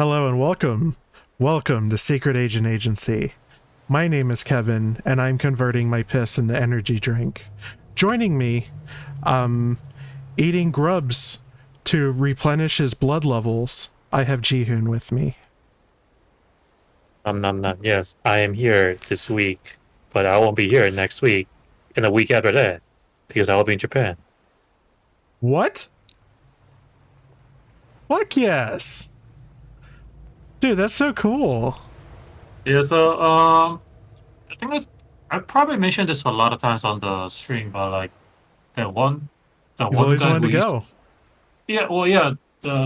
Hello and welcome. Welcome to Secret Agent Agency. My name is Kevin, and I'm converting my piss into energy drink. Joining me, eating grubs to replenish his blood levels, I have Jihun with me. Yes, I am here this week, but I won't be here next week and the week after that because I will be in Japan. What? Fuck yes! Dude, that's so cool. Yeah, I think I probably mentioned this a lot of times on the stream, but like the one, the You've one always guy wanted who to used, go.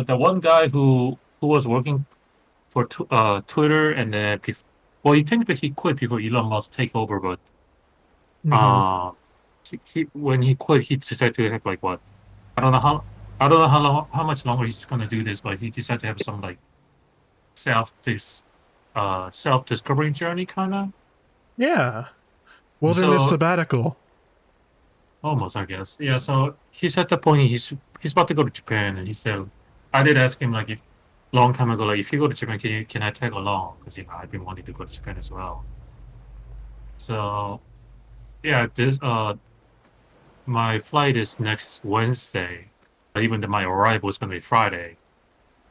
the one guy who was working for Twitter and then he think that he quit before Elon Musk take over, but Mm-hmm. uh, when he quit, he decided to have like what I don't know how I don't know how much longer he's gonna do this, but he decided to have some like self this self discovery journey kind of. Yeah. Wilderness So sabbatical. almost, I guess. Yeah. So he's at the point he's about to go to Japan, and he said, I did ask him like if long time ago, like if you go to Japan, can I tag along? Because I've been wanting to go to Japan as well. So yeah, this my flight is next Wednesday, but even though my arrival is gonna be Friday,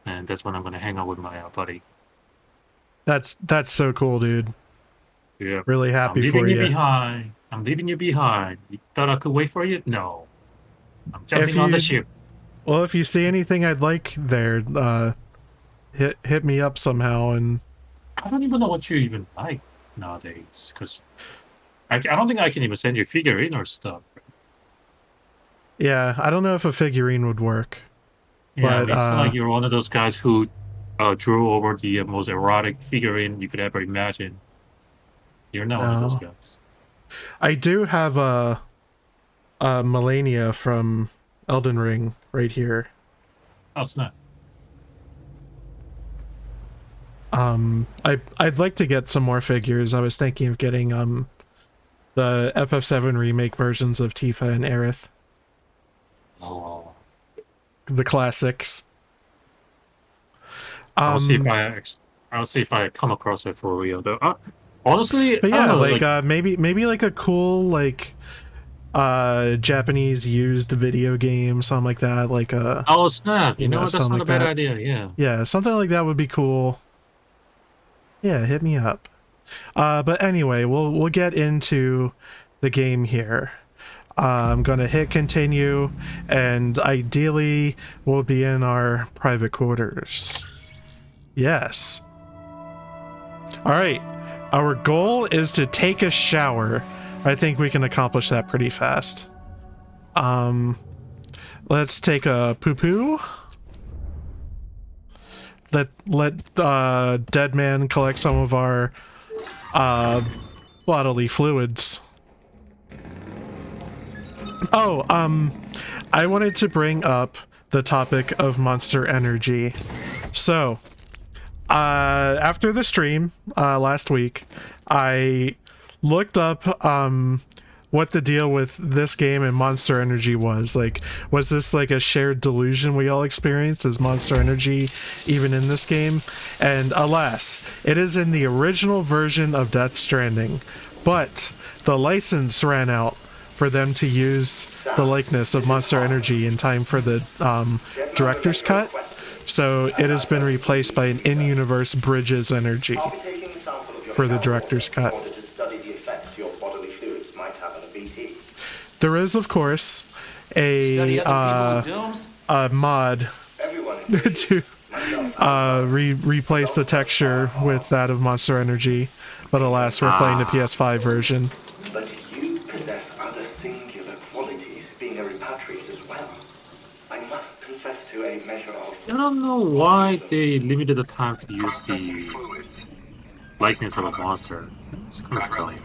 and that's when I'm gonna hang out with my buddy. That's so cool, dude. Yeah. Really I'm happy leaving for you you. behind. I'm leaving you behind. You thought I could wait for you? No. I'm If jumping on the you ship. if you see anything I'd like there, hit me up somehow. And I don't even know what you even like nowadays, because I don't think I can even send you a figurine or stuff. yeah, I don't know if a figurine would work, Yeah, I but mean, it's not like you're one of those guys who drew over the most erotic figurine you could ever imagine. You're not one of those no. guys. I do have a Melania from Elden Ring right here. Oh, it's not. I'd like to get some more figures. I was thinking of getting the FF7 remake versions of Tifa and Aerith, Oh, the classics. I'll see if Um, I'll see if I come across it for real. Though, honestly, but I don't yeah, know. like Like, maybe like a cool like Japanese used video game, something like that, like oh snap! You know what? That's something not a like bad that. idea. Yeah. Yeah, something like that would be cool. Yeah, hit me up. But anyway, we'll get into the game here. I'm gonna hit continue, and ideally we'll be in our private quarters. Yes. All right. Our goal is to take a shower. I think we can accomplish that pretty fast. Um, let's take a poo poo. Let dead man collect some of our uh bodily fluids. Oh, I wanted to bring up the topic of Monster Energy. So, after the stream last week, I looked up what the deal with this game and Monster Energy was. Like, was this like a shared delusion we all experienced? Is Monster Energy even in this game? And alas, it is in the original version of Death Stranding, but the license ran out for them to use the likeness of Monster Energy in time for the director's cut. So it has been replaced by an in-universe Bridges Energy for the director's cut. There is, of course, a mod to replace the texture with that of Monster Energy, but alas, we're playing the PS5 version. But you possess other singular qualities, being a repatriate as well. I must confess to a measure of... I don't know why they limited the time to use the likeness of a monster. It's kind of dumb.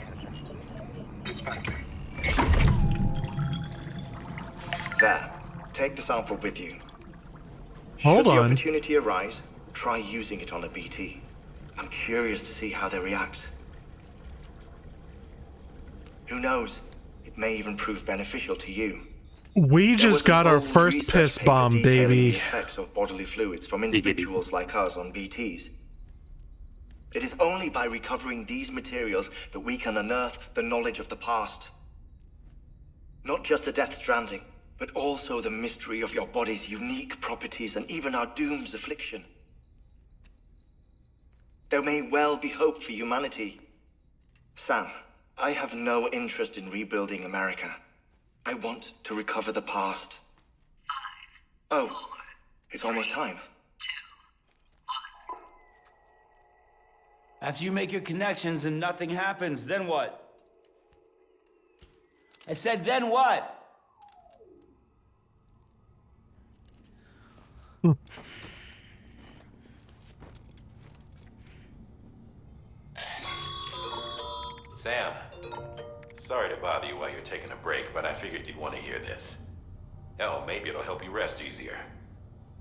There. Take the sample with you. Hold Should the on. opportunity arise, try using it on a BT. I'm curious to see how they react. Who knows? It may even prove beneficial to you. We There just was an got our old first research piss paper bomb, detailing baby. the effects of bodily fluids from individuals like us on BTs. It is only by recovering these materials that we can unearth the knowledge of the past. Not just the Death Stranding, but also the mystery of your body's unique properties and even our doom's affliction. There may well be hope for humanity. Sam, I have no interest in rebuilding America. I want to recover the past. 5, 4, it's almost time. 2, 1. After you make your connections and nothing happens, then what? I said, then what? Sam, sorry to bother you while you're taking a break, but I figured you'd want to hear this. Hell, maybe it'll help you rest easier.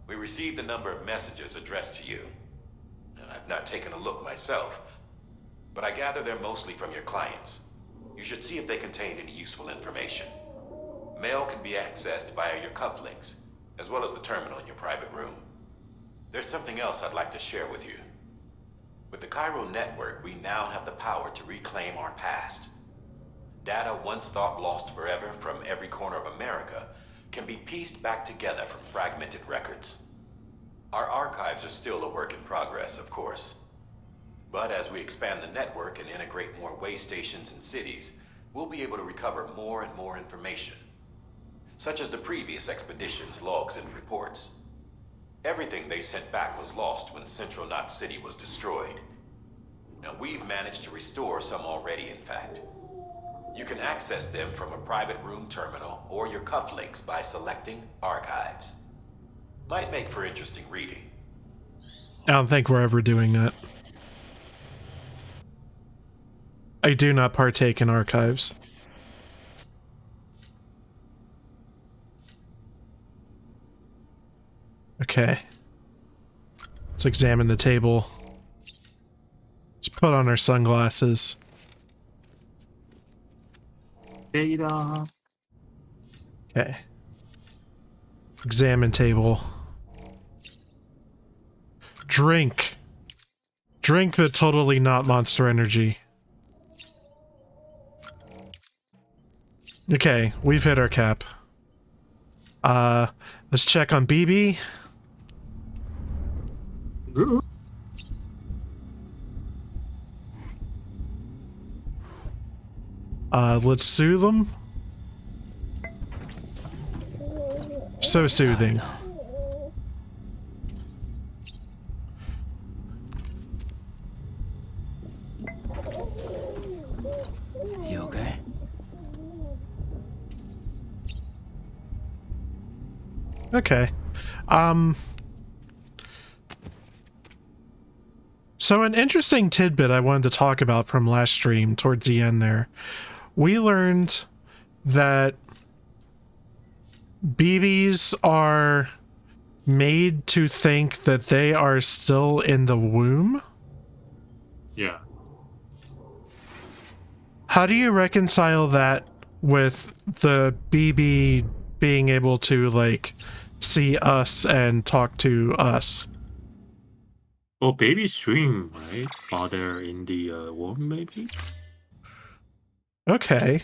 We received a number of messages addressed to you. I've not taken a look myself, but I gather they're mostly from your clients. You should see if they contain any useful information. Mail can be accessed via your cufflinks, as well as the terminal in your private room. There's something else I'd like to share with you. With the chiral network, we now have the power to reclaim our past. Data once thought lost forever from every corner of America can be pieced back together from fragmented records. Our archives are still a work in progress, of course. But as we expand the network and integrate more way stations and cities, we'll be able to recover more and more information, such as the previous expedition's logs and reports. Everything they sent back was lost when Central Knot City was destroyed. Now we've managed to restore some already, in fact. You can access them from a private room terminal or your cufflinks by selecting Archives. Might make for interesting reading. I don't think we're ever doing that. I do not partake in archives. Okay. Let's examine the table. Let's put on our sunglasses. Data. Okay. Examine table. Drink. Drink the totally not Monster Energy. Okay, we've hit our cap. Let's check on BB. Let's soothe them. So soothing. You okay? Okay. So an interesting tidbit I wanted to talk about from last stream towards the end there. We learned that BBs are made to think that they are still in the womb. Yeah. How do you reconcile that with the BB being able to, like, see us and talk to us? Well, babies dream, right? While they're in the womb, maybe? Okay.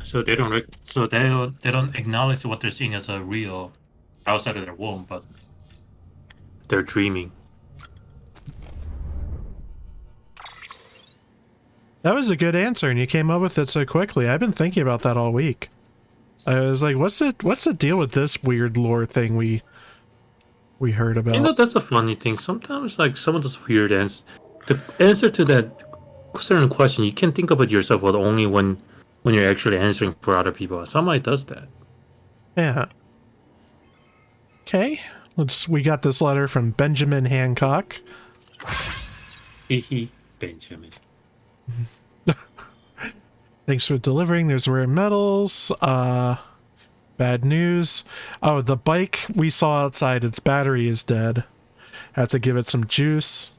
So they don't they don't acknowledge what they're seeing as a real outside of their womb, but they're dreaming. That was a good answer, and you came up with it so quickly. I've been thinking about that all week. I was like, what's the deal with this weird lore thing we heard about? You know, that's a funny thing. Sometimes, like, some of those weird answers, the answer to that certain question, you can think of it yourself, but only when you're actually answering for other people. Somebody does that. Yeah. Okay. We got this letter from Benjamin Hancock. Benjamin. Thanks for delivering. There's rare metals. Bad news. Oh, the bike we saw outside, its battery is dead. Have to give it some juice.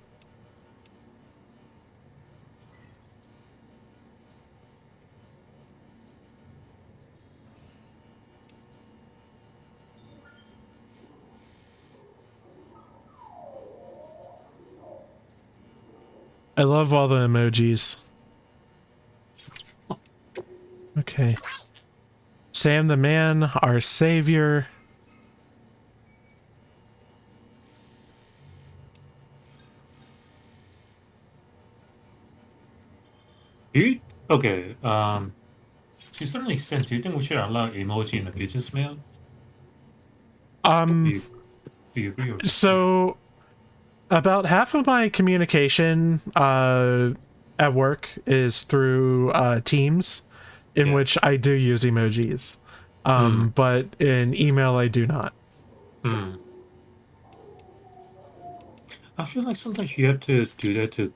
I love all the emojis. Okay. Sam the man, our savior. Okay. To a certain extent, do you think we should allow emoji in the business mail? Do you agree or disagree? So about half of my communication at work is through Teams, in which I do use emojis. But in email I do not. I feel like sometimes you have to do that to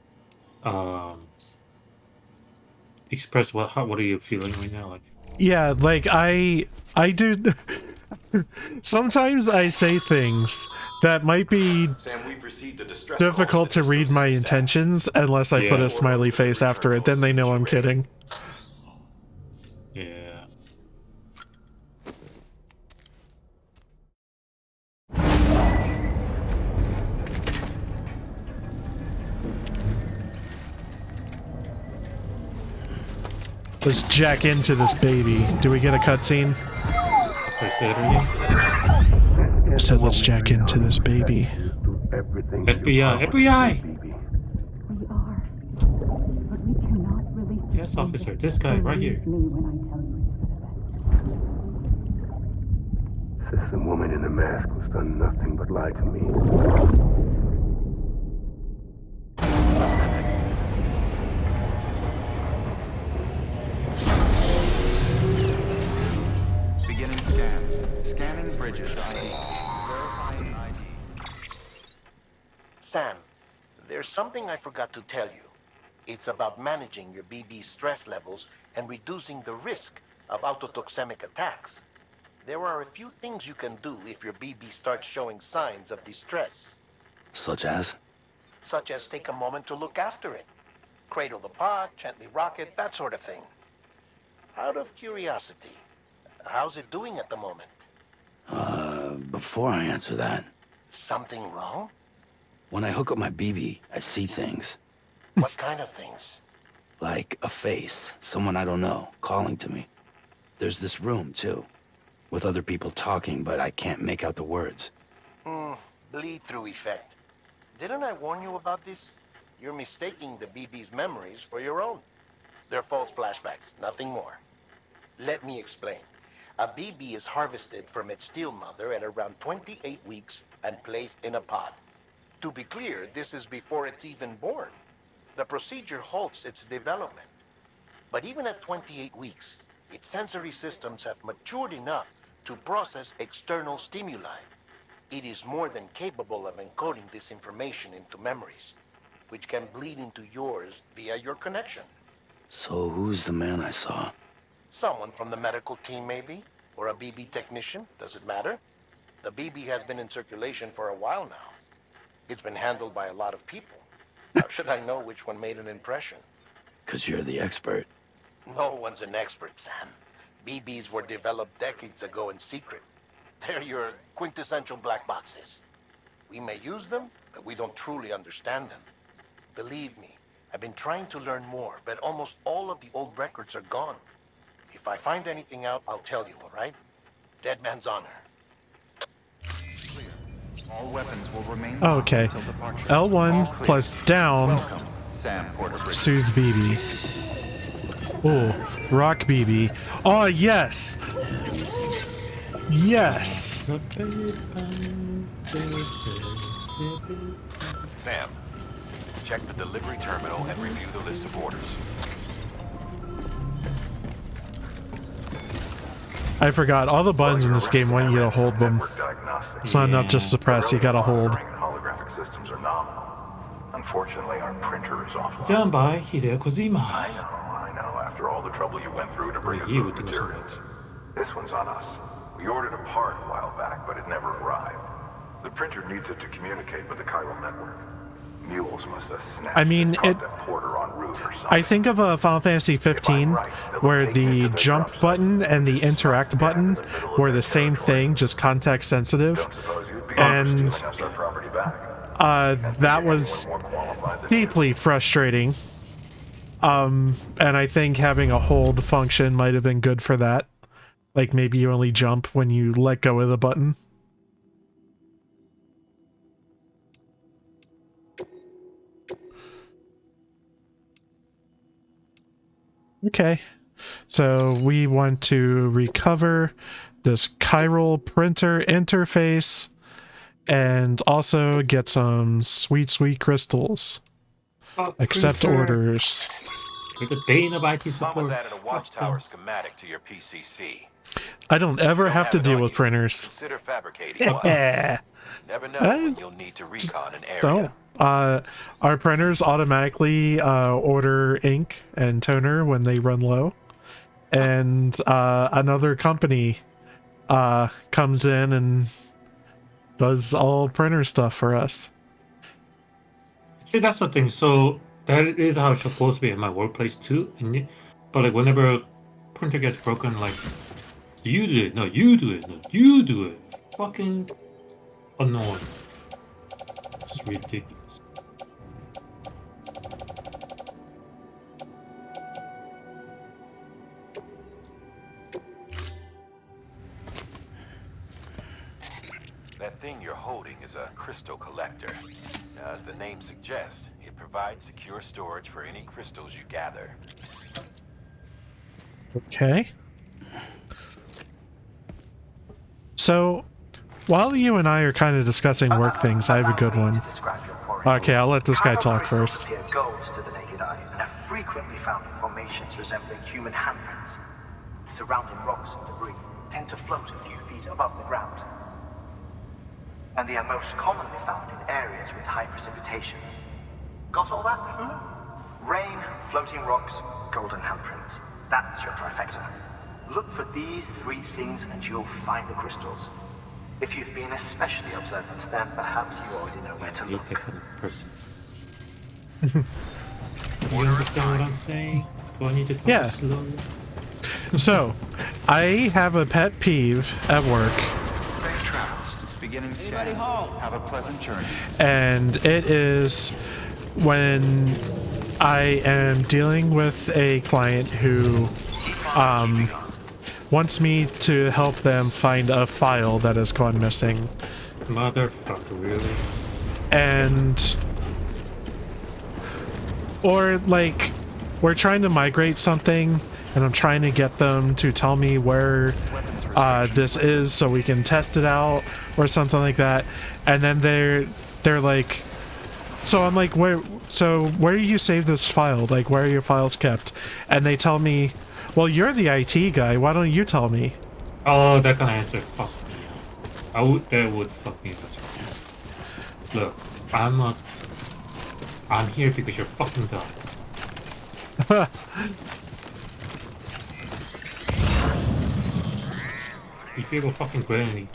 express what are you feeling right now. Like, Yeah, like I do. Sometimes I say things that might be Sam, we've received a distress difficult to call from the read my distressing staff. intentions unless I put Yeah. a smiley face after it. Then they know I'm kidding. yeah. Let's jack into this baby. Do we get a cutscene? Okay, say it again. I said let's jack into this baby. FBI, FBI. We are, but we cannot release. Yes, officer. This guy right here. Believe me when I tell you it's for the best. Says the woman in the mask who's done nothing but lie to me. Beginning scan. Scanning bridges ID. Verifying ID. Sam, there's something I forgot to tell you. It's about managing your BB stress levels and reducing the risk of autotoxemic attacks. There are a few things you can do if your BB starts showing signs of distress. Such as? Such as take a moment to look after it. Cradle the pod, gently rock it, that sort of thing. Out of curiosity, how's it doing at the moment? Before I answer that, Something wrong? when I hook up my BB, I see things. What kind of things? Like a face, someone I don't know, calling to me. There's this room, too, with other people talking, but I can't make out the words. Bleed-through effect. Didn't I warn you about this? You're mistaking the BB's memories for your own. They're false flashbacks, nothing more. Let me explain. A BB is harvested from its steel mother at around 28 weeks and placed in a pod. To be clear, this is before it's even born. The procedure halts its development. But even at 28 weeks, its sensory systems have matured enough to process external stimuli. It is more than capable of encoding this information into memories, which can bleed into yours via your connection. So who's the man I saw? Someone from the medical team, maybe? Or a BB technician? Does it matter? The BB has been in circulation for a while now. It's been handled by a lot of people. How should I know which one made an impression? 'Cause you're the expert. No one's an expert, Sam. BBs were developed decades ago in secret. They're your quintessential black boxes. We may use them, but we don't truly understand them. Believe me, I've been trying to learn more, but almost all of the old records are gone. If I find anything out, I'll tell you, all right? Dead man's honor. All weapons will remain Oh, locked okay. until departure. L1 All clear. plus down, Welcome, Sam Porter Bridges. soothe BB. Oh, rock BB. Oh, yes! Yes! Sam, check the delivery terminal and review the list of orders. I forgot, all the buttons in this game want you to hold them. It's not enough just to press, you gotta hold. Holographic systems are nominal. Unfortunately, our printer is offline. Done by Hideo Kojima. I know. After all the trouble you went through to bring us You those would think so. materials. This one's on us. We ordered a part a while back, but it never arrived. The printer needs it to communicate with the chiral network. Mules must have snapped I mean, and caught it- that porter en route or something. I think of a Final Fantasy 15 where the jump button and the interact button were the same thing, just context sensitive. Don't suppose you'd be And Stealing us our property back. that was Anyone more qualified than deeply frustrating. And I think having a hold function might have been good for that. Like maybe you only jump when you let go of the button. Okay, so we want to recover this chiral printer interface and also get some sweet crystals. Accept orders. You're the bane of IT support. Mama's added a watchtower schematic to your PCC. I don't ever Don't have to it deal on with you. printers. Consider fabricating one. Yeah. Never know when you'll need to recon an area. Don't. Our printers automatically order ink and toner when they run low. And another company comes in and does all printer stuff for us. See, that's the thing. So that is how it's supposed to be in my workplace too. But like whenever a printer gets broken, like you do it, no, you do it, no, you do it. Fucking annoying. It's ridiculous. That thing you're holding is a crystal collector. Now, as the name suggests, it provides secure storage for any crystals you gather. Okay. So, while you and I are kind of discussing work things, I have a good one. Okay, I'll let this guy talk first. Appear gold to the naked eye and are frequently found in formations resembling human handprints. Surrounding rocks and debris tend to float a few feet above the ground. And they are most commonly found in areas with high precipitation. Got all that? Rain, floating rocks, golden handprints. That's your trifecta. Look for these three things and you'll find the crystals. If you've been especially observant, then perhaps you already know where to I hate look. that kind of person. You understand what I'm saying? Do I need to talk slow? So, I have a pet peeve at work. Safe travels. Beginning scan. Have a pleasant journey. And it is when I am dealing with a client who wants me to help them find a file that has gone missing. Motherfucker, really? And or like we're trying to migrate something and I'm trying to get them to tell me where this is so we can test it out or something like that, and then they're like, so I'm like, where do you save this file, like where are your files kept? And they tell me, well, you're the IT guy, why don't you tell me? Oh, that kind of answer fuck me up. That would fuck me up. Look, I'm here because you're fucking dumb. If you have a fucking granny,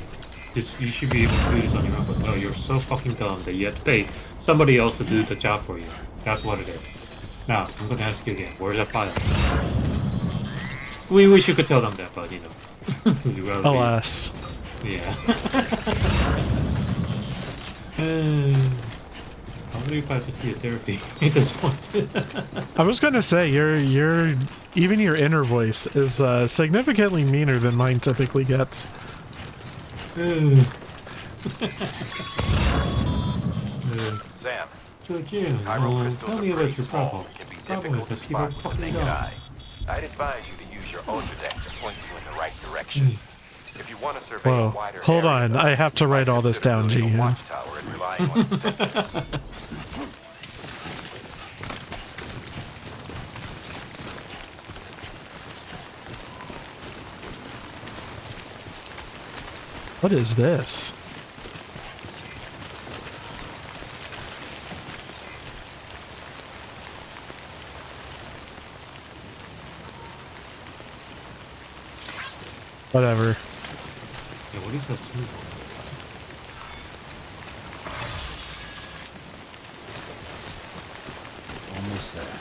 you should be able to do this on your own, but no, you're so fucking dumb that you have to pay somebody else to do the job for you. That's what it is. Now, I'm gonna ask you again, where's that file? We wish you could tell them that, but you know. Alas. Yeah. I wonder if I have to see a therapy at this point. I was gonna say your even your inner voice is significantly meaner than mine typically gets. Sam. So Jim, tell me about your problem. Problem is that people fucking dumb. I'd advise you to use your Ultradeck to point you in the right direction. If you want to survey a Whoa, wider hold area, on, I have to write all this down, consider building a Jihun. watchtower and relying on its sensors. What is this? Whatever. Yeah, what is that smooth? Almost there.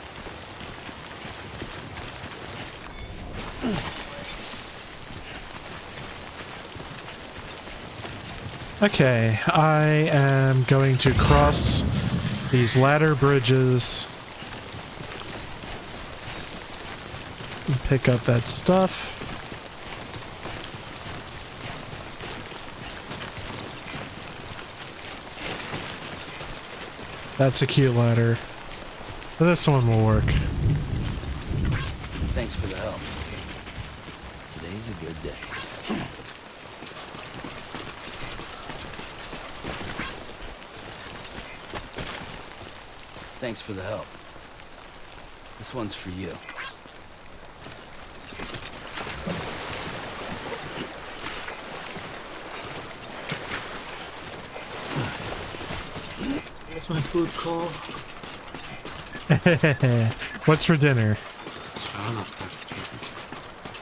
Okay, I am going to cross these ladder bridges and pick up that stuff. That's a cute ladder. But this one will work. Thanks for the help. Today's a good day. Thanks for the help. This one's for you. What's my food called? What's for dinner? I don't know.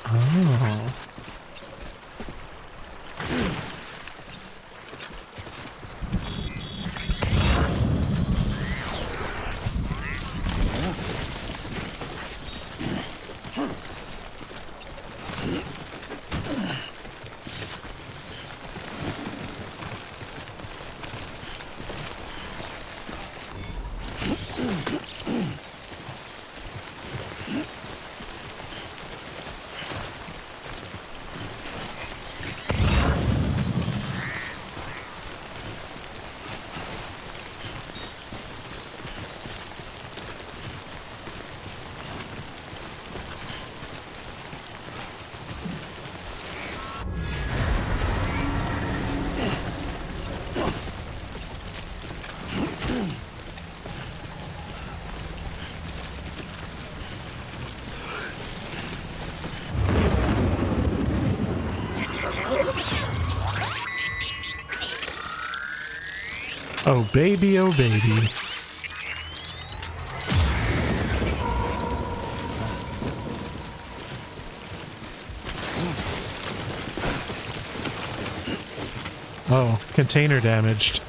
Oh. Oh baby, oh baby. Oh, container damaged.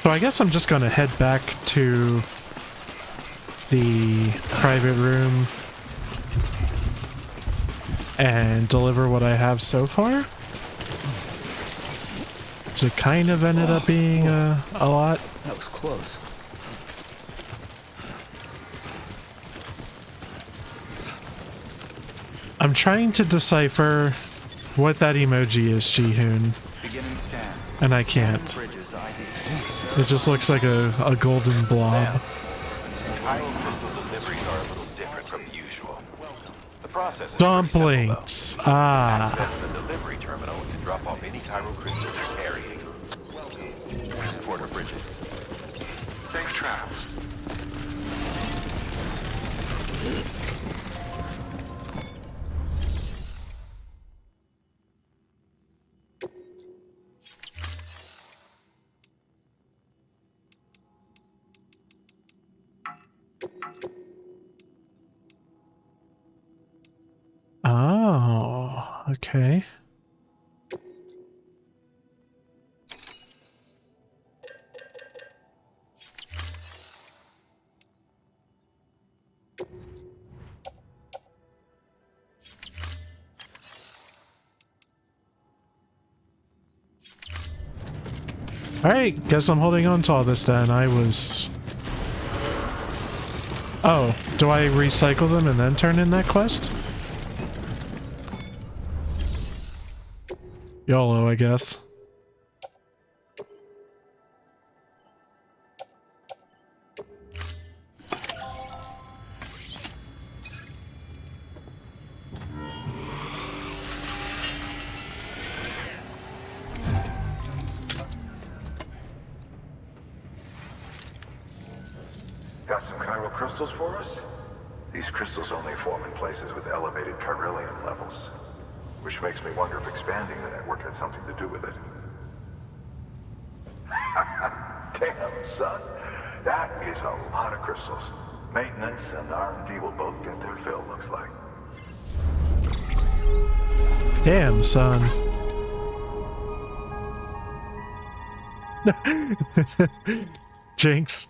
So I guess I'm just gonna head back to the private room and deliver what I have so far. Which it kind of ended up being a lot. That was close. I'm trying to decipher what that emoji is, Jihun, Beginning scan. and I can't. Bridges ID. It just looks like a golden blob. Chiral crystal deliveries are a little different from usual. The process is Dumplings. pretty simple, though. Ah. Access the delivery terminal and drop off any chiral crystals you're carrying. Transporter bridges. Safe travels. Oh, okay. Alright, guess I'm holding on to all this then. I was... Oh, do I recycle them and then turn in that quest? YOLO, I guess. crystals for us? These crystals only form in places with elevated chiralium levels, which makes me wonder if expanding the network had something to do with it. Damn, son. That is a lot of crystals. Maintenance and R&D will both get their fill, looks like. Damn, son. Jinx.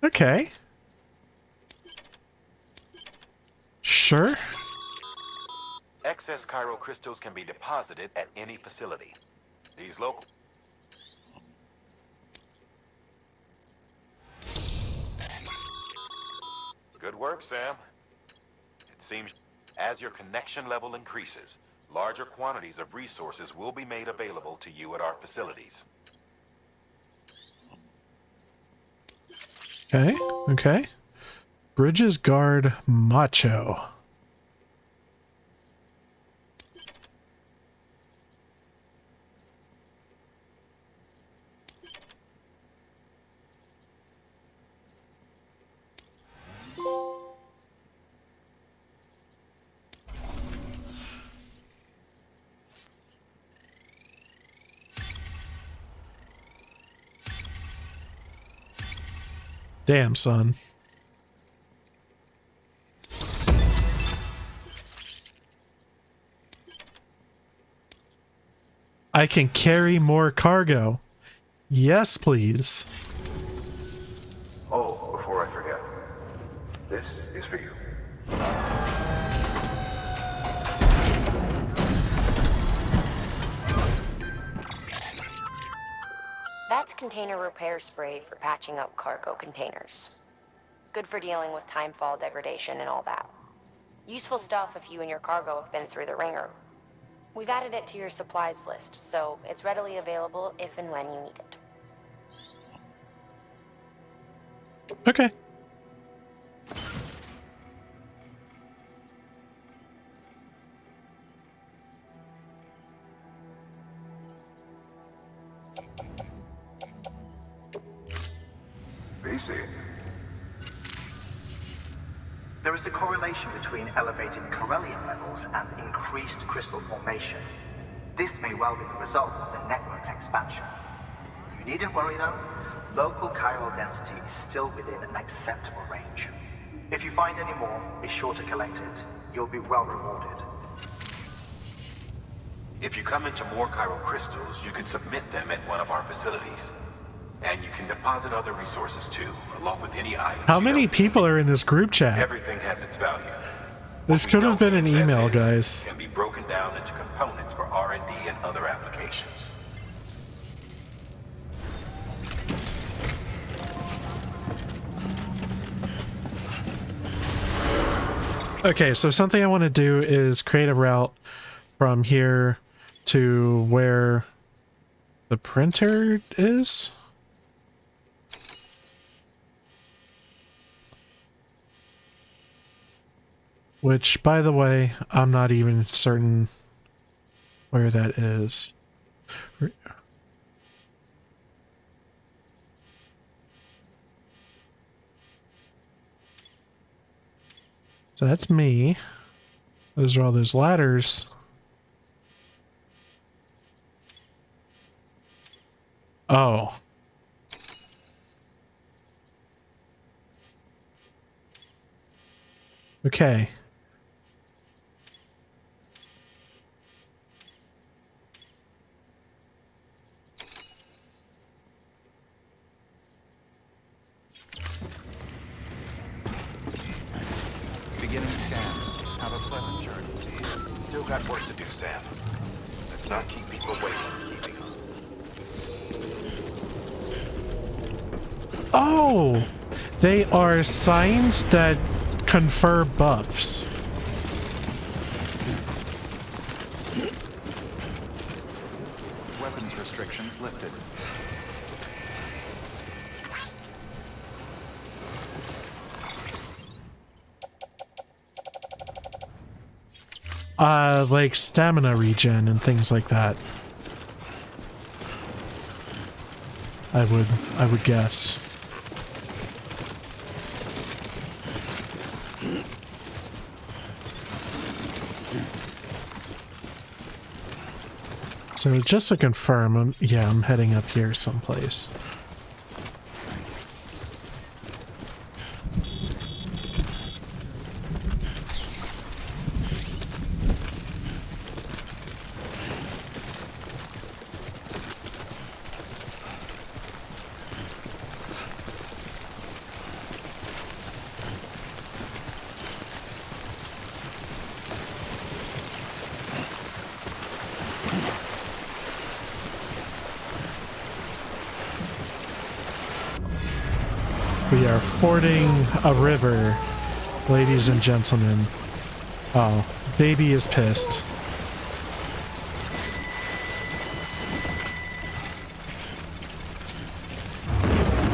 Okay. Sure. Excess chiral crystals can be deposited at any facility. These local... Good work, Sam. It seems as your connection level increases, larger quantities of resources will be made available to you at our facilities. Okay, okay. Bridges guard macho. Damn, son. I can carry more cargo. Yes, please. Oh, before I forget, this is for you. That's container repair spray for patching up cargo containers. Good for dealing with timefall degradation and all that. Useful stuff if you and your cargo have been through the ringer. We've added it to your supplies list, so it's readily available if and when you need it. Okay. BC. There is a correlation between elevated chiralium levels and increased crystal formation. This may well be the result of the network's expansion. You needn't worry though. Local chiral density is still within an acceptable range. If you find any more, be sure to collect it. You'll be well rewarded. If you come into more chiral crystals, you can submit them at one of our facilities. And you can deposit other resources too, along with any items. How many people are in this group chat? Everything has its value. This could have been an email, guys. Can be broken down into components for R&D and other applications. Okay, so something I want to do is create a route from here to where the printer is. Which, by the way, I'm not even certain where that is. So that's me. Those are all those ladders. Oh. Okay. Beginning scan. Have a pleasant journey. Still got work to do, Sam. Let's not keep people waiting. Oh! They are signs that confer buffs. Weapons restrictions lifted. Like stamina regen and things like that. I would guess. So just to confirm, I'm heading up here someplace. We are fording a river, ladies and gentlemen. Oh, baby is pissed.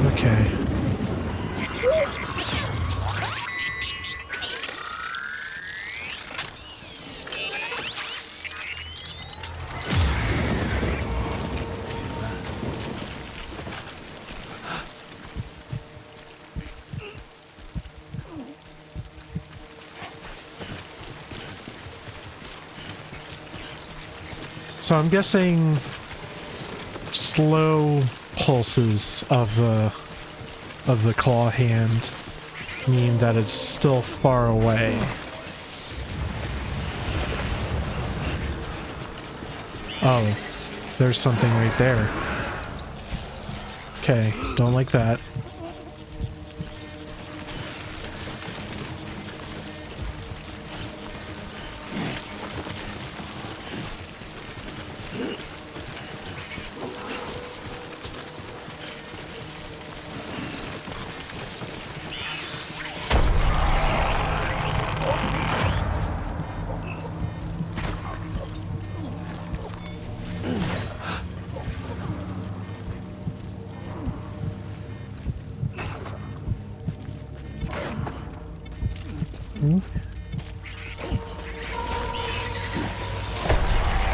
Okay. So I'm guessing slow pulses of the claw hand mean that it's still far away. Oh, there's something right there. Okay, don't like that.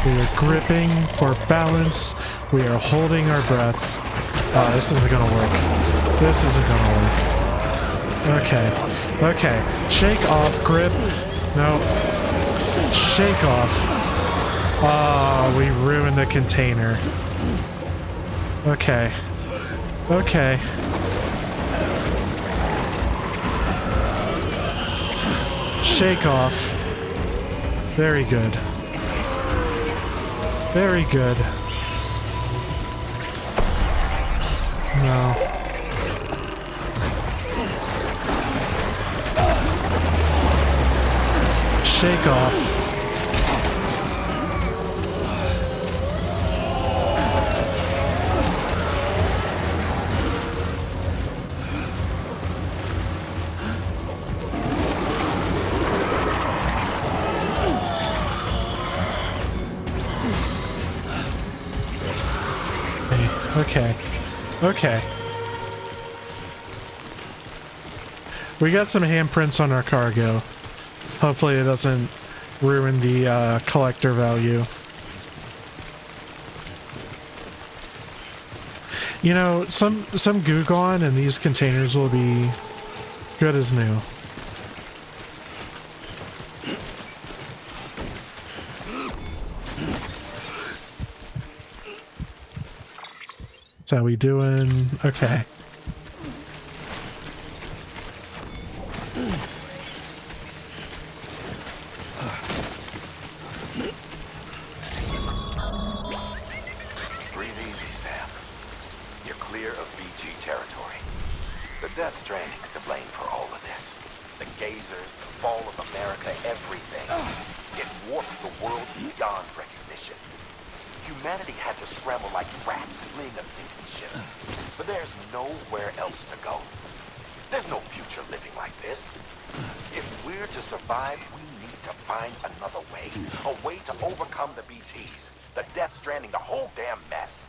We are gripping for balance. We are holding our breath. Oh, this isn't gonna work. This isn't gonna work. Okay. Okay. Shake off. Grip. No. Shake off. Oh, we ruined the container. Okay. Okay. Shake off. Very good. Very good. No. Shake off. Okay. Okay. We got some handprints on our cargo. Hopefully it doesn't ruin the collector value. You know, some goo gone and these containers will be good as new. How we doing? Okay. Breathe easy, Sam. You're clear of BT territory. The Death Stranding's to blame for all of this. The gazers, the fall of America, everything. It warped the world beyond recognition. Humanity had to scramble like rats fleeing a sinking ship. But there's nowhere else to go. There's no future living like this. If we're to survive, we need to find another way. A way to overcome the BTs, the Death Stranding, the whole damn mess.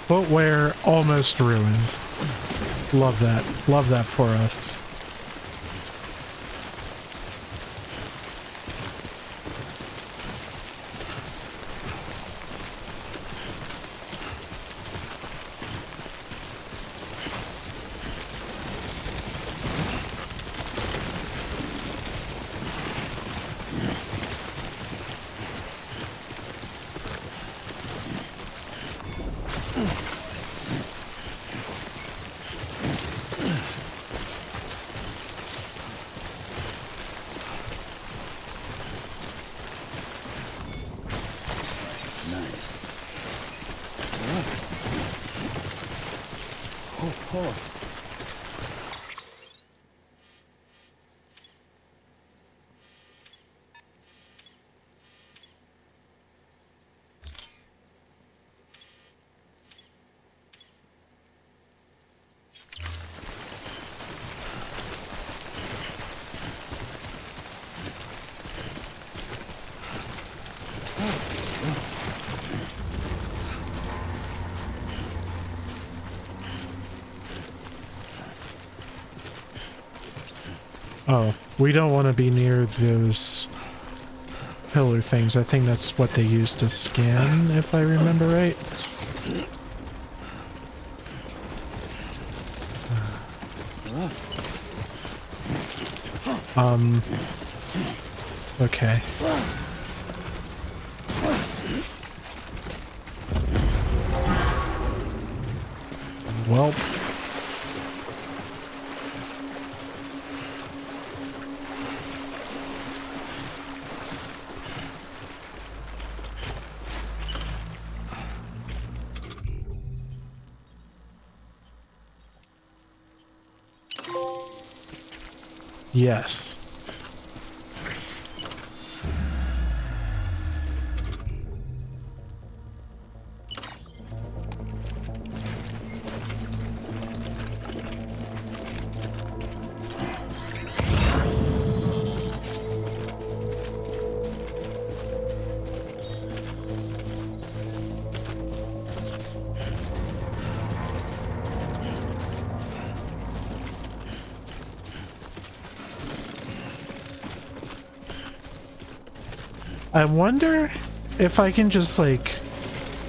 Footwear almost ruined. Love that. Love that for us. Oh, we don't want to be near those pillar things. I think that's what they use to scan, if I remember right. Okay. Well. Yes. I wonder if I can just, like,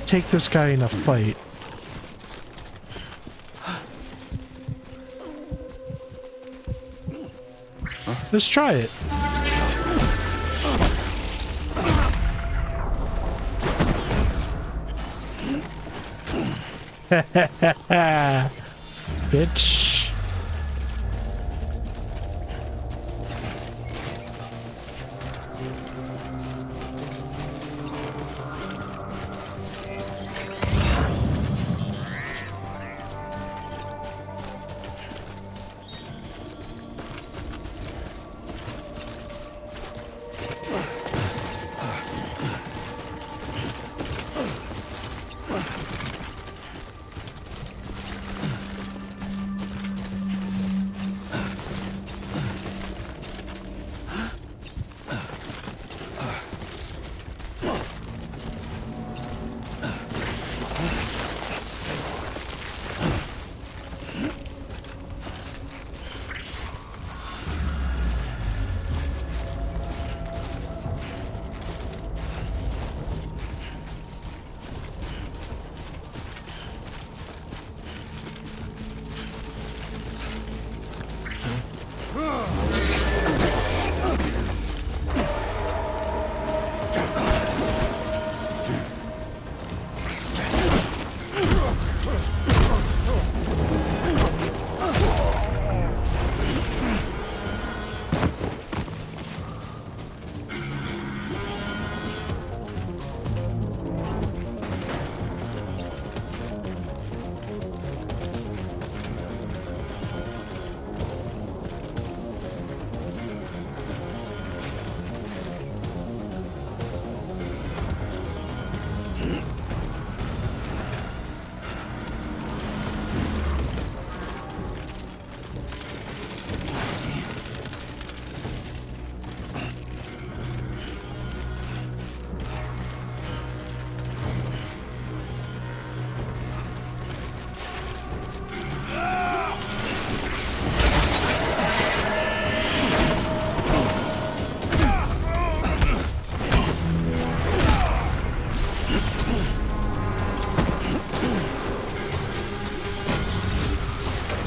take this guy in a fight. Let's try it. Bitch.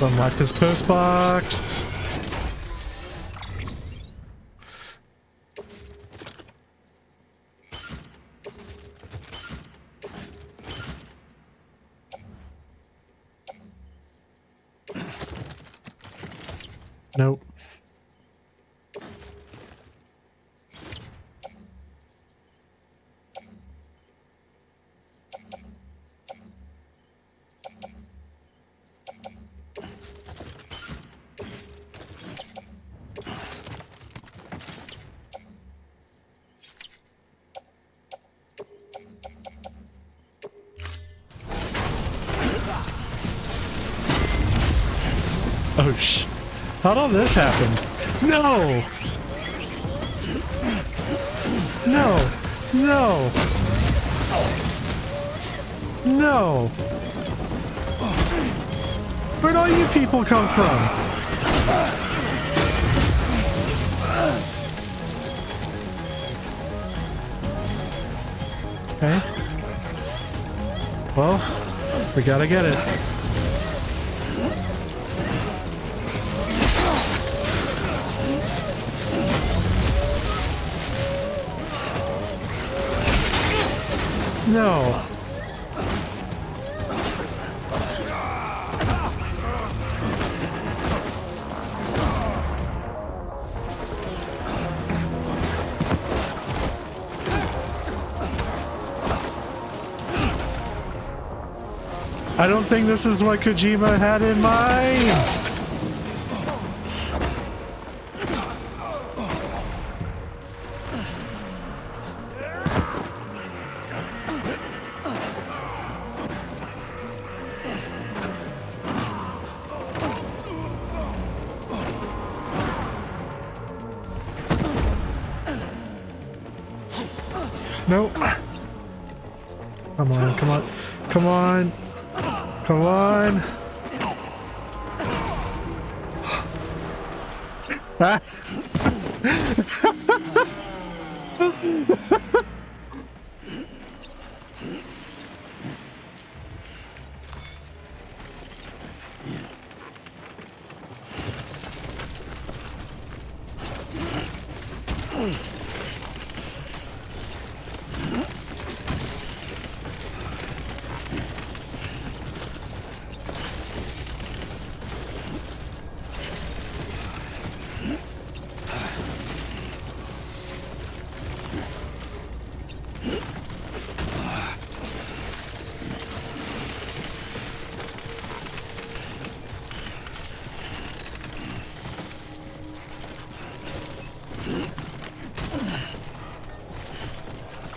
Let's unlock this post box. Nope. Oh sh! How'd all this happen? No! No! No! No! Where'd all you people come from? Okay. Well, we gotta get it. No. I don't think this is what Kojima had in mind. Nope. Come on, come on, come on, come on. Ah.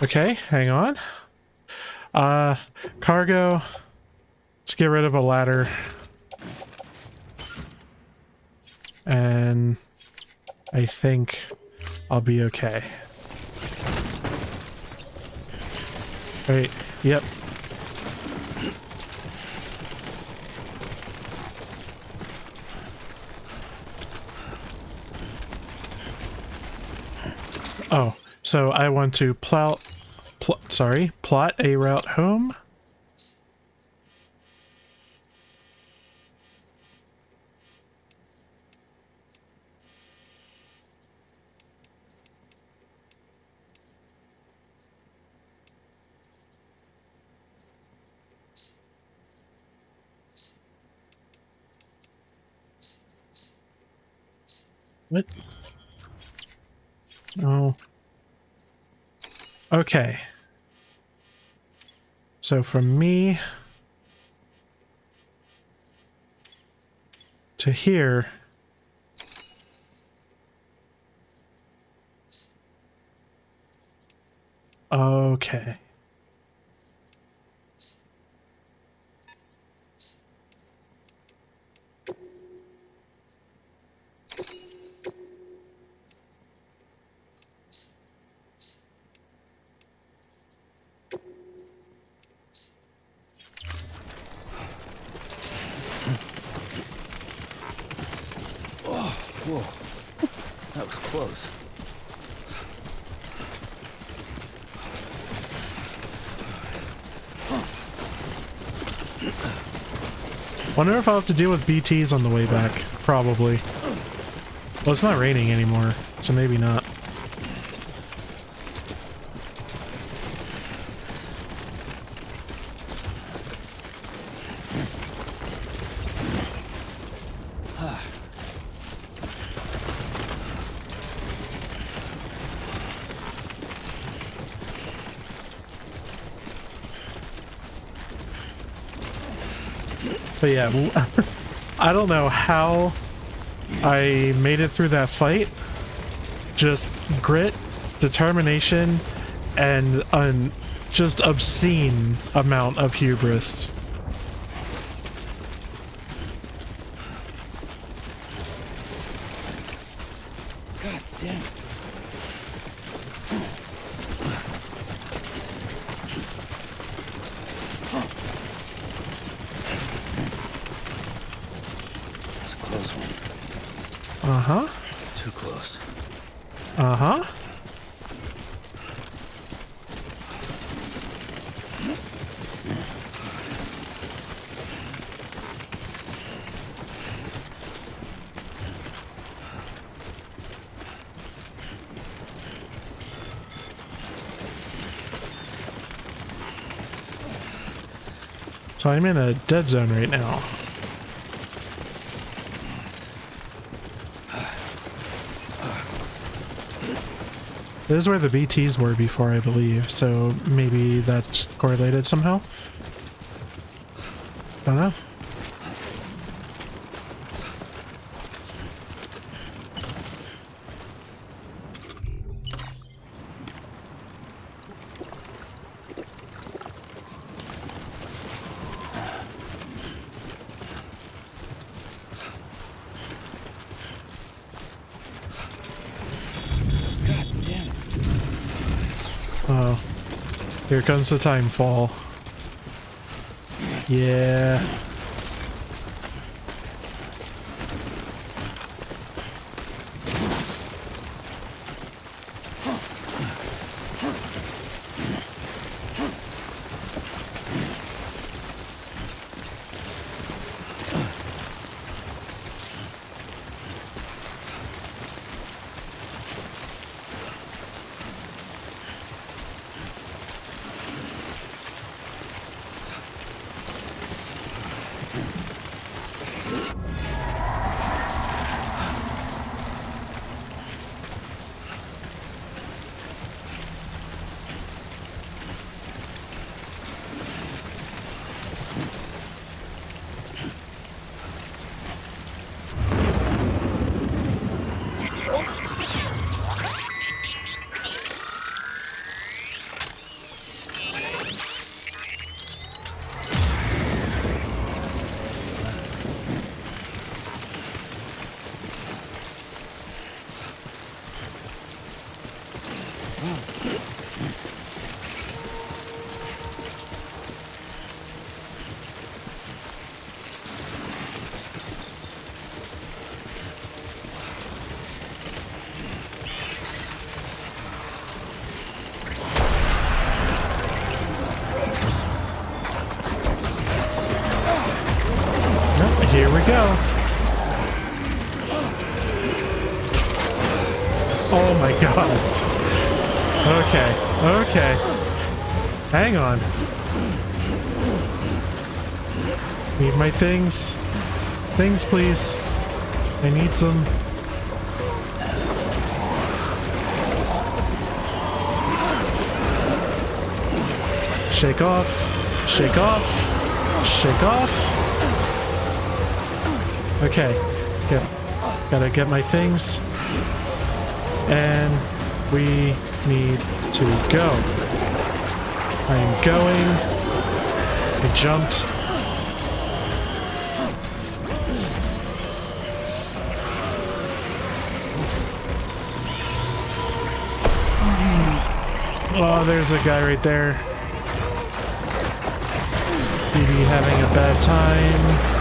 Okay, hang on. Cargo. Let's get rid of a ladder. And I think I'll be okay. Wait, yep. Oh, so I want to plot a route home. What? Oh. Okay. So from me to here. Okay. Whoa, that was close. Wonder if I'll have to deal with BTs on the way back. Probably. Well, it's not raining anymore, so maybe not. But yeah, I don't know how I made it through that fight. Just grit, determination, and an just obscene amount of hubris. God damn it. Uh-huh. Too close. Uh-huh. So I'm in a dead zone right now. This is where the BTs were before, I believe, so maybe that's correlated somehow? Don't know. Oh, here comes the time fall. Yeah. Here we go. Oh my god. Okay, okay. Hang on. Need my things. Things, please. I need some. Shake off. Shake off. Shake off. Okay, gotta get my things, and we need to go. I am going. I jumped. Oh, there's a guy right there. Maybe having a bad time.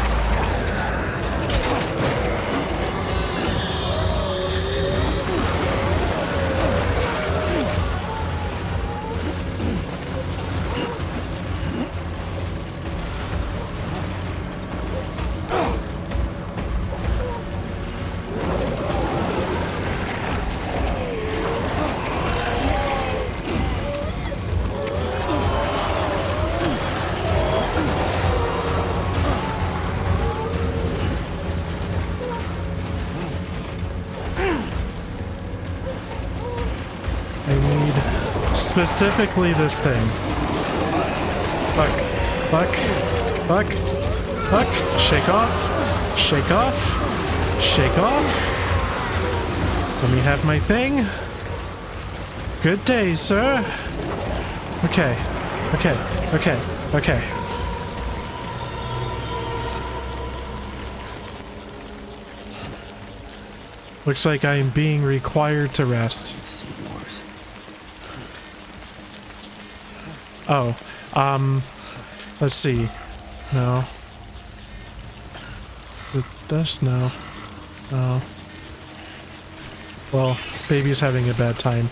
Specifically this thing. Fuck. Fuck. Fuck. Fuck. Shake off. Shake off. Shake off. Let me have my thing. Good day, sir. Okay. Okay. Okay. Okay. Looks like I am being required to rest. Oh, let's see. No. This? No. No. Well, baby's having a bad time.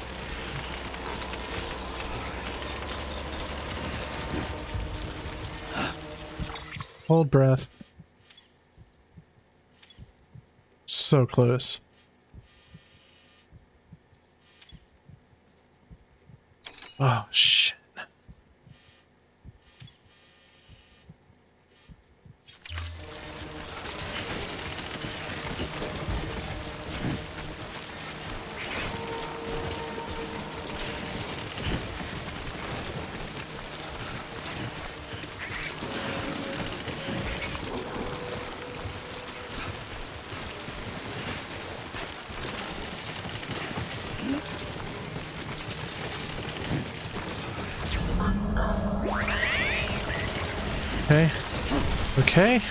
Hold breath. So close. Oh, shit. Okay. Okay.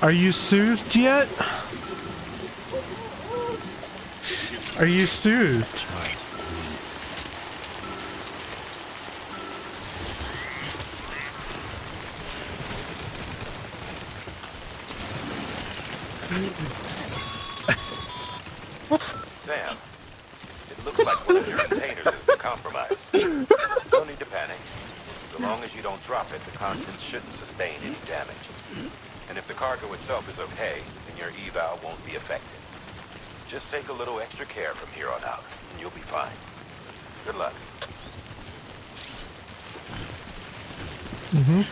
Are you soothed yet? Are you soothed? Sam, it looks like one of your containers has been compromised. No need to panic. So long as you don't drop it, the contents shouldn't sustain any damage. And if the cargo itself is okay, then your eval won't be affected. Just take a little extra care from here on out, and you'll be fine. Good luck. Mm-hmm.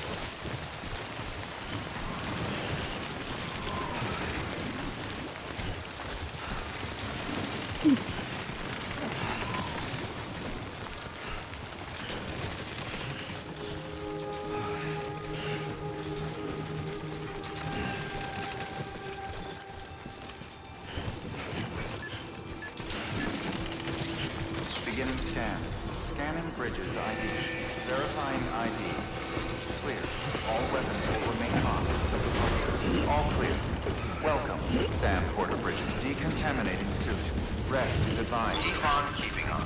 Beginning scan. Scanning bridges ID. Verifying ID. Clear. All weapons will remain on until departure. All clear. Welcome, Sam Porter Bridges. Decontaminating suit. Rest is advised. Keep on keeping on.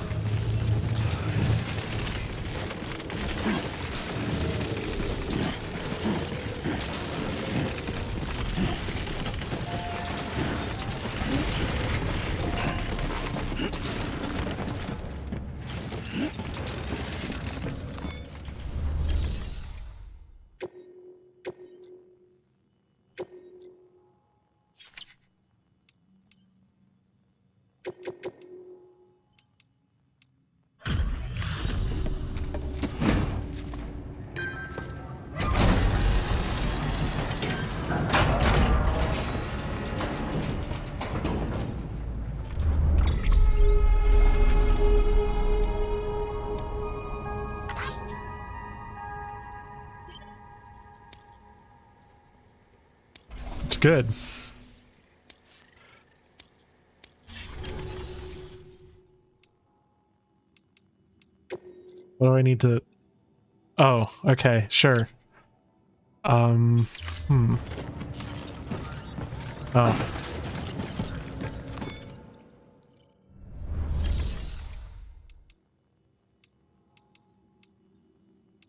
Good. What do I need to... Oh, okay, sure. Oh.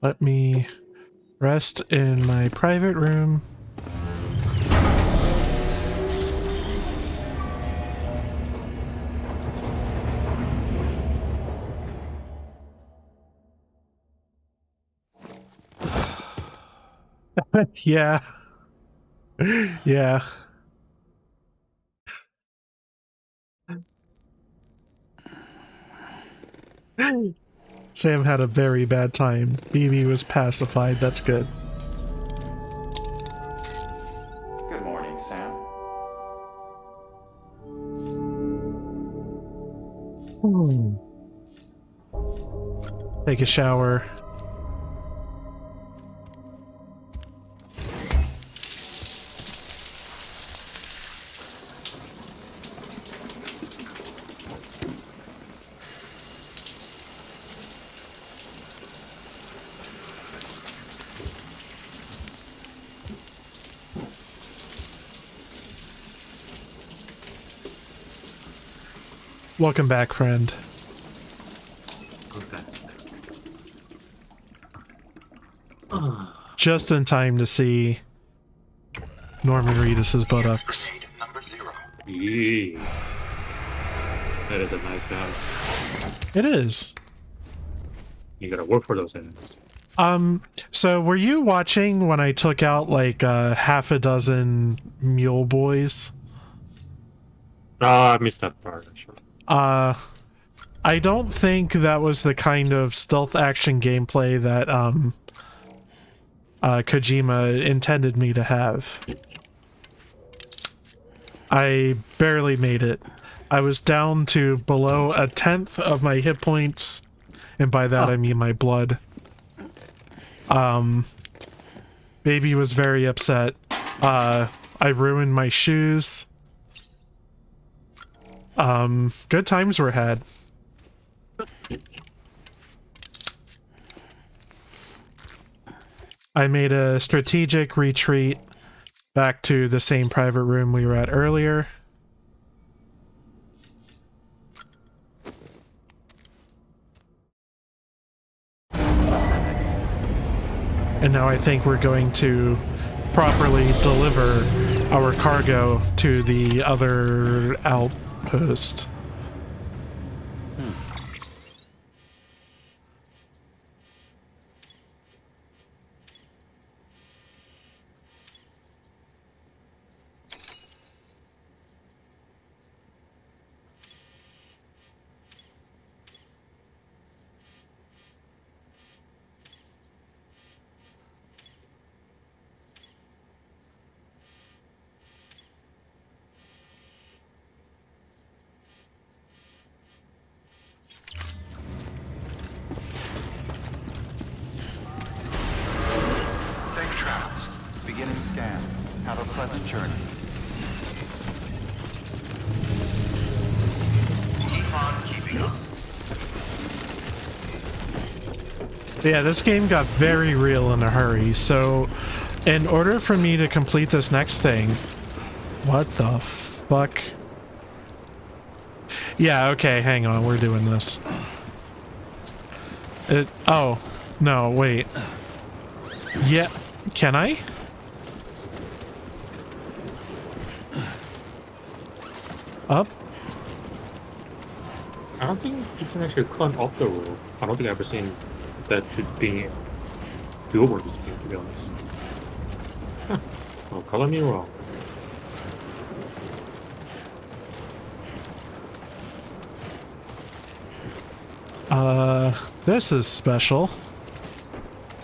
Let me rest in my private room. Yeah. Yeah. Sam had a very bad time. BB was pacified. That's good. Take a shower. Welcome back, friend. Just in time to see Norman Reedus's buttocks. Yeah. That is a nice house. It is. You gotta work for those ends. So were you watching when I took out like half a dozen mule boys? I missed that part, actually. I don't think that was the kind of stealth action gameplay that Kojima intended me to have. I barely made it. I was down to below 1/10 of my hit points, and by that I mean my blood. Baby was very upset. I ruined my shoes. Good times were had. I made a strategic retreat back to the same private room we were at earlier. And now I think we're going to properly deliver our cargo to the other outpost. Safe travels. Beginning scan. Have a pleasant journey. Keep on keeping up. Yeah, this game got very real in a hurry, so in order for me to complete this next thing... What the fuck? Yeah, okay, hang on, we're doing this. Oh, no, wait. Yeah, can I? Up? I don't think you can actually climb off the roof. I don't think I've ever seen that being doable in this game, to be honest. Huh. Well, color me wrong. This is special.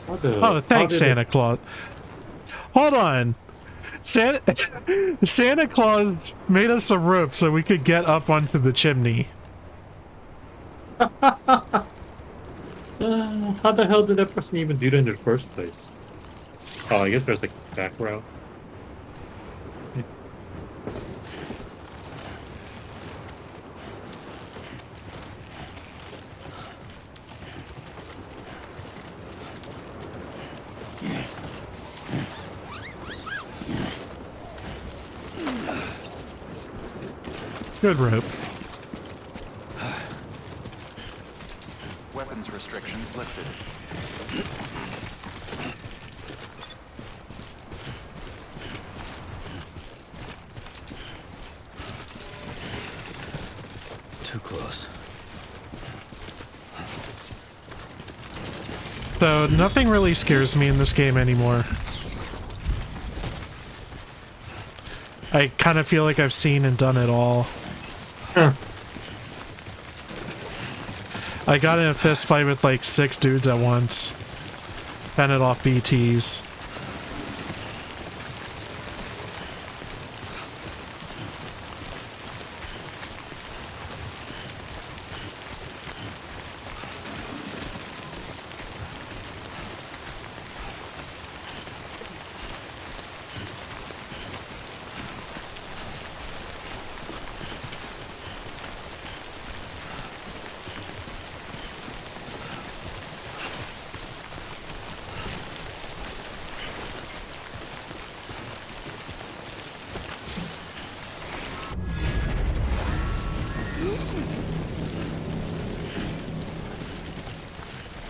Oh, thanks, how did Santa Claus. Hold on. Santa Claus made us a rope so we could get up onto the chimney. How the hell did that person even do that in the first place? Oh, I guess there's like a back route. Good rope. Weapons restrictions lifted. Too close. So nothing really scares me in this game anymore. I kind of feel like I've seen and done it all. Huh. I got in a fist fight with like 6 dudes at once. Fended off BTs.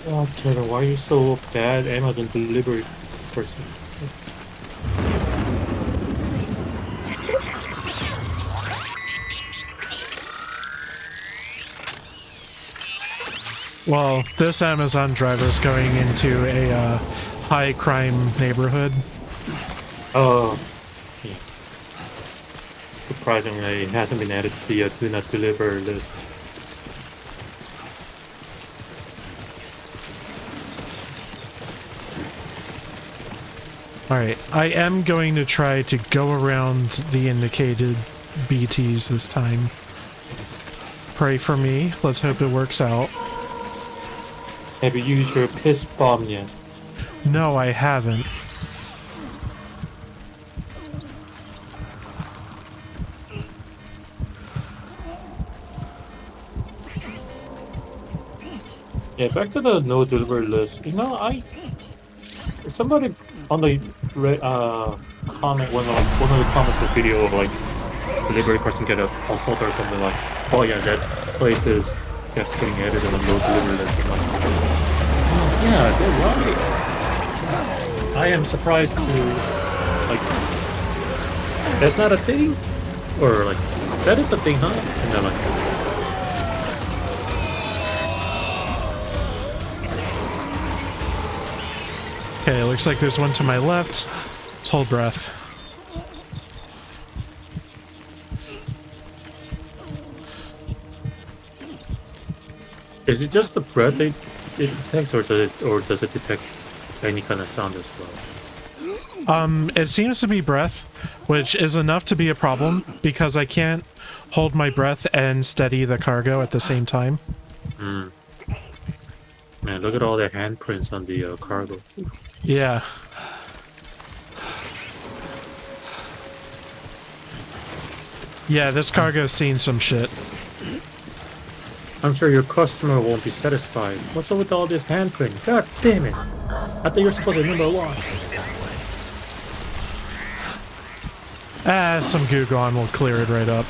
Oh, Kevin, why are you so bad Amazon delivery person? Well, this Amazon driver is going into a high crime neighborhood. Oh, yeah. Surprisingly, it hasn't been added to the do not deliver list. Alright, I am going to try to go around the indicated BTs this time. Pray for me. Let's hope it works out. Have you used your piss bomb yet? No, I haven't. Yeah, back to the no deliver list. You know, somebody on the comment one of the comments of the video of like delivery person get a assault or something like, oh yeah, that place is getting added on the no deliver list. I'm like, oh, yeah, they're right. I am surprised to like that's not a thing, or like that is a thing, huh? And they're like. Okay, looks like there's one to my left. Let's hold breath. Is it just the breath it detects, or does it detect any kind of sound as well? It seems to be breath, which is enough to be a problem because I can't hold my breath and steady the cargo at the same time. Hmm. Man, look at all the handprints on the cargo. Yeah. Yeah, this cargo's seen some shit. I'm sure your customer won't be satisfied. What's up with all this handprint? God damn it! I thought you were supposed to remember one. Some goo gone will clear it right up.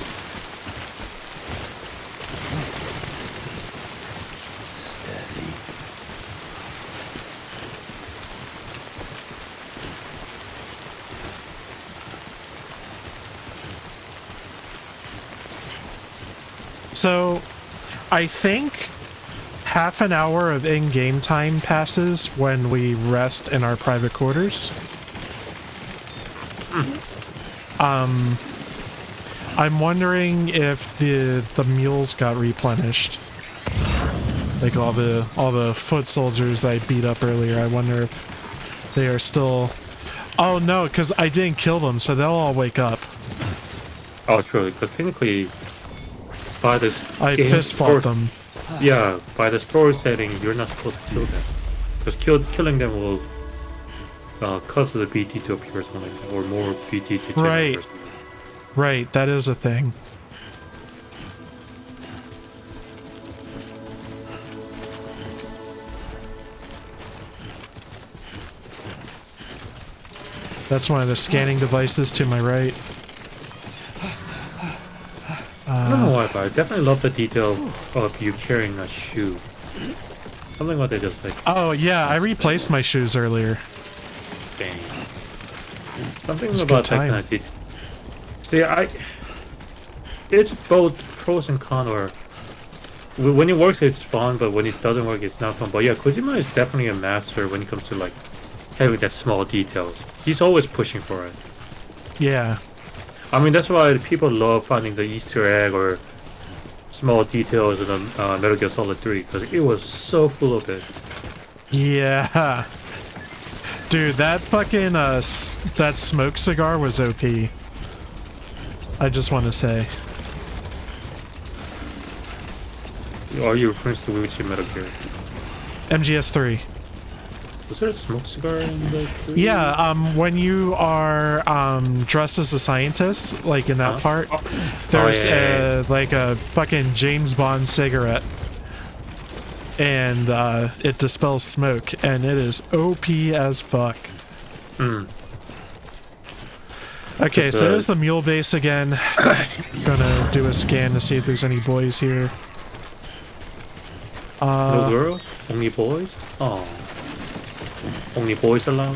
So, I think half an hour of in-game time passes when we rest in our private quarters. I'm wondering if the mules got replenished. Like all the foot soldiers I beat up earlier. I wonder if they are still. Oh no, because I didn't kill them, so they'll all wake up. Oh, true. Because technically, by this I fist fought them. Yeah, by the story setting, you're not supposed to kill them. Because killing them will cause the BT to appear or something like that, or more BT to Right. Right, that is a thing. That's one of the scanning devices to my right. I don't know why, but I definitely love the detail of you carrying a shoe. Something like they just like. Oh yeah, I replaced my shoes earlier. Dang. Something about that kind of detail. See, it's both pros and cons. Or when it works, it's fun, but when it doesn't work, it's not fun. But yeah, Kojima is definitely a master when it comes to like having that small details. He's always pushing for it. Yeah. I mean, that's why people love finding the Easter egg or small details in the Metal Gear Solid 3, because it was so full of it. Yeah. Dude, that fucking, that smoke cigar was OP. I just want to say. Are you referring to which Metal Gear? MGS3. Was there a smoke cigar in the 3? Yeah, when you are dressed as a scientist, like in that part, there's like a fucking James Bond cigarette, and it dispels smoke, and it is OP as fuck. Okay, so there's the mule base again. Gonna do a scan to see if there's any boys here. No girl? Only boys? Oh. Only boys allowed?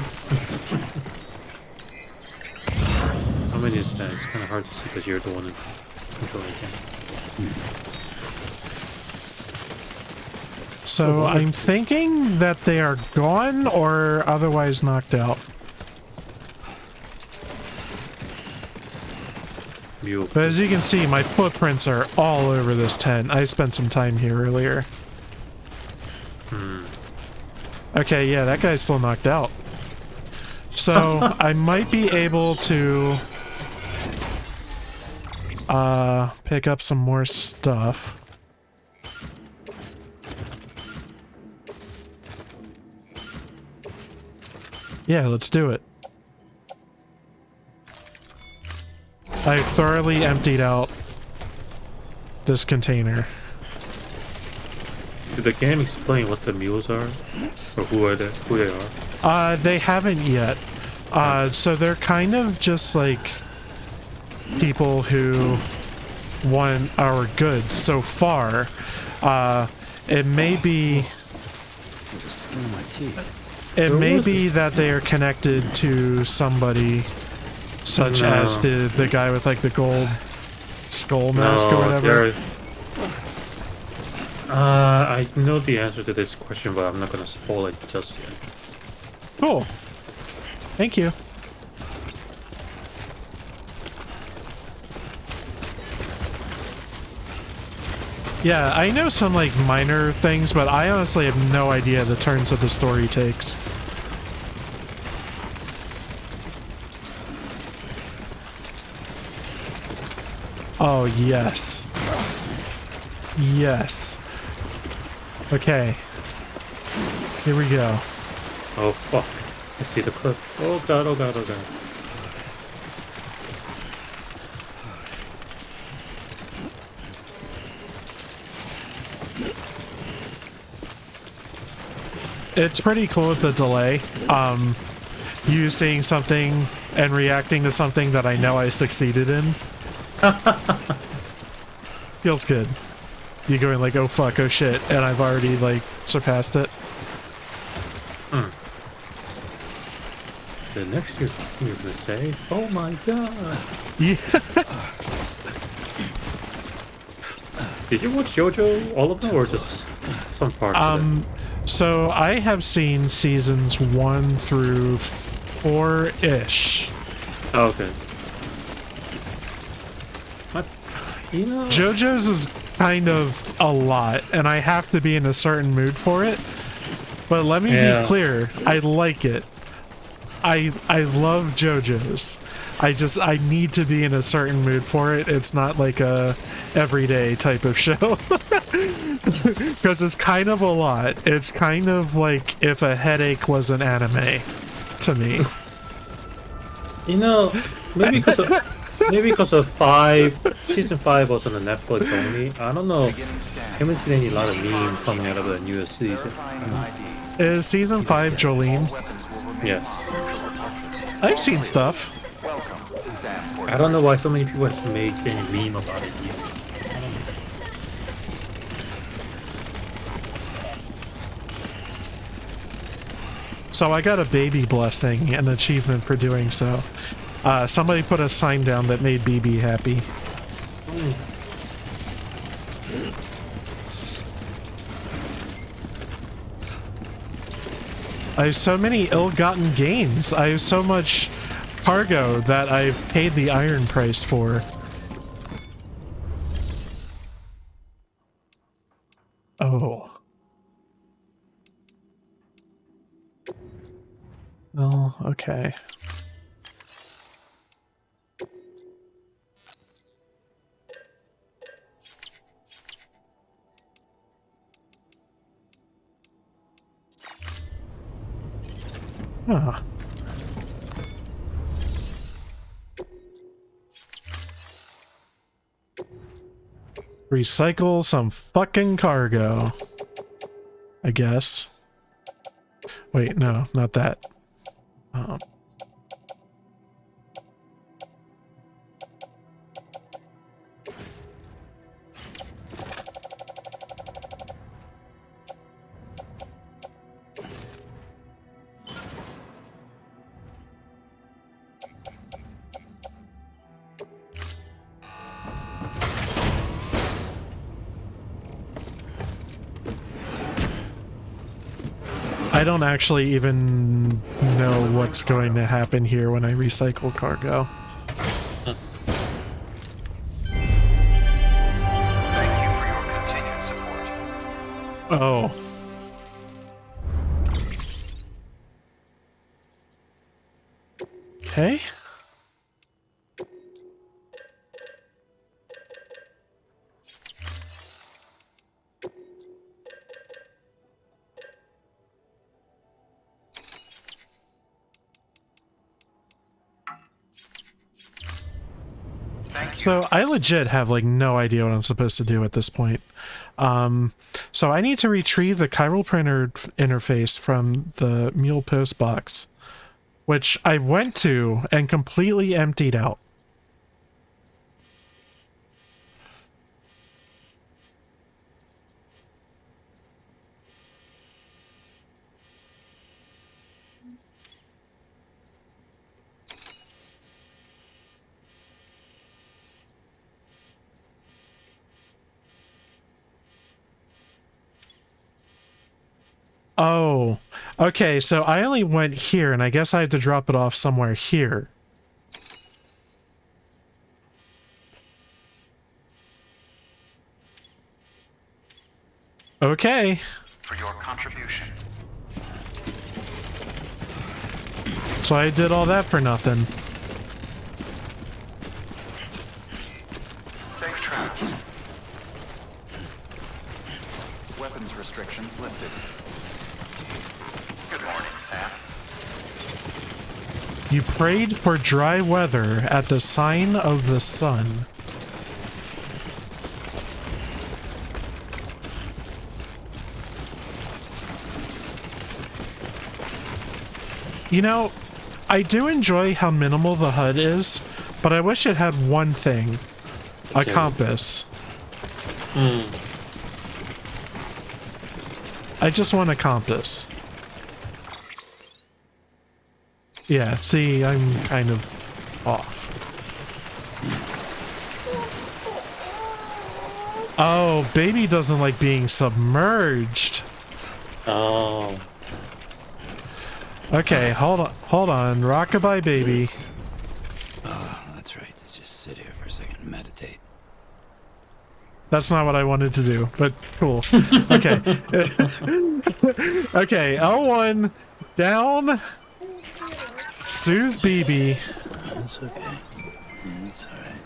How many is that? It's kind of hard to see because you're the one controlling it. So I'm thinking that they are gone or otherwise knocked out. But as you can see, my footprints are all over this tent. I spent some time here earlier. Okay, yeah, that guy's still knocked out. So I might be able to pick up some more stuff. Yeah, let's do it. I thoroughly emptied out this container. Did the game explain what the mules are? Or who they are? They haven't yet. So they're kind of just like people who want our goods so far. It may be that they are connected to somebody such as the guy with like the gold skull mask or whatever. I know the answer to this question, but I'm not gonna spoil it just yet. Cool. Thank you. Yeah, I know some like minor things, but I honestly have no idea the turns that the story takes. Oh, yes. Yes. Okay. Here we go. Oh, fuck. I see the clip. Oh god, oh god, oh god. It's pretty cool with the delay. You seeing something and reacting to something that I know I succeeded in. Feels good. You going like, oh fuck, oh shit, and I've already like surpassed it. The next you're gonna say, oh my god. Yeah. Did you watch JoJo, all of them, or just some parts of it? So I have seen seasons 1 through 4-ish. Oh, okay. What? You know, JoJo's is kind of a lot, and I have to be in a certain mood for it. But let me be clear, I like it. I love JoJo's. I need to be in a certain mood for it. It's not like a everyday type of show. Because it's kind of a lot. It's kind of like if a headache was an anime to me. You know, maybe because of season 5 was on the Netflix only. I don't know. I haven't seen a lot of memes coming out of the newest season. Is season 5 Jolene? Yes. I've seen stuff. I don't know why so many people have made any meme about it yet. So I got a baby blessing, an achievement for doing so. Somebody put a sign down that made BB happy. I have so many ill-gotten gains. I have so much cargo that I've paid the iron price for. Oh. Oh, okay. Huh. Recycle some fucking cargo, I guess. Wait, no, not that. I don't actually even know what's going to happen here when I recycle cargo. Thank you for your continued support. Oh. Okay. So I legit have like no idea what I'm supposed to do at this point. So I need to retrieve the chiral printer interface from the mule post box, which I went to and completely emptied out. Oh, okay, so I only went here, and I guess I have to drop it off somewhere here. Okay. For your contribution. So I did all that for nothing. Safe travels. Weapons restrictions lifted. Good morning, Sam. You prayed for dry weather at the sign of the sun. You know, I do enjoy how minimal the HUD is, but I wish it had one thing. A compass. I just want a compass. Yeah, see, I'm kind of off. Oh, baby doesn't like being submerged. Oh. Okay, hold on. Rockabye baby. Oh, that's right. Let's just sit here for a second and meditate. That's not what I wanted to do, but cool. Okay. Okay, L1 down. Soothe BB. That's okay. That's alright.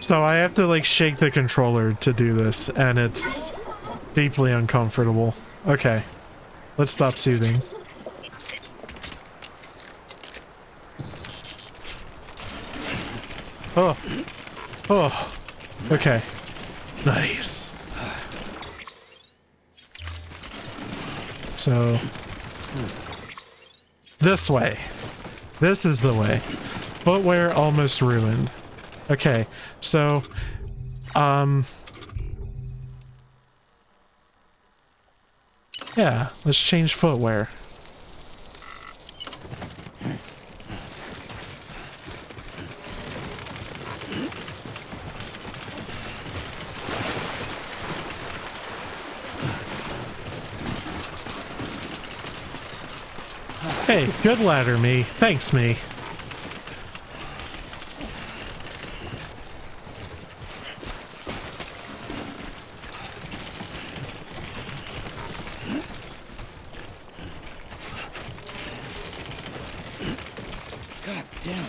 So I have to like shake the controller to do this, and it's deeply uncomfortable. Okay, let's stop soothing. Oh, oh, okay, nice. So this way. This is the way. Footwear almost ruined. Okay, so, yeah, let's change footwear. Hey, good ladder, me. Thanks, me. God damn it.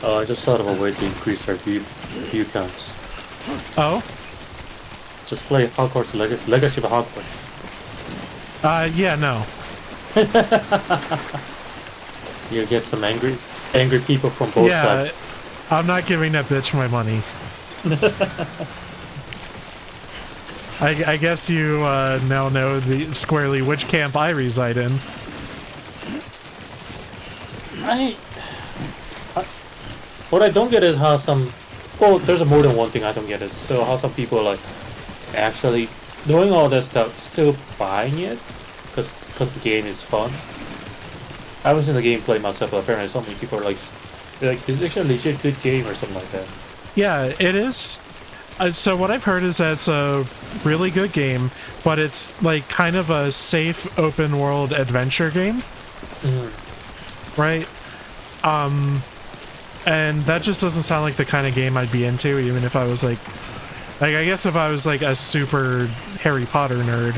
Oh, I just thought of a way to increase our view counts. Oh? Just play Hogwarts Legacy of Hogwarts. Yeah, no. You get some angry? angry people from both Yeah, sides. I'm not giving that bitch my money. I guess you now know squarely which camp I reside in. What I don't get is how some... Well, there's more than one thing I don't get is so how some people like actually doing all that stuff, still buying it because the game is fun. I haven't seen the gameplay myself, but apparently so many people are like it's actually a legit good game or something like that. Yeah, it is. So what I've heard is that it's a really good game, but it's like kind of a safe open world adventure game. Right? And that just doesn't sound like the kind of game I'd be into, even if I was like I guess if I was like a super Harry Potter nerd,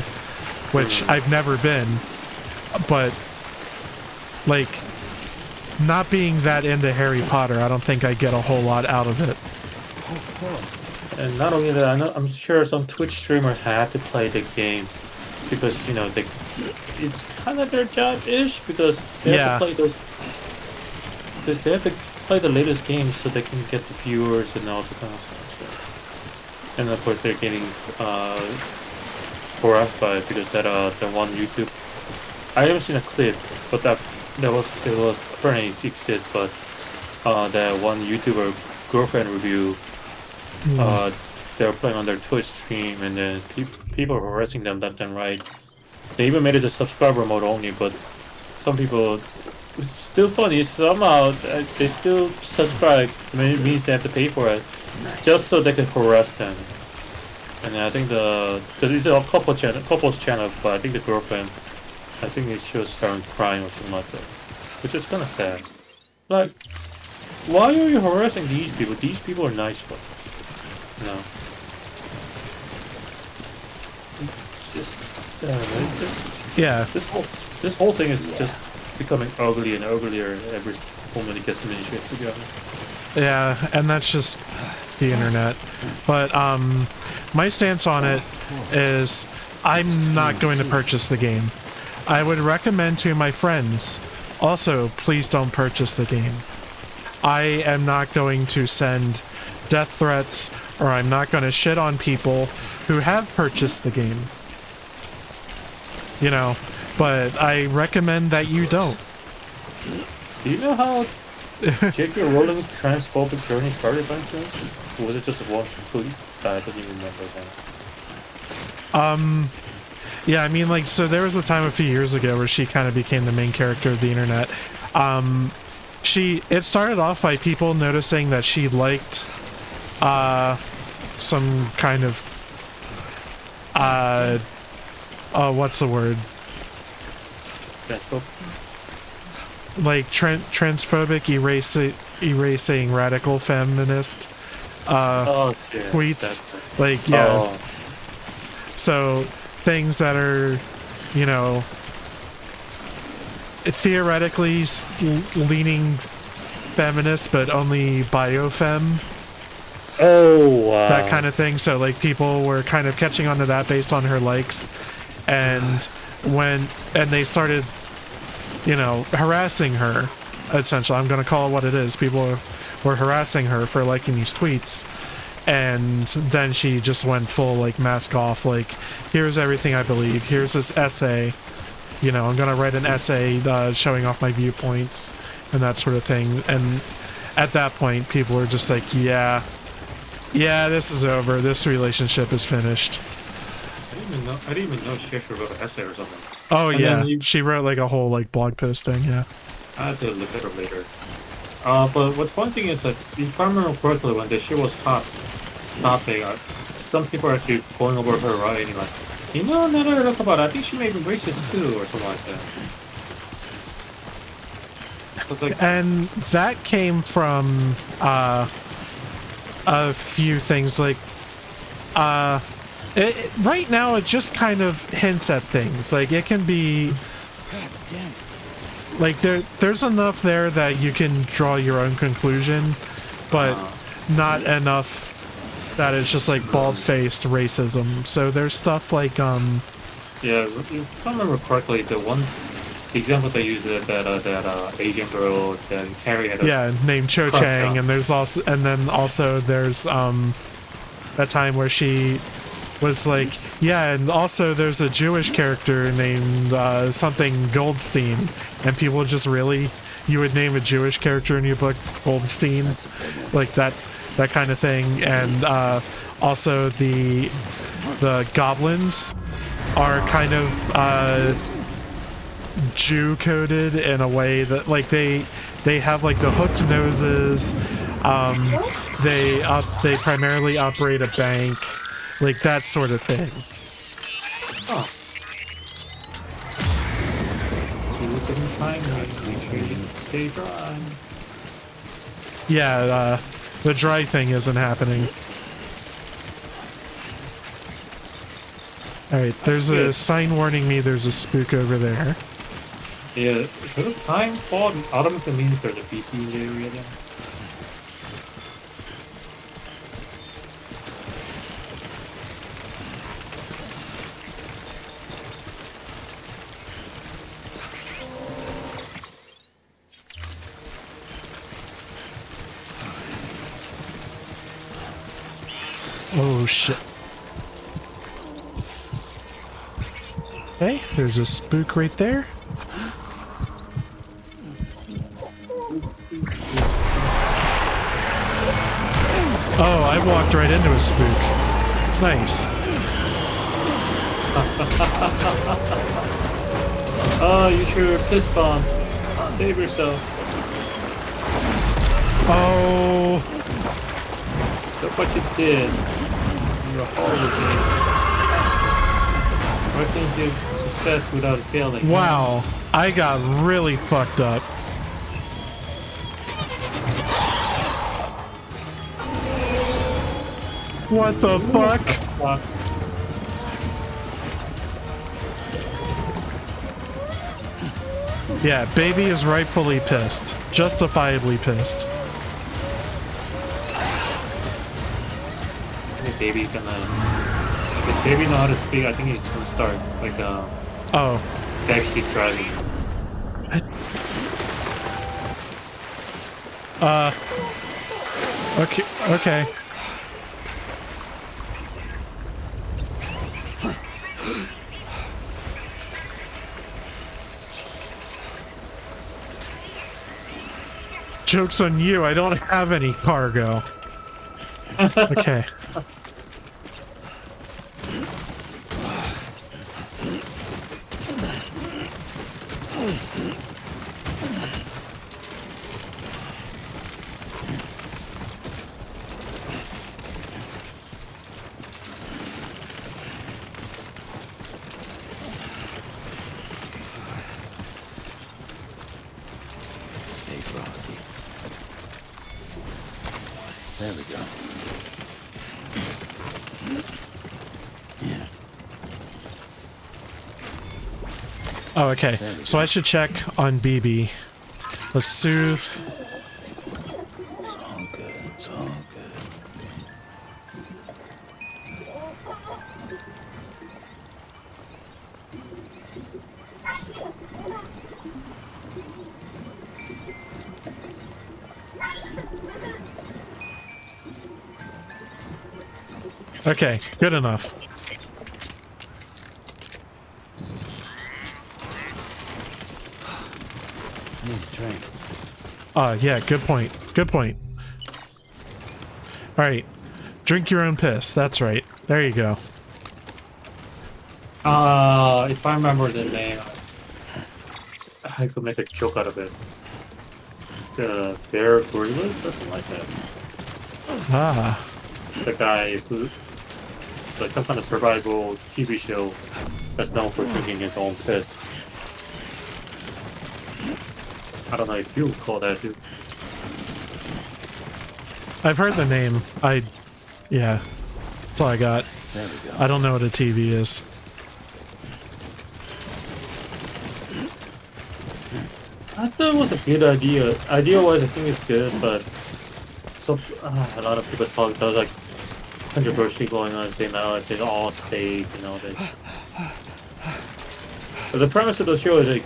which I've never been, but like not being that into Harry Potter, I don't think I get a whole lot out of it. And not only that, I'm sure some Twitch streamers had to play the game because you know it's kind of their job-ish because they have to play those. Because they have to play the latest games so they can get the viewers and all the kind of stuff. So. And of course they're getting harassed by it because that one YouTube. I haven't seen a clip, but it was apparently it exists, but that one YouTuber girlfriend review. They were playing on their Twitch stream, and then people were harassing them left and right. They even made it a subscriber mode only, but some people, it's still funny, somehow they still subscribe. I mean, it means they have to pay for it, just so they can harass them. And I think because it's a couple's channel, but I think the girlfriend, I think she was starting crying or something like that, which is kind of sad. Like, why are you harassing these people? These people are nice folks. No. It's just, yeah. This whole thing is just becoming ugly and uglier every moment it gets miniature, to be honest. Yeah, and that's just the internet. But my stance on it is I'm not going to purchase the game. I would recommend to my friends, also, please don't purchase the game. I am not going to send death threats, or I'm not going to shit on people who have purchased the game. You know, but I recommend that you don't. Do you know how J.K. Rowling's transphobic journey started by chance? Or was it just one tweet? I don't even remember that. Yeah, I mean, like, so there was a time a few years ago where she kind of became the main character of the internet. It started off by people noticing that she liked some kind of what's the word? Like transphobic erasing radical feminist tweets. Like, yeah. So things that are, you know, theoretically leaning feminist, but only biofem. Oh, wow. That kind of thing. So like people were kind of catching on to that based on her likes, and they started, you know, harassing her. Essentially, I'm going to call it what it is. People were harassing her for liking these tweets, and then she just went full like mask off. Like, here's everything I believe. Here's this essay. You know, I'm going to write an essay showing off my viewpoints and that sort of thing. And at that point, people were just like, yeah, this is over. This relationship is finished. I didn't even know she actually wrote an essay or something. Oh, and yeah. She wrote like a whole like blog post thing, yeah. I have to look at her later. But what's one thing is that, if I remember correctly, when the shit was hot topic, some people are actually going over her writing, like, you know, now that I look about it, I think she may be racist too, or something like that. Like, and that came from a few things. Like, right now it just kind of hints at things. Like, it can be like there's enough there that you can draw your own conclusion, but not enough that it's just like bald-faced racism. So there's stuff like yeah, if I remember correctly, the one the example they use is that Asian girl that Harry had. Yeah, named Cho crush Chang, on. and then also there's that time where she was like, yeah, and also there's a Jewish character named something Goldstein, and people just really, you would name a Jewish character in your book Goldstein, like that kind of thing. And also the goblins are kind of Jew coded in a way that like they have like the hooked noses. They primarily operate a bank, like that sort of thing. Oh. You can find me. Make sure you stay dry. Yeah, the dry thing isn't happening. Alright, there's a sign warning me there's a spook over there. Yeah, for the time fall, automation means there's a BT in the area then. Oh shit. Okay, there's a spook right there. Oh, I walked right into a spook. Nice. Oh, you sure fist bomb. Save yourself. Oh. Look what you did. You're a horrible game. Why can't you have success without failing? Wow, I got really fucked up. What the fuck? Yeah, baby is rightfully pissed. Justifiably pissed. I think baby's gonna... If baby know how to speak, I think he's gonna start, like, oh. backseat driving. Okay, okay. Joke's on you, I don't have any cargo. Okay. Stay frosty. There we go. Yeah. Oh, okay. So I should check on BB. Let's soothe. It's all good. It's all good. Okay, good enough. Need a drink. Yeah, good point. Good point. Alright. Drink your own piss. That's right. There you go. If I remember the name, I could make a joke out of it. The Bear Gorillas or something like that. Ah. The guy who, like some kind of survival TV show that's known for drinking his own piss. I don't know if you call that, dude. I've heard the name. Yeah. That's all I got. There we go. I don't know what a TV is. I thought it was a good idea. Idea-wise, I think it's good, but a lot of people talk about like controversy going on, saying now it's all fake and all this. The premise of the show is like,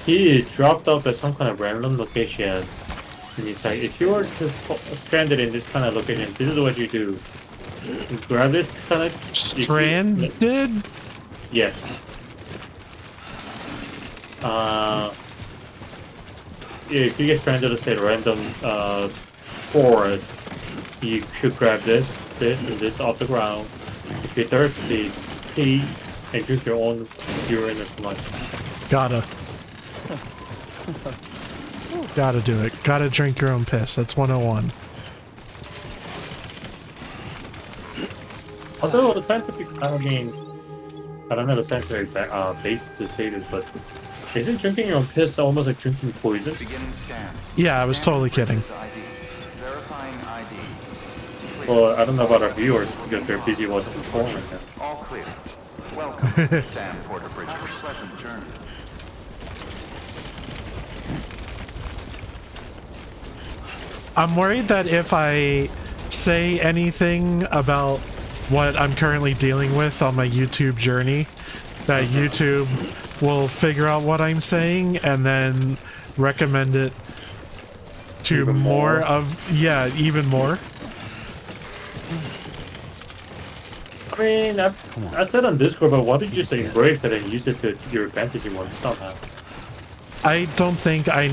he is dropped off at some kind of random location, and it's like, if you were to stranded in this kind of location, this is what you do. You grab this kind of stranded. Yes. If you get stranded at say random forest, you should grab this, and this off the ground. If you're thirsty, pee and drink your own urine or something. Gotta do it. Gotta drink your own piss. That's 101. Although the scientific, I don't know the scientific base to say this, but isn't drinking your own piss almost like drinking poison? Yeah, I was totally kidding. Well, I don't know about our viewers because they're busy watching porn right now. All clear. Welcome, Sam Porter Bridges. Have a pleasant journey. I'm worried that if I say anything about what I'm currently dealing with on my YouTube journey, that YouTube will figure out what I'm saying and then recommend it to even more more of, yeah, even more. I mean, I said on Discord, but why did you say embrace it and use it to your advantage in one somehow? I don't think I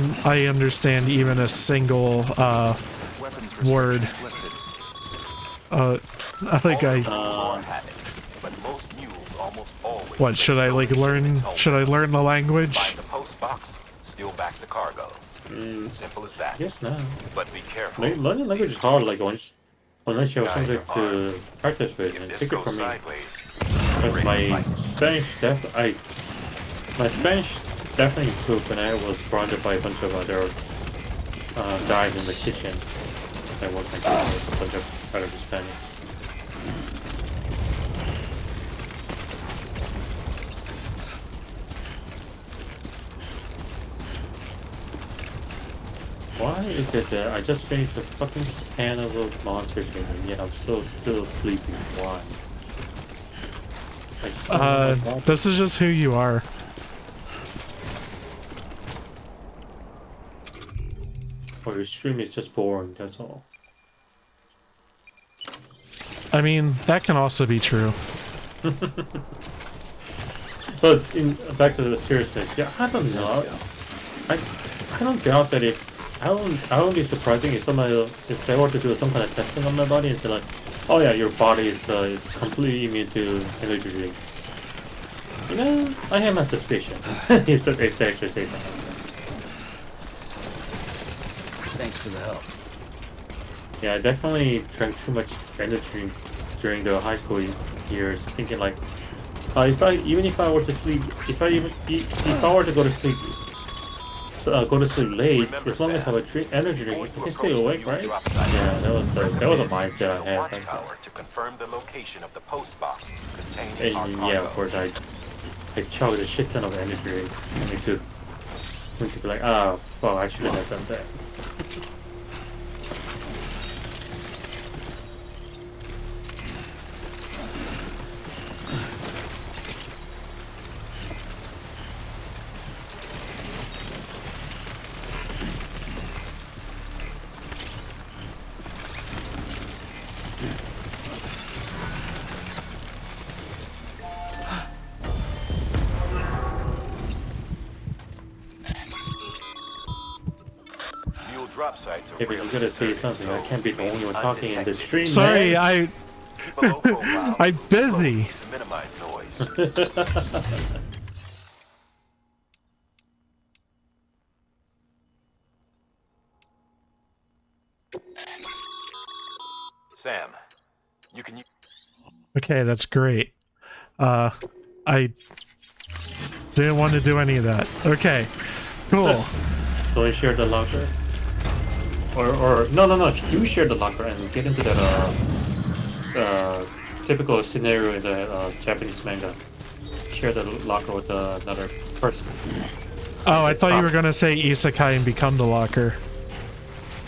understand even a single word. What should I like learn? Should I learn the language? Find the post box, steal back the cargo. Simple as that. Yes, no. But be careful. Learning language is hard, like unless you have something to practice with and take it from me. But my Spanish definitely improved when I was surrounded by a bunch of other guys in the kitchen. I worked with a bunch of other Hispanics. Why is it that I just finished a fucking can of a monster thing and yet I'm still sleeping? Why? This is just who you are. Or your stream is just boring, that's all. I mean, that can also be true. But back to the seriousness, yeah, I don't know. I don't doubt that I won't be surprising if they were to do some kind of testing on my body and say like, oh yeah, your body is completely immune to energy drink. You know, I have my suspicion if they actually say something. Thanks for the help. Yeah, I definitely drank too much energy during the high school years, thinking like, even if I were to sleep, if I were to go to sleep. Go to sleep late. Remember, as long as I have a energy drink, I can stay awake, right? Yeah, that was a mindset I had. To confirm the location of the post box containing our And yeah, of course, I chugged a shit ton of energy drink. And it could be like, ah, fuck, I shouldn't have done that. drop sites are If you're gonna say something, I can't be the only one talking in the stream. Sorry, man. I'm busy. To minimize noise. Sam, you can. Okay, that's great. I didn't want to do any of that. Okay, cool. So I share the locker, or no, do share the locker and get into that typical scenario in the Japanese manga. Share the locker with another person. Oh, I thought you were gonna say isekai and become the locker.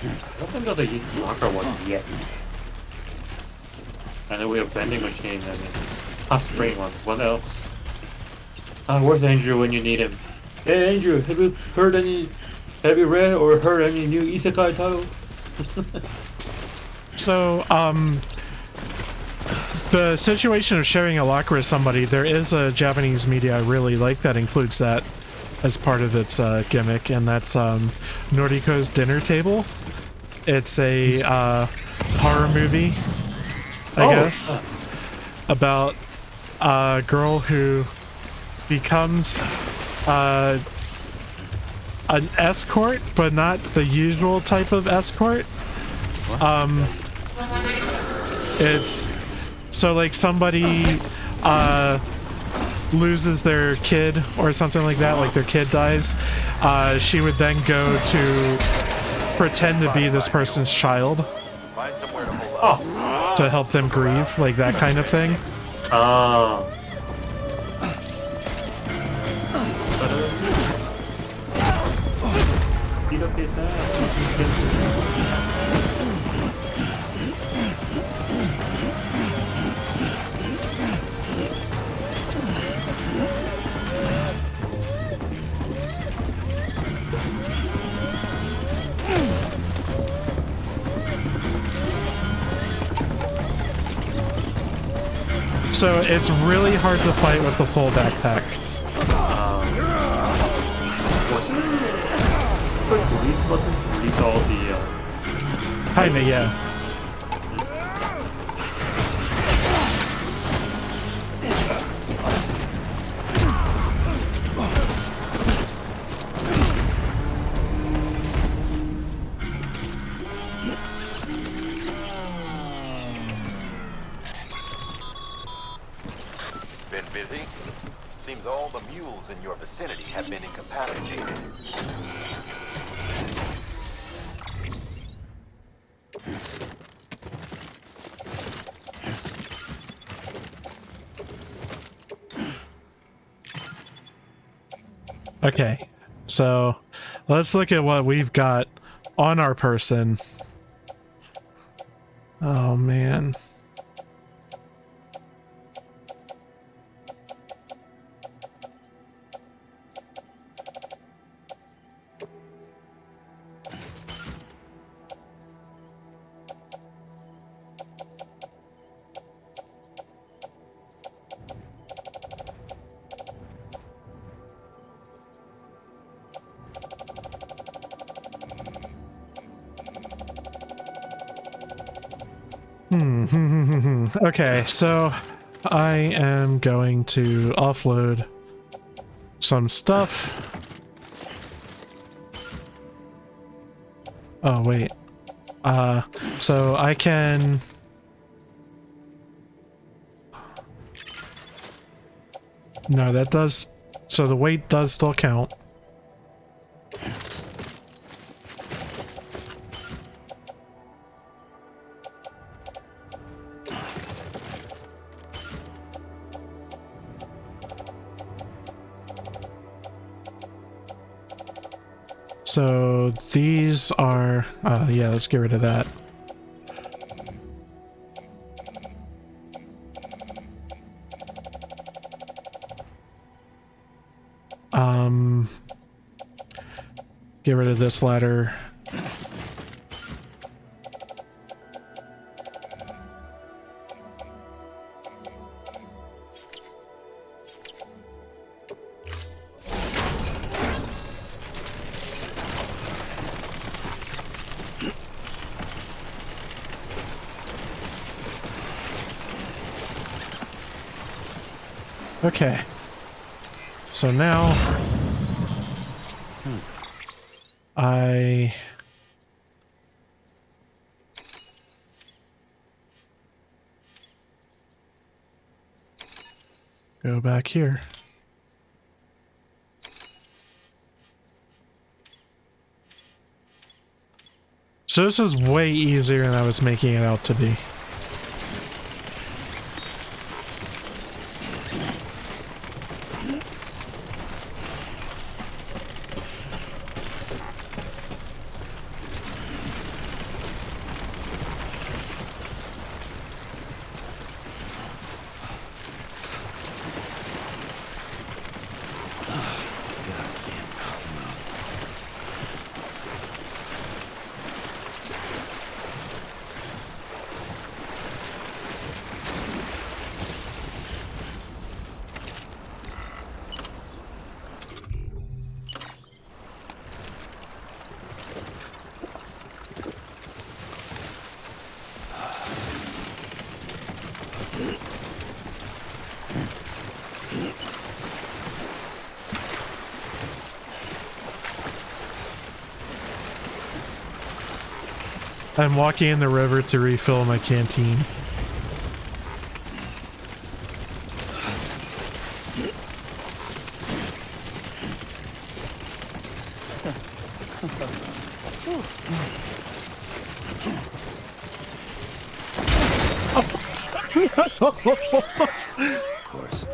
I don't think that they use the locker one yet. I know we have vending machine and hot spring one. What else? Where's Andrew when you need him? Hey Andrew, have you read or heard any new isekai title? So, the situation of sharing a locker with somebody, there is a Japanese media I really like that includes that as part of its gimmick, and that's Noriko's Dinner Table. It's a horror movie, I guess, about a girl who becomes an escort, but not the usual type of escort. It's so like somebody loses their kid or something like that, like their kid dies, she would then go to pretend to be this person's child to help them grieve, like that kind of thing. So it's really hard to fight with the full backpack. Release button? Release all the Kinda, yeah. Been busy? Seems all the mules in your vicinity have been incapacitated. Okay, so let's look at what we've got on our person. Oh man. Okay, so I am going to offload some stuff. Oh, wait. So I can... No, that does... So the weight does still count. So these are, yeah, let's get rid of that. Get rid of this ladder. Okay, so now I go back here. So this is way easier than I was making it out to be. I'm walking in the river to refill my canteen. Of course.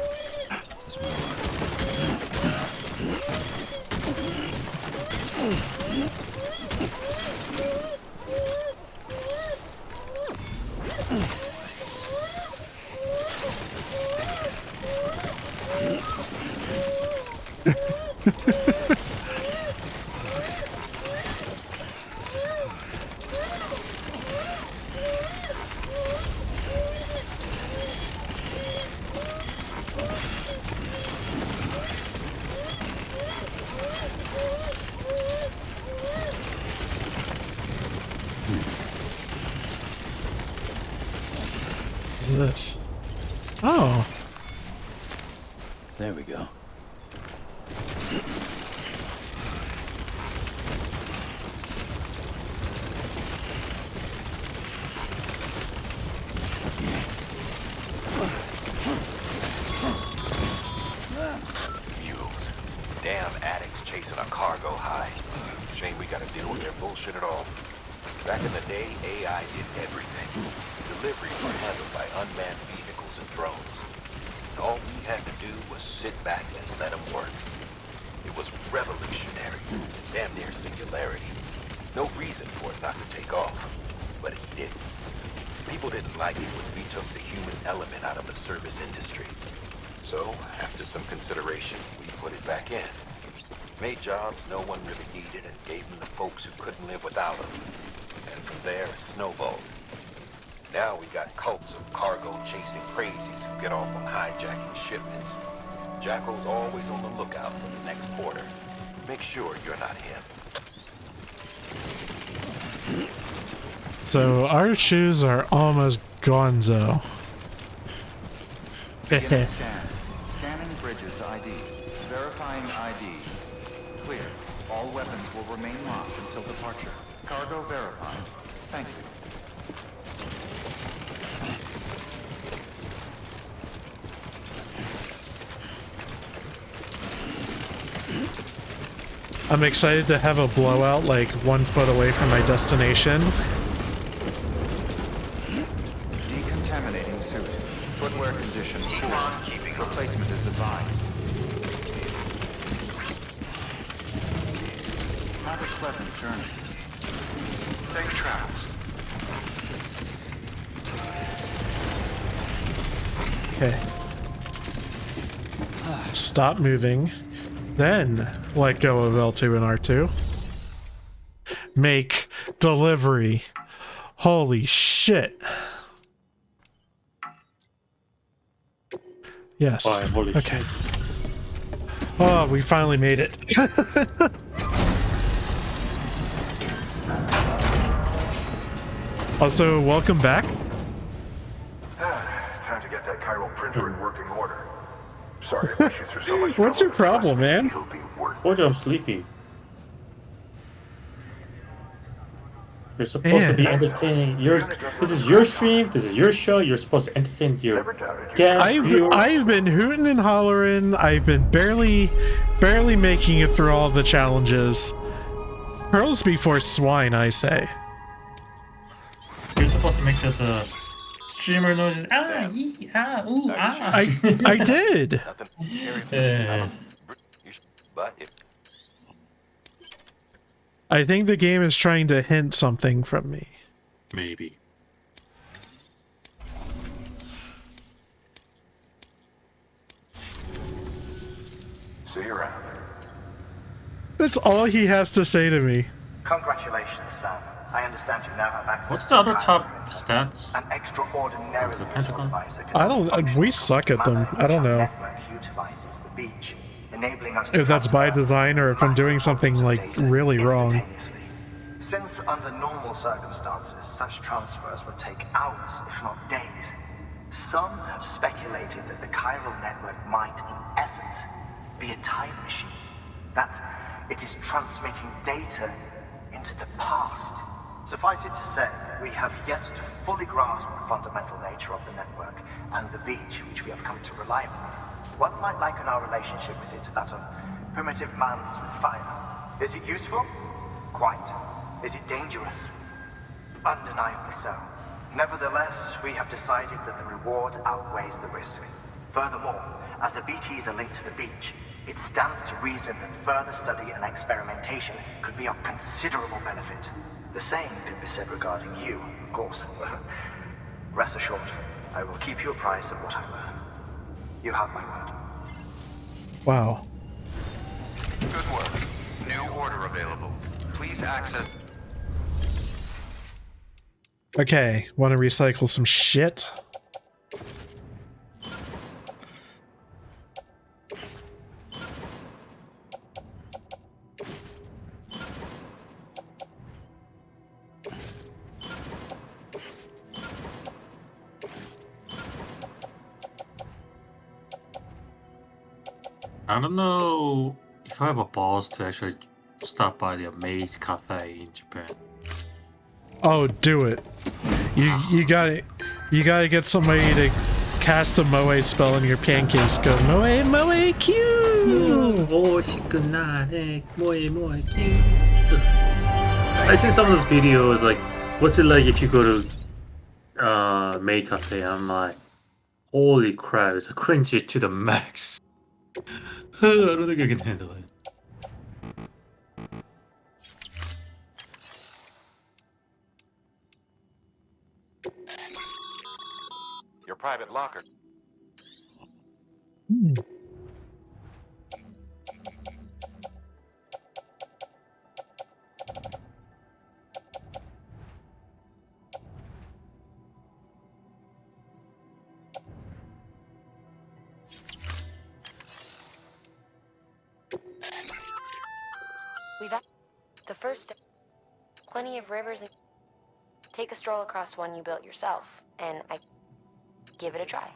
This. Oh. There we go. Mules. Damn addicts chasing a cargo high. Shame we gotta deal with their bullshit at all. Back in the day, AI did everything. Deliveries were handled by unmanned vehicles and drones. And all we had to do was sit back and let them work. It was revolutionary, damn near singularity. No reason for it not to take off, but it did. People didn't like it when we took the human element out of the service industry. So, after some consideration, we put it back in. Made jobs no one really needed and gave them to folks who couldn't live without them. And from there, it snowballed. Now we got cults of cargo-chasing crazies who get off on hijacking shipments. Jackal's always on the lookout for the next order. Make sure you're not him. So our shoes are almost gonzo. Beginning scan. Scanning bridges ID. Verifying ID. Clear. All weapons will remain locked until departure. Cargo verified. Thank you. I'm excited to have a blowout like 1 foot away from my destination. Decontaminating suit. Footwear condition poor. Replacement is advised. Have a pleasant journey. Safe travels. Okay. Stop moving. Then let go of L2 and R2. Make delivery. Holy shit. Yes. Holy okay. shit. Oh, we finally made it. Also, welcome back. Time to get that chiral printer in working order. Sorry to push you through so much trouble. What's your problem, man? It'll be worth it. Told you I'm sleepy. You're supposed to be entertaining. This is your stream. This is your show. You're supposed to entertain your guests. I've been hooting and hollering. I've been barely making it through all the challenges. Pearls before swine, I say. You're supposed to make this streamer noises. Ah, ee, ah, ooh, ah. I did. I think the game is trying to hint something from me. Maybe. See you around. That's all he has to say to me. Congratulations, Sam. I understand you now have access. What's the other top stats? An extraordinarily The Pentagon? I don't. We suck at them. I don't know utilizes the beach, enabling us if that's by design or if I'm doing something like really wrong. Since under normal circumstances, such transfers would take hours, if not days, some have speculated that the chiral network might, in essence, be a time machine. That it is transmitting data into the past, Suffice it to say, we have yet to fully grasp the fundamental nature of the network and the beach which we have come to rely on. One might liken our relationship with it to that of primitive man's with fire. Is it useful? Quite. Is it dangerous? Undeniably so. Nevertheless, we have decided that the reward outweighs the risk. Furthermore, as the BTs are linked to the beach, it stands to reason that further study and experimentation could be of considerable benefit. The same could be said regarding you, of course. Rest assured, I will keep you apprised of what I learn. You have my word. Wow. Good work. New order available. Please access... Okay, want to recycle some shit? I don't know if I have a balls to actually stop by the Amaze Cafe in Japan. Oh, do it. You gotta get somebody to cast a Moe spell on your pancakes. Go Moe Moe Q. I see some of those videos like, what's it like if you go to May Cafe? I'm like, holy crap, it's a cringy to the max. I don't think I can handle it. Your private locker. We've had the first plenty of rivers and take a stroll across one you built yourself, and I give it a try.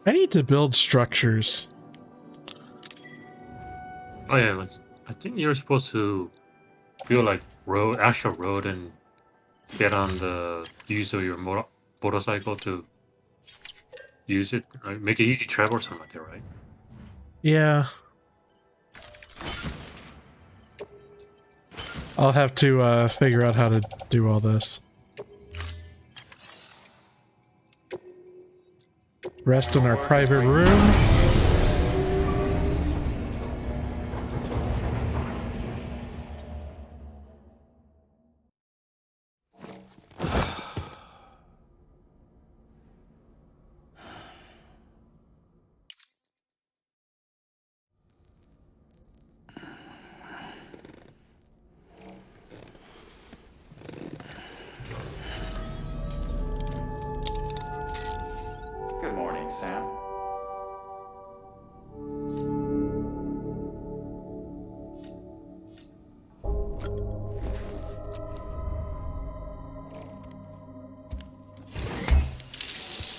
I need to build structures. Oh yeah, like, I think you're supposed to build like actual road, and get on the use of your motorcycle to use it, like, make it easy travel or something like that, right? Yeah. I'll have to figure out how to do all this. Rest in our private room. Good morning, Sam.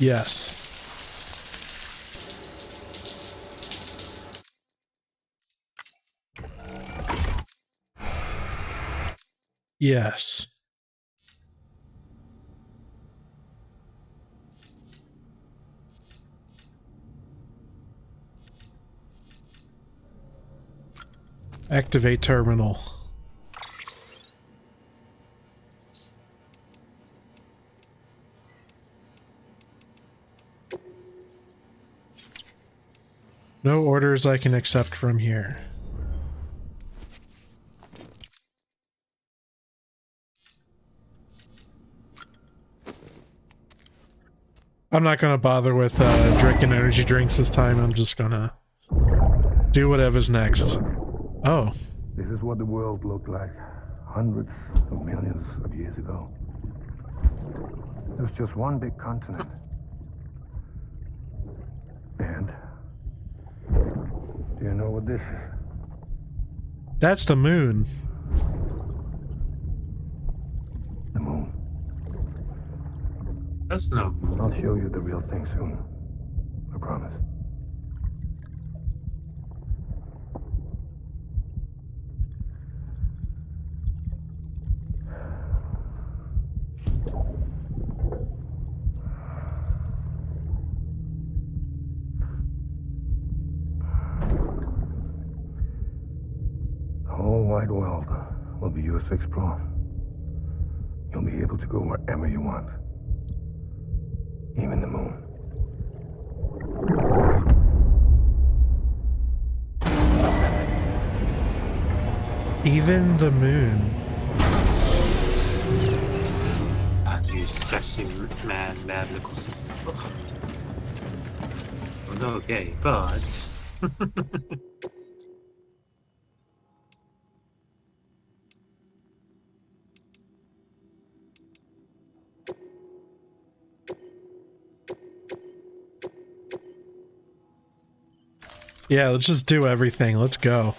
Yes. Yes. Activate terminal. No orders I can accept from here. I'm not gonna bother with drinking energy drinks this time. I'm just gonna do whatever's next. Oh. This is what the world looked like hundreds of millions of years ago. It was just one big continent. And do you know what this is? That's the moon. The moon. That's no. I'll show you the real thing soon. I promise. The whole wide world will be yours to explore. You'll be able to go wherever you want. Even the moon. Even the moon. You sexy man, mad Nicholson. Well, no gay, but. Yeah, let's just do everything. Let's go.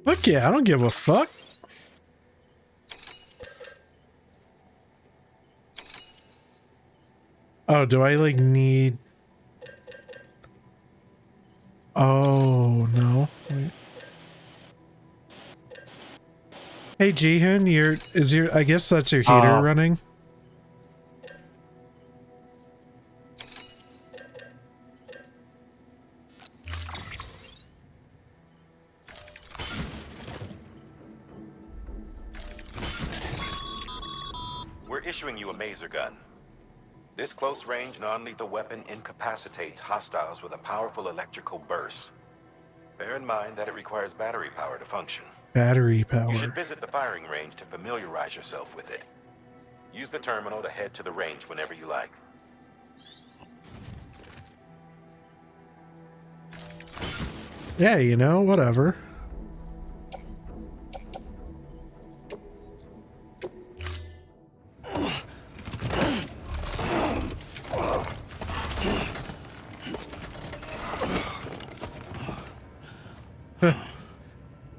Fuck yeah, I don't give a fuck. Oh, do I like need... Oh, no. Wait. Hey Jihun, I guess that's your heater running. We're issuing you a maser gun. This close-range, non-lethal weapon incapacitates hostiles with a powerful electrical burst. Bear in mind that it requires battery power to function. Battery power. You should visit the firing range to familiarize yourself with it. Use the terminal to head to the range whenever you like. Yeah, you know, whatever.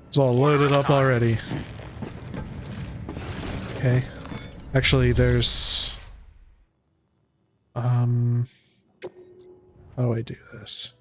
It's all loaded up already. Okay. Actually, there's... How do I do this?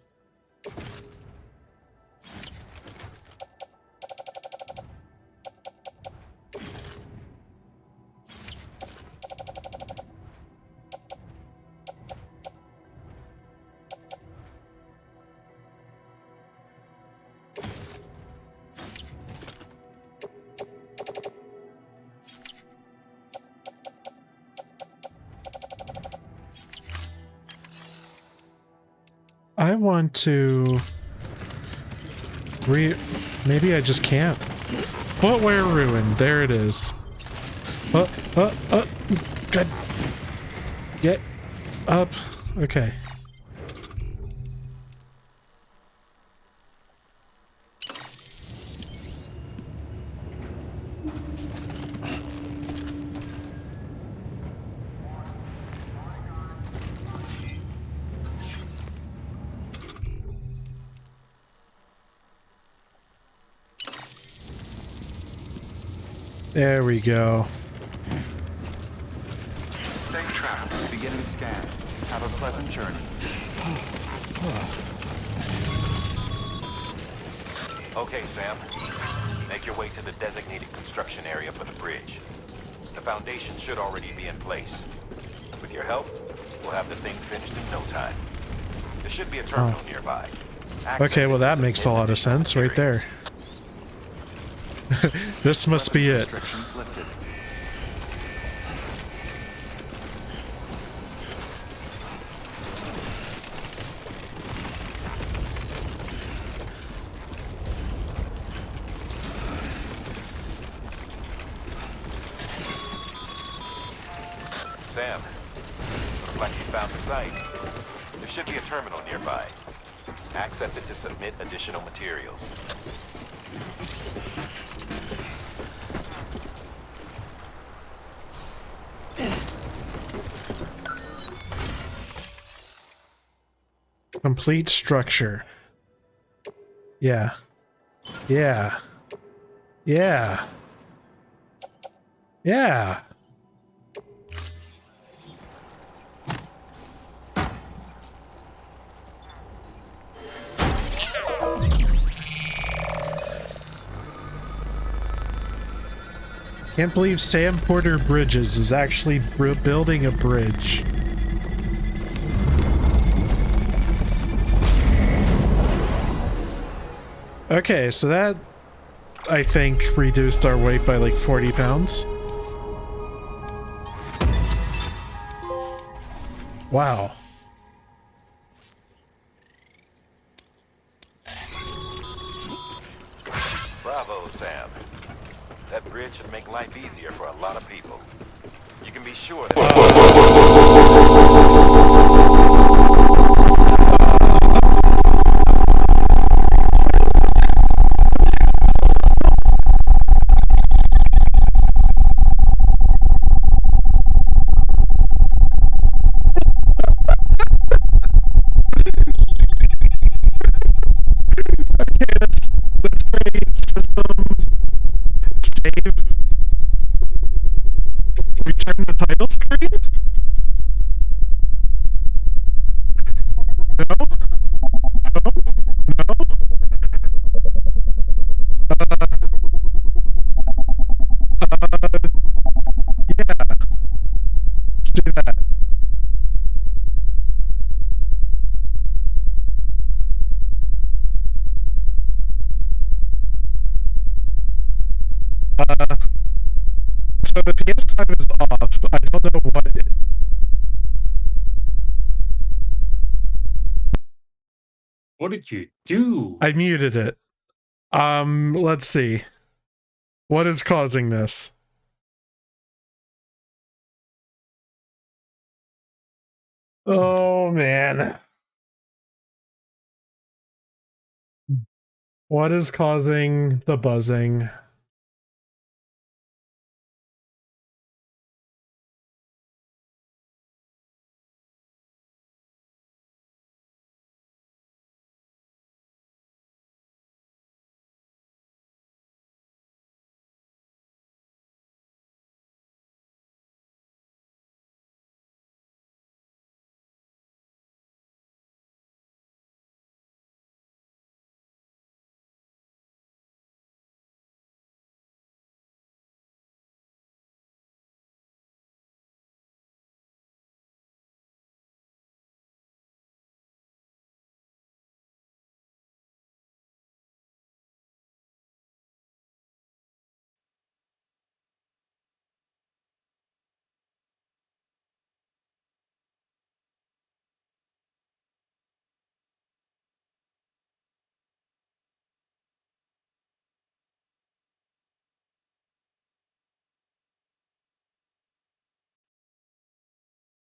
I want to maybe I just can't. Footwear ruin. There it is. Good. Get up. Okay. There we go. Safe travels. Beginning scan. Have a pleasant journey. Okay, Sam. Make your way to the designated construction area for the bridge. The foundation should already be in place. With your help, we'll have the thing finished in no time. There should be a terminal nearby. Okay, well that makes a lot of sense right there. This must be it. Sam, looks like you found the site. There should be a terminal nearby. Access it to submit additional materials. Complete structure. Yeah. Yeah. Yeah. Yeah. Can't believe Sam Porter Bridges is actually building a bridge. Okay, so that, I think, reduced our weight by like 40 pounds. Wow. Bravo, Sam. That bridge should make life easier for a lot of people. You can be sure that... Return the title screen? No? No? No? Yeah. Let's do that. So the PS5 is off. I don't know what. What did you do? I muted it. Let's see. What is causing this? Oh man. What is causing the buzzing?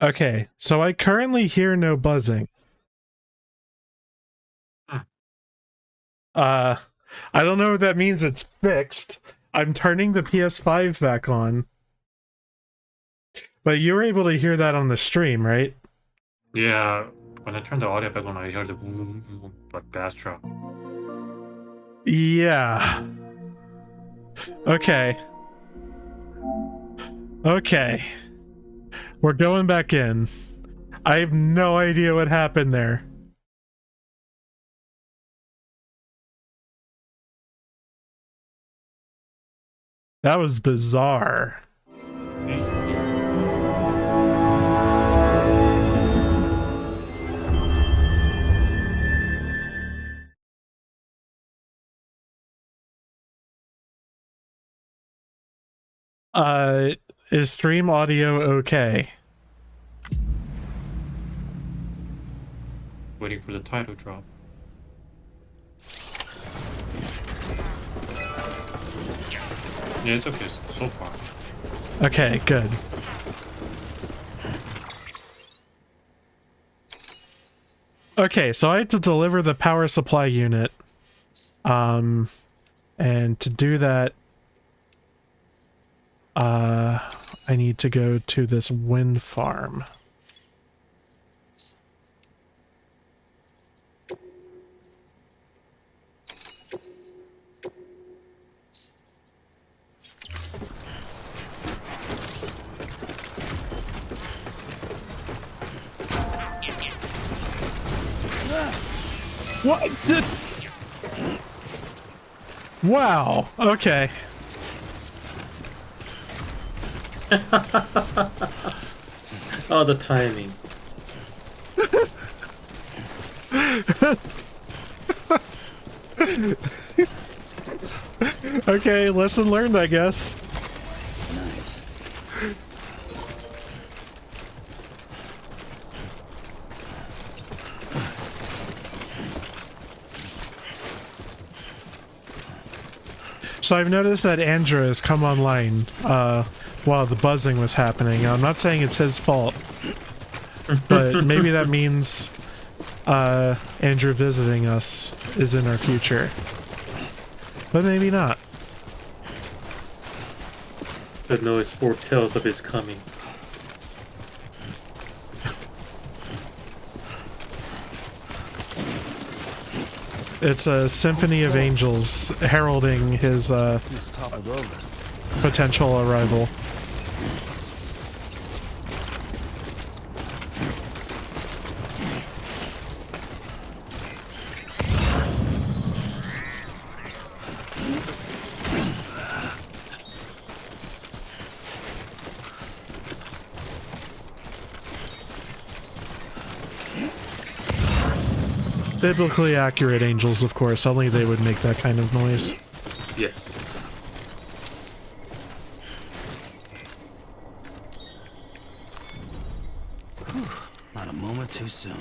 Okay, so I currently hear no buzzing. I don't know if that means it's fixed. I'm turning the PS5 back on. But you were able to hear that on the stream, right? Yeah, when I turned the audio back on, I heard the like bass drum. Yeah. Okay. Okay. We're going back in. I have no idea what happened there. That was bizarre. Is stream audio okay? Waiting for the title drop. Yeah, it's okay so far. Okay, good. Okay, so I had to deliver the power supply unit. And to do that, I need to go to this wind farm. What? Wow. Okay. Oh, the timing. Okay, lesson learned, I guess. Nice. So I've noticed that Andrew has come online while the buzzing was happening. I'm not saying it's his fault, but maybe that means Andrew visiting us is in our future. But maybe not. The noise foretells of his coming. It's a symphony of angels heralding his potential arrival. Biblically accurate angels, of course, only they would make that kind of noise. Yes. Whew, not a moment too soon.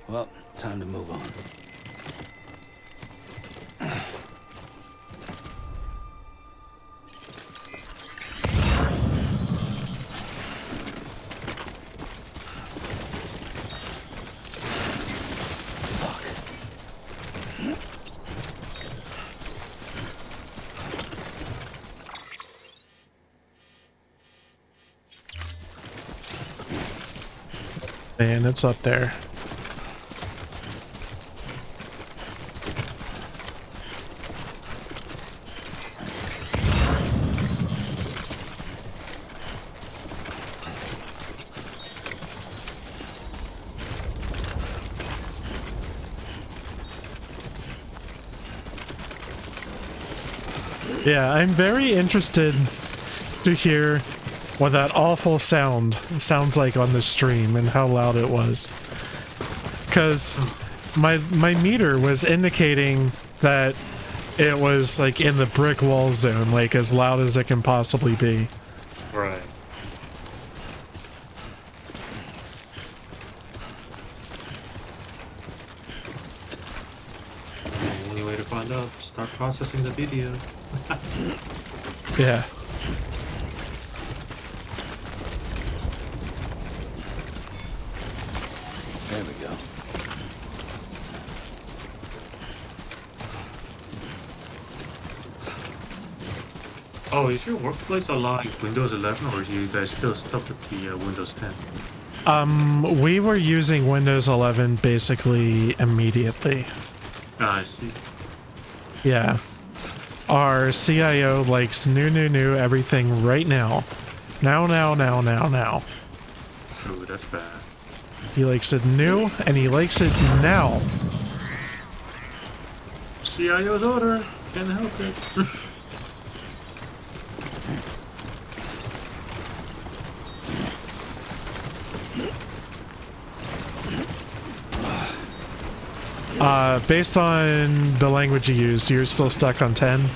Well, time to move on. Man, it's up there. Yeah, I'm very interested to hear what that awful sound sounds like on the stream and how loud it was. Because my meter was indicating that it was like in the brick wall zone, like as loud as it can possibly be. Right. The only way to find out, start processing the video. Yeah. There we go. Oh, is your workplace allowing Windows 11, or are you guys still stuck with the Windows 10? We were using Windows 11 basically immediately. Ah, I see. Yeah. Our CIO likes new everything right now. Now. Oh, that's bad. He likes it new, and he likes it now. CIO's order. Can't help it. Based on the language you use, you're still stuck on 10?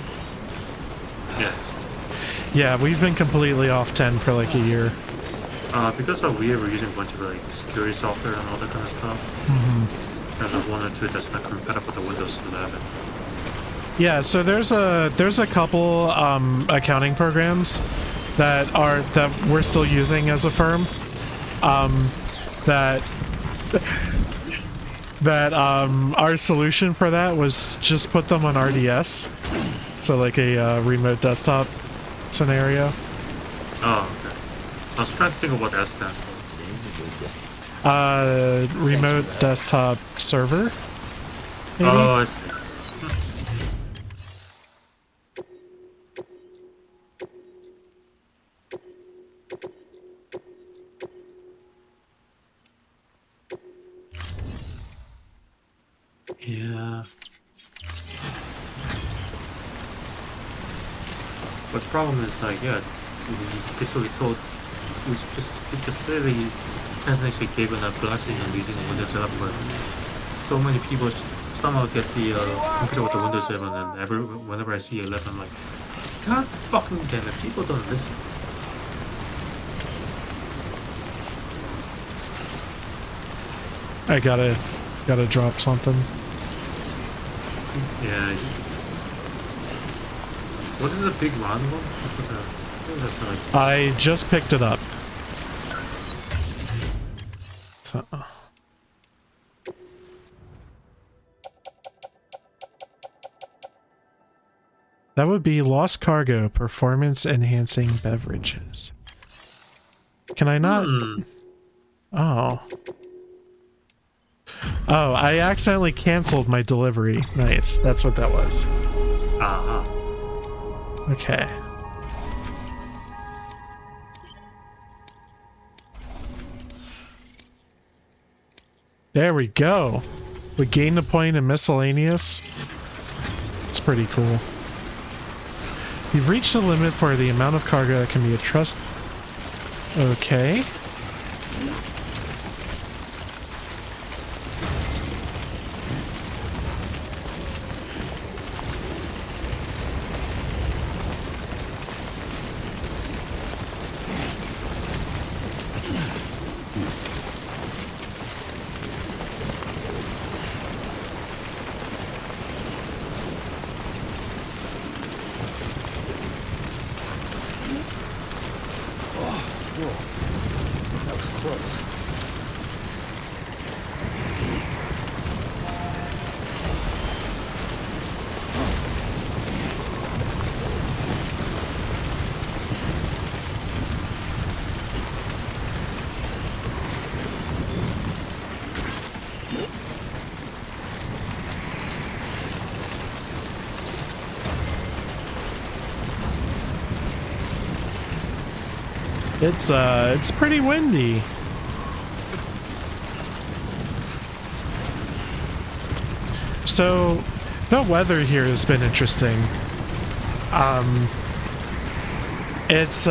Yes. Yeah, we've been completely off 10 for like a year. Because of we're using a bunch of like security software and all that kind of stuff. Mm-hmm. There's like 1 or 2 that's not compatible with the Windows 11. Yeah, so there's a couple accounting programs that we're still using as a firm. That our solution for that was just put them on RDS, so like a remote desktop scenario. Oh, okay. I was trying to think of what that stands for. Remote desktop server. Maybe? Oh, I see. Yeah. But the problem is like, yeah, we basically told, we just said he hasn't actually given a blessing on using Windows 11, but so many people somehow get the computer with the Windows 11, and whenever I see 11, I'm like, God fucking damn it, people don't listen. I gotta drop something. Yeah. What is the big round one? That's like... I just picked it up. That would be Lost Cargo performance enhancing beverages. Can I not? Oh. Oh, I accidentally canceled my delivery. Nice. That's what that was. Okay. There we go. We gained a point in miscellaneous. It's pretty cool. You've reached the limit for the amount of cargo that can be entrusted. Okay. It's pretty windy. So the weather here has been interesting. It's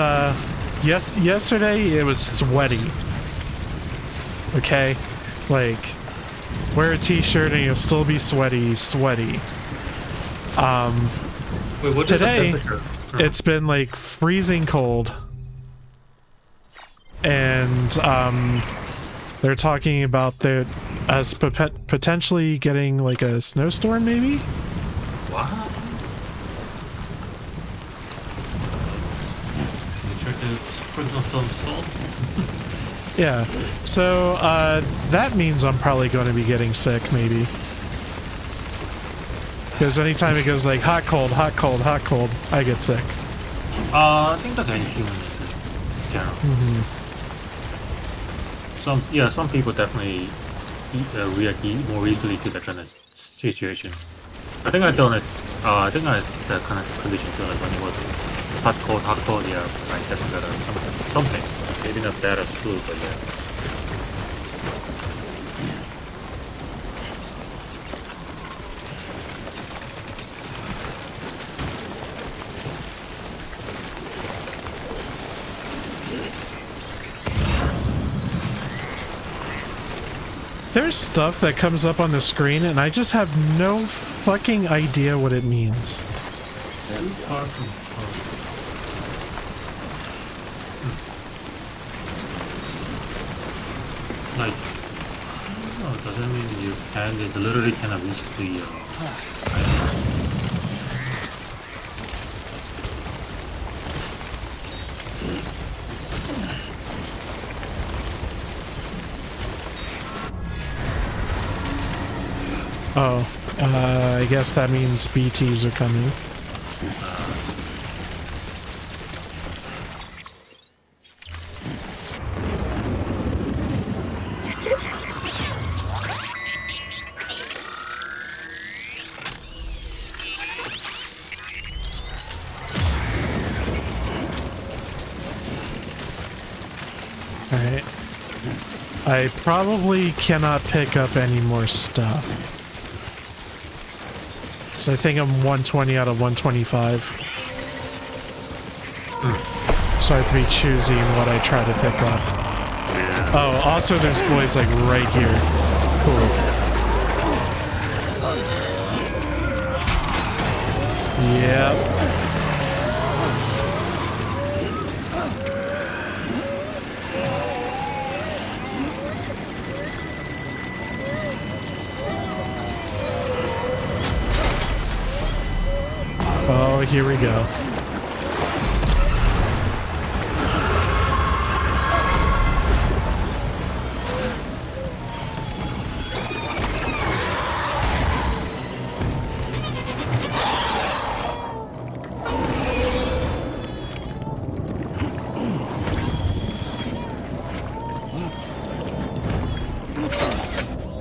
yesterday it was sweaty. Okay? Like, wear a t-shirt and you'll still be sweaty. Wait, what today is the temperature? it's been like freezing cold. And they're talking about us potentially getting like a snowstorm, maybe? What? You try to sprinkle some salt? Yeah. So that means I'm probably going to be getting sick, maybe. Because anytime it goes like hot, cold, hot, cold, hot, cold, I get sick. I think that's any human in general. Mm-hmm. Some people definitely react more easily to that kind of situation. I think I done it. I think I had that kind of condition too. Like when it was hot, cold. Yeah, I definitely got something. Maybe not bad as flu, but yeah. There's stuff that comes up on the screen and I just have no fucking idea what it means. Like, oh, doesn't mean your hand is literally kind of used to your. Oh, I guess that means BTs are coming. Alright. I probably cannot pick up any more stuff. So I think I'm 120 out of 125. So I have to be choosy in what I try to pick up. Oh, also there's boys like right here. Cool. Yep. Oh, here we go.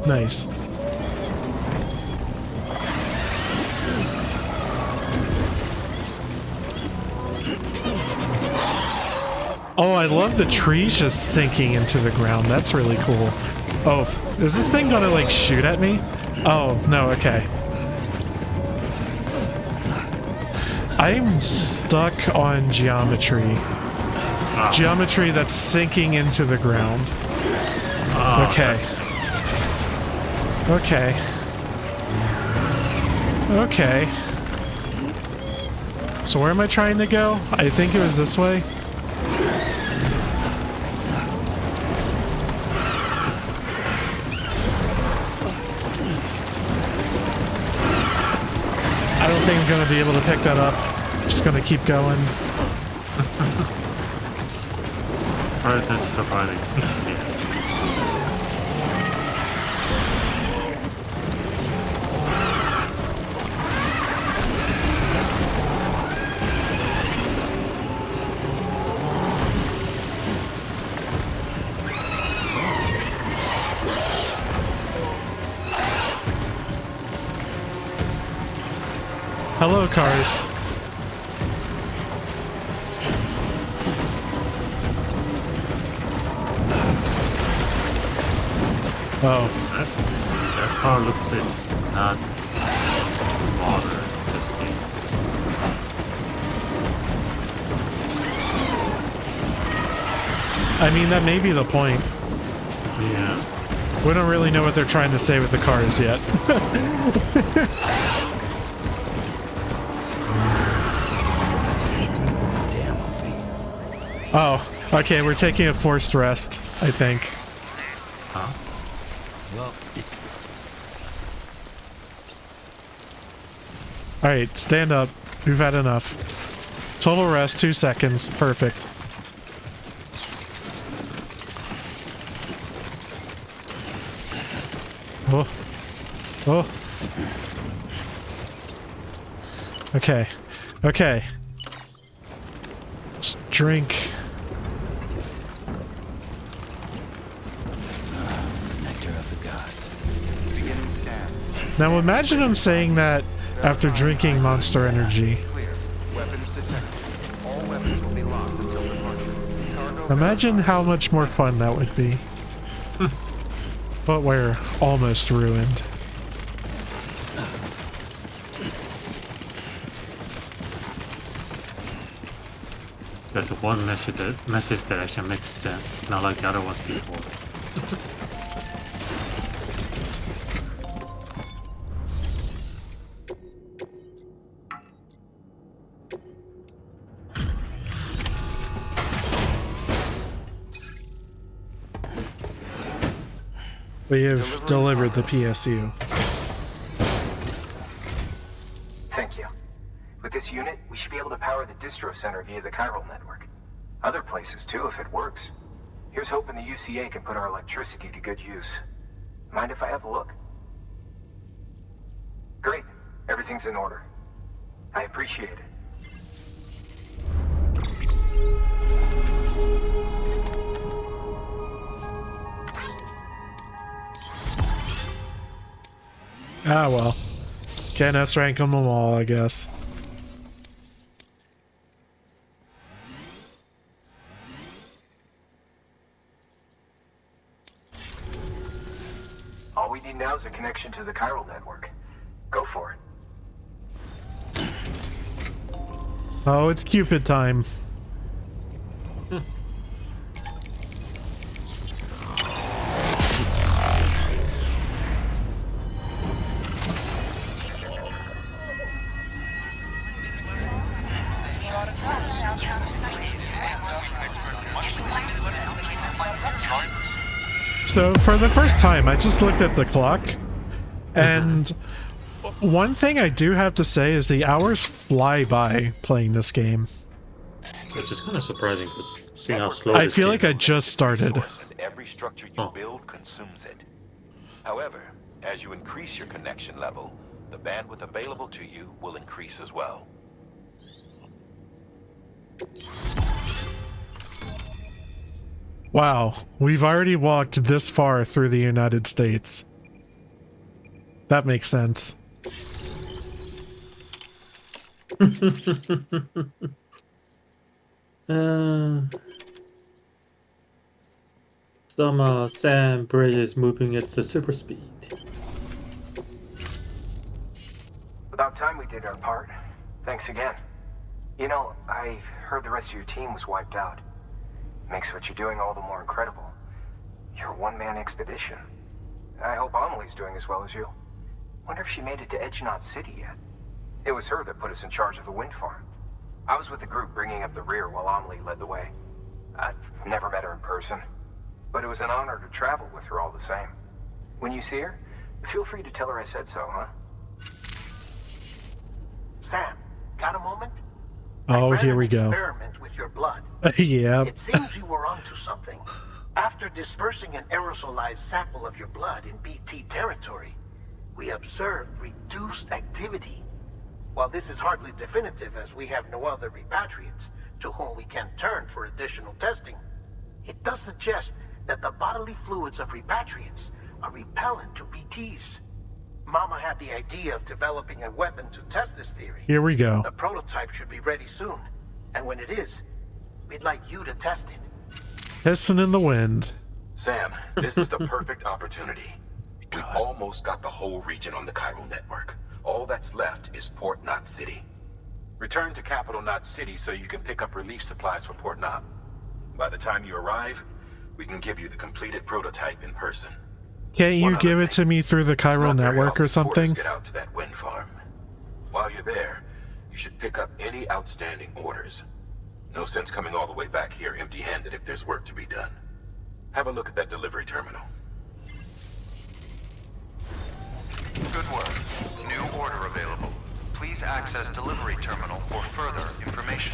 Nice. Oh, I love the trees just sinking into the ground. That's really cool. Oh, is this thing gonna like shoot at me? Oh, no, okay. I'm stuck on geometry. Geometry that's sinking into the ground. Okay. Okay. Okay. So where am I trying to go? I think it was this way. I don't think I'm gonna be able to pick that up. Just gonna keep going. Alright, that's surprising. Hello, cars. Oh. That car looks it's not modern in this game. I mean, that may be the point. Yeah. We don't really know what they're trying to say with the cars yet. Oh, okay, we're taking a forced rest, I think. Huh? Well, alright, stand up. We've had enough. Total rest, 2 seconds. Perfect. Oh. Oh. Okay. Okay. Let's drink. nectar of the gods. Beginning scan. Now imagine him saying that after drinking Monster Energy. Clear. Weapons detected. All weapons will be locked until departure. Cargo Imagine how much more fun that would be. But we're almost ruined. There's one message that actually makes sense, not like the other ones before. We have delivered the PSU. Thank you. With this unit, we should be able to power the distro center via the chiral network. Other places too, if it works. Here's hoping the UCA can put our electricity to good use. Mind if I have a look? Great. Everything's in order. I appreciate it. Ah, well. Can't S-rank them all, I guess. All we need now is a connection to the chiral network. Go for it. Oh, it's Cupid time. So for the first time, I just looked at the clock, and one thing I do have to say is the hours fly by playing this game. Which is kind of surprising, because seeing how slow I this feel game like I just started. And every structure you build consumes it. However, as you increase your connection level, the bandwidth available to you will increase as well. Wow, we've already walked this far through the United States. That makes sense. Some sand bridges moving at the super speed. About time we did our part. Thanks again. You know, I heard the rest of your team was wiped out. Makes what you're doing all the more incredible. You're a one-man expedition. I hope Amelie's doing as well as you. Wonder if she made it to Edgenot City yet. It was her that put us in charge of the wind farm. I was with the group bringing up the rear while Amelie led the way. I've never met her in person, but it was an honor to travel with her all the same. When you see her, feel free to tell her I said so, huh? Sam, got a moment? Oh, here we go. Experiment with your blood. Yeah. It seems you were onto something. After dispersing an aerosolized sample of your blood in BT territory, we observed reduced activity. While this is hardly definitive, as we have no other repatriates to whom we can turn for additional testing, it does suggest that the bodily fluids of repatriates are repellent to BTs. Mama had the idea of developing a weapon to test this theory. Here we go. The prototype should be ready soon, and when it is, we'd like you to test it. Hissing in the wind. Sam, this is the perfect opportunity. We've almost got the whole region on the chiral network. All that's left is Port Knot City. Return to Capital Knot City so you can pick up relief supplies for Port Knot. By the time you arrive, we can give you the completed prototype in person. Can't you give it to me through the chiral network or something? Get out to that wind farm. While you're there, you should pick up any outstanding orders. No sense coming all the way back here empty-handed if there's work to be done. Have a look at that delivery terminal. Good work. New order available. Please access delivery terminal for further information.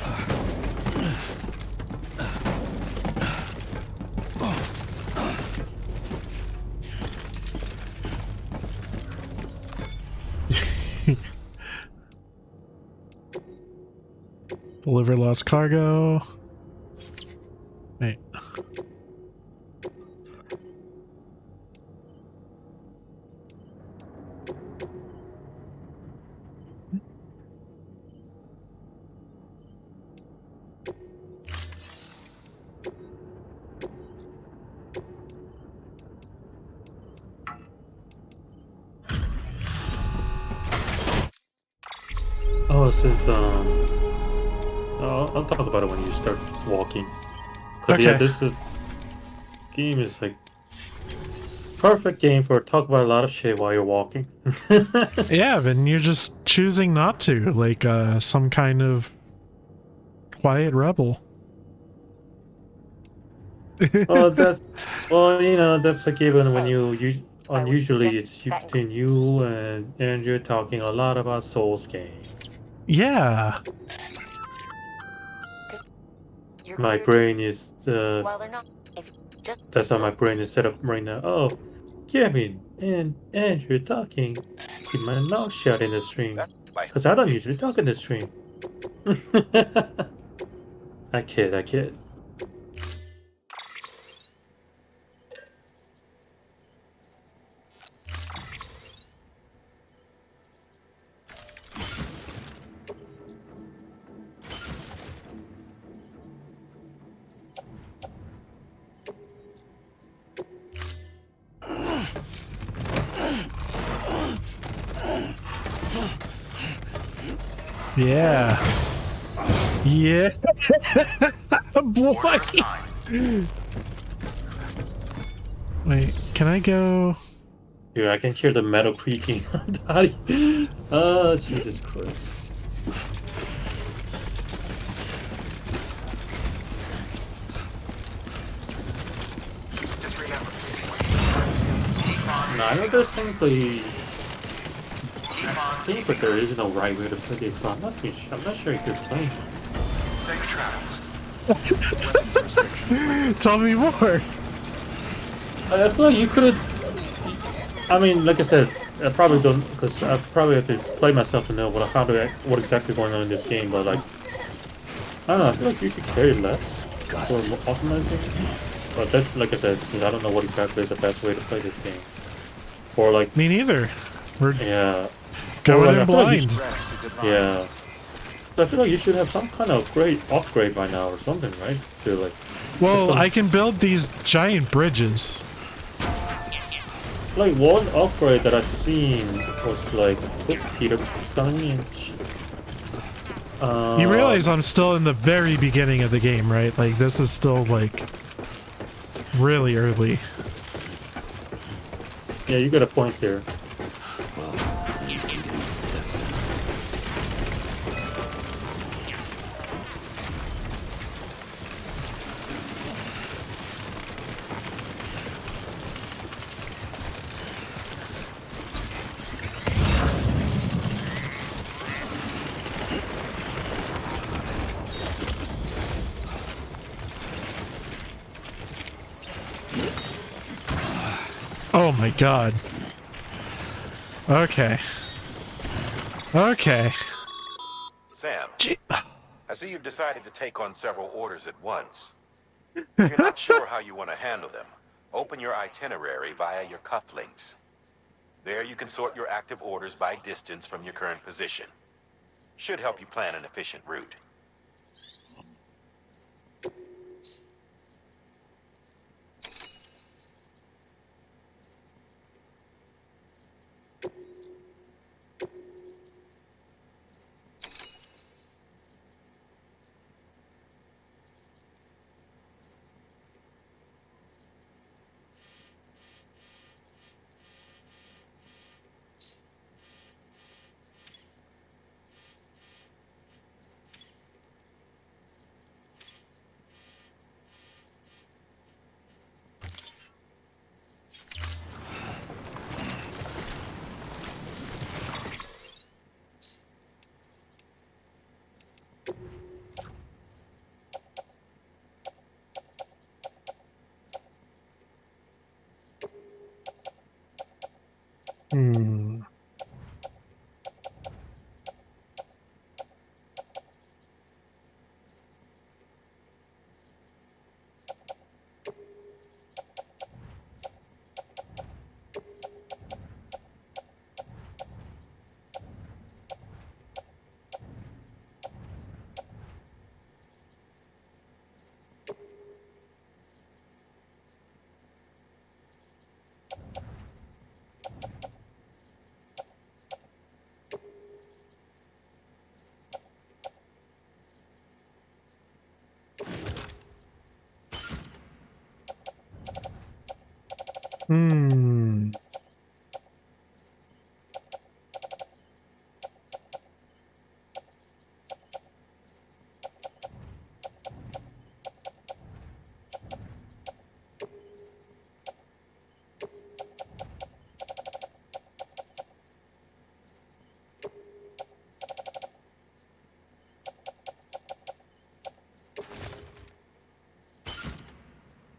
Deliver lost cargo. Wait. Oh, since I'll talk about it when you start walking. Cause Okay. yeah, this game is like perfect game for talk about a lot of shit while you're walking. Yeah, and you're just choosing not to, like some kind of quiet rebel. Oh, that's well, that's a given when unusually Get it's that between you and Andrew talking a lot about Souls game. Yeah. you're My clear to. brain is Well, they're not. If you just that's how so my brain is set up right now. Oh, Kevin and Andrew talking. Keep my mouth shut in the stream, Like, cause I don't usually talk in the stream. I kid, I kid. Yeah. Yeah. Boy. Wait, can I go? Here, I can hear the metal creaking. Daddy. Oh, Jesus Christ. No, I know there's technically. I think that there is no right way to play this, but I'm not sure if you're playing. Safe travels. Tell me more. I feel like you could have. I mean, like I said, I probably don't, because I probably have to play myself to know what exactly going on in this game. But like, I don't know. I feel like you should carry less for optimizing. But that, like I said, since I don't know what exactly is the best way to play this game, or like me neither. We're going in blind. Yeah. So I feel like you should have some kind of upgrade by now or something, right? To like. Well, I can build these giant bridges. Like one upgrade that I seen was like Peter telling me. You realize I'm still in the very beginning of the game, right? Like this is still like really early. Yeah, you got a point there. Oh my god. Okay. Okay. Sam, I see you've decided to take on several orders at once. If you're not sure how you want to handle them, open your itinerary via your cufflinks. There you can sort your active orders by distance from your current position. Should help you plan an efficient route. Hmm. Hmm.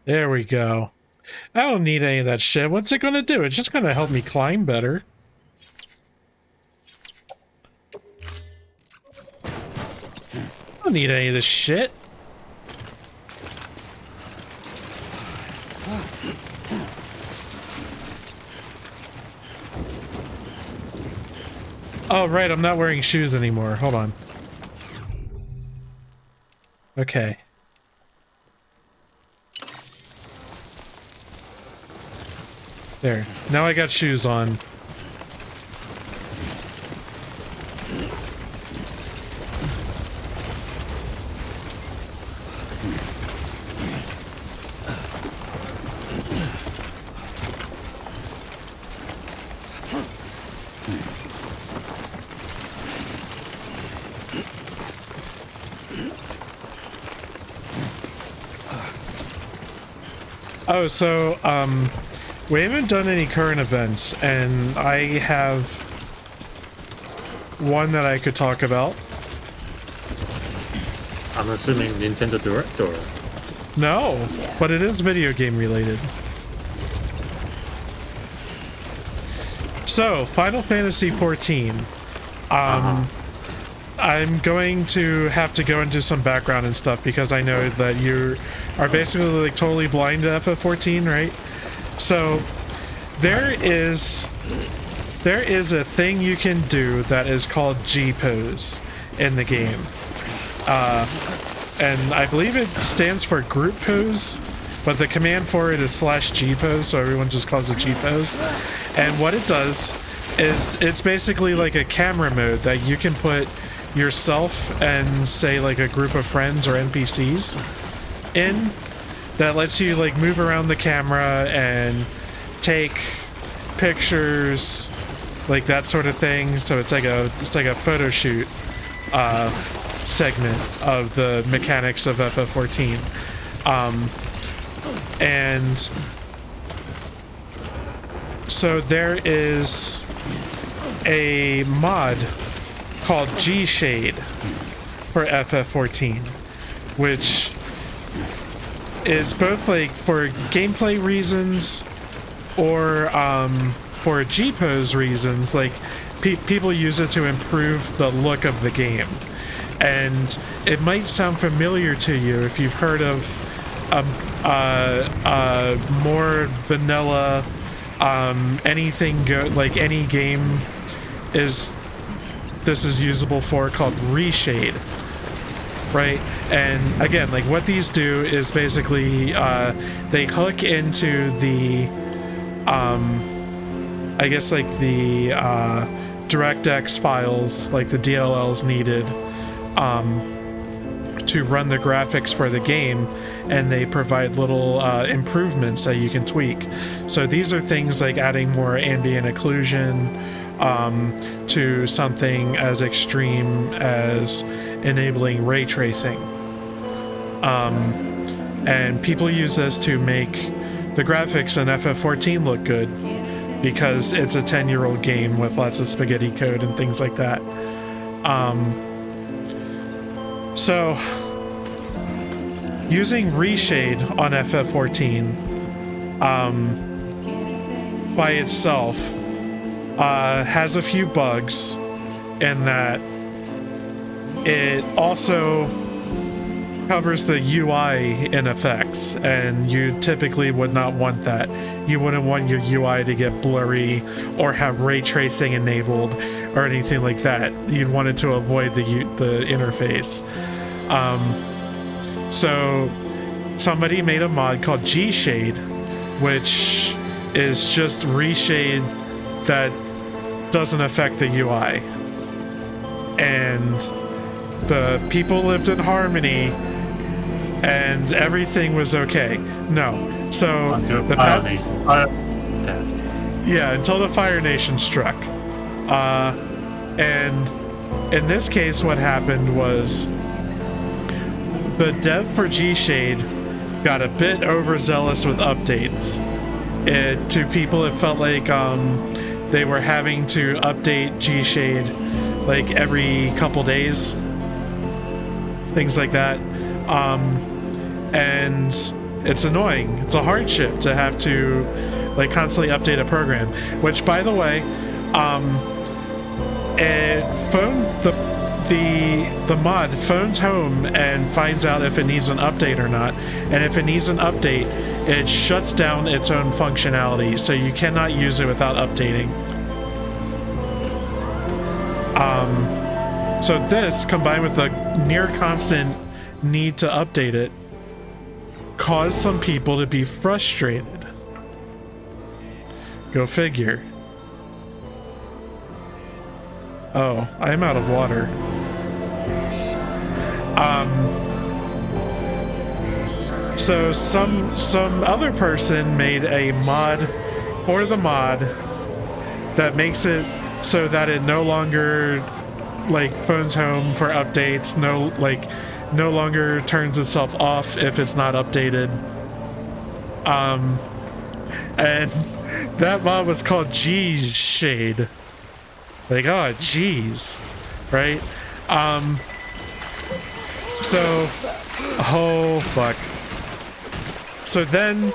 There we go. I don't need any of that shit. What's it gonna do? It's just gonna help me climb better. I don't need any of this shit. Oh, right, I'm not wearing shoes anymore. Hold on. Okay. There. Now I got shoes on. Oh, so, we haven't done any current events, and I have one that I could talk about. I'm assuming Nintendo Direct or... No, but it is video game related. So, Final Fantasy XIV. I'm going to have to go into some background and stuff because I know that you are basically like totally blind to FF14, right? So there is a thing you can do that is called G-pose in the game. And I believe it stands for group pose, but the command for it is /G-pose, so everyone just calls it G-pose. And what it does is it's basically like a camera mode that you can put yourself and say like a group of friends or NPCs in that lets you like move around the camera and take pictures, like that sort of thing. So it's like a photo shoot segment of the mechanics of FF14. And so there is a mod called G-Shade for FF14, which is both like for gameplay reasons or for G-pose reasons. Like people use it to improve the look of the game, and it might sound familiar to you if you've heard of more vanilla anything like any game this is usable for, called Reshade, right? And again, like what these do is basically they hook into the I guess like the DirectX files, like the DLLs needed to run the graphics for the game, and they provide little improvements that you can tweak. So these are things like adding more ambient occlusion to something as extreme as enabling ray tracing. And people use this to make the graphics in FF14 look good because it's a 10-year-old game with lots of spaghetti code and things like that. So using Reshade on FF14 by itself has a few bugs in that it also covers the UI in effects, and you typically would not want that. You wouldn't want your UI to get blurry or have ray tracing enabled or anything like that. You'd want it to avoid the interface. So somebody made a mod called G-Shade, which is just Reshade that doesn't affect the UI. And the people lived in harmony and everything was okay. No. So until the until the Fire Nation struck. And in this case what happened was the dev for G-Shade got a bit overzealous with updates. To people it felt like they were having to update G-Shade like every couple days, things like that. And It's annoying. It's a hardship to have to like constantly update a program. Which, by the way, the mod phones home and finds out if it needs an update or not. And if it needs an update, it shuts down its own functionality, so you cannot use it without updating. So this, combined with the near constant need to update it, caused some people to be frustrated. Go figure. Oh, I'm out of water. So some other person made a mod for the mod that makes it so that it no longer like phones home for updates, no longer turns itself off if it's not updated. And that mod was called G's Shade. Like, oh geez, right? So, oh fuck. So then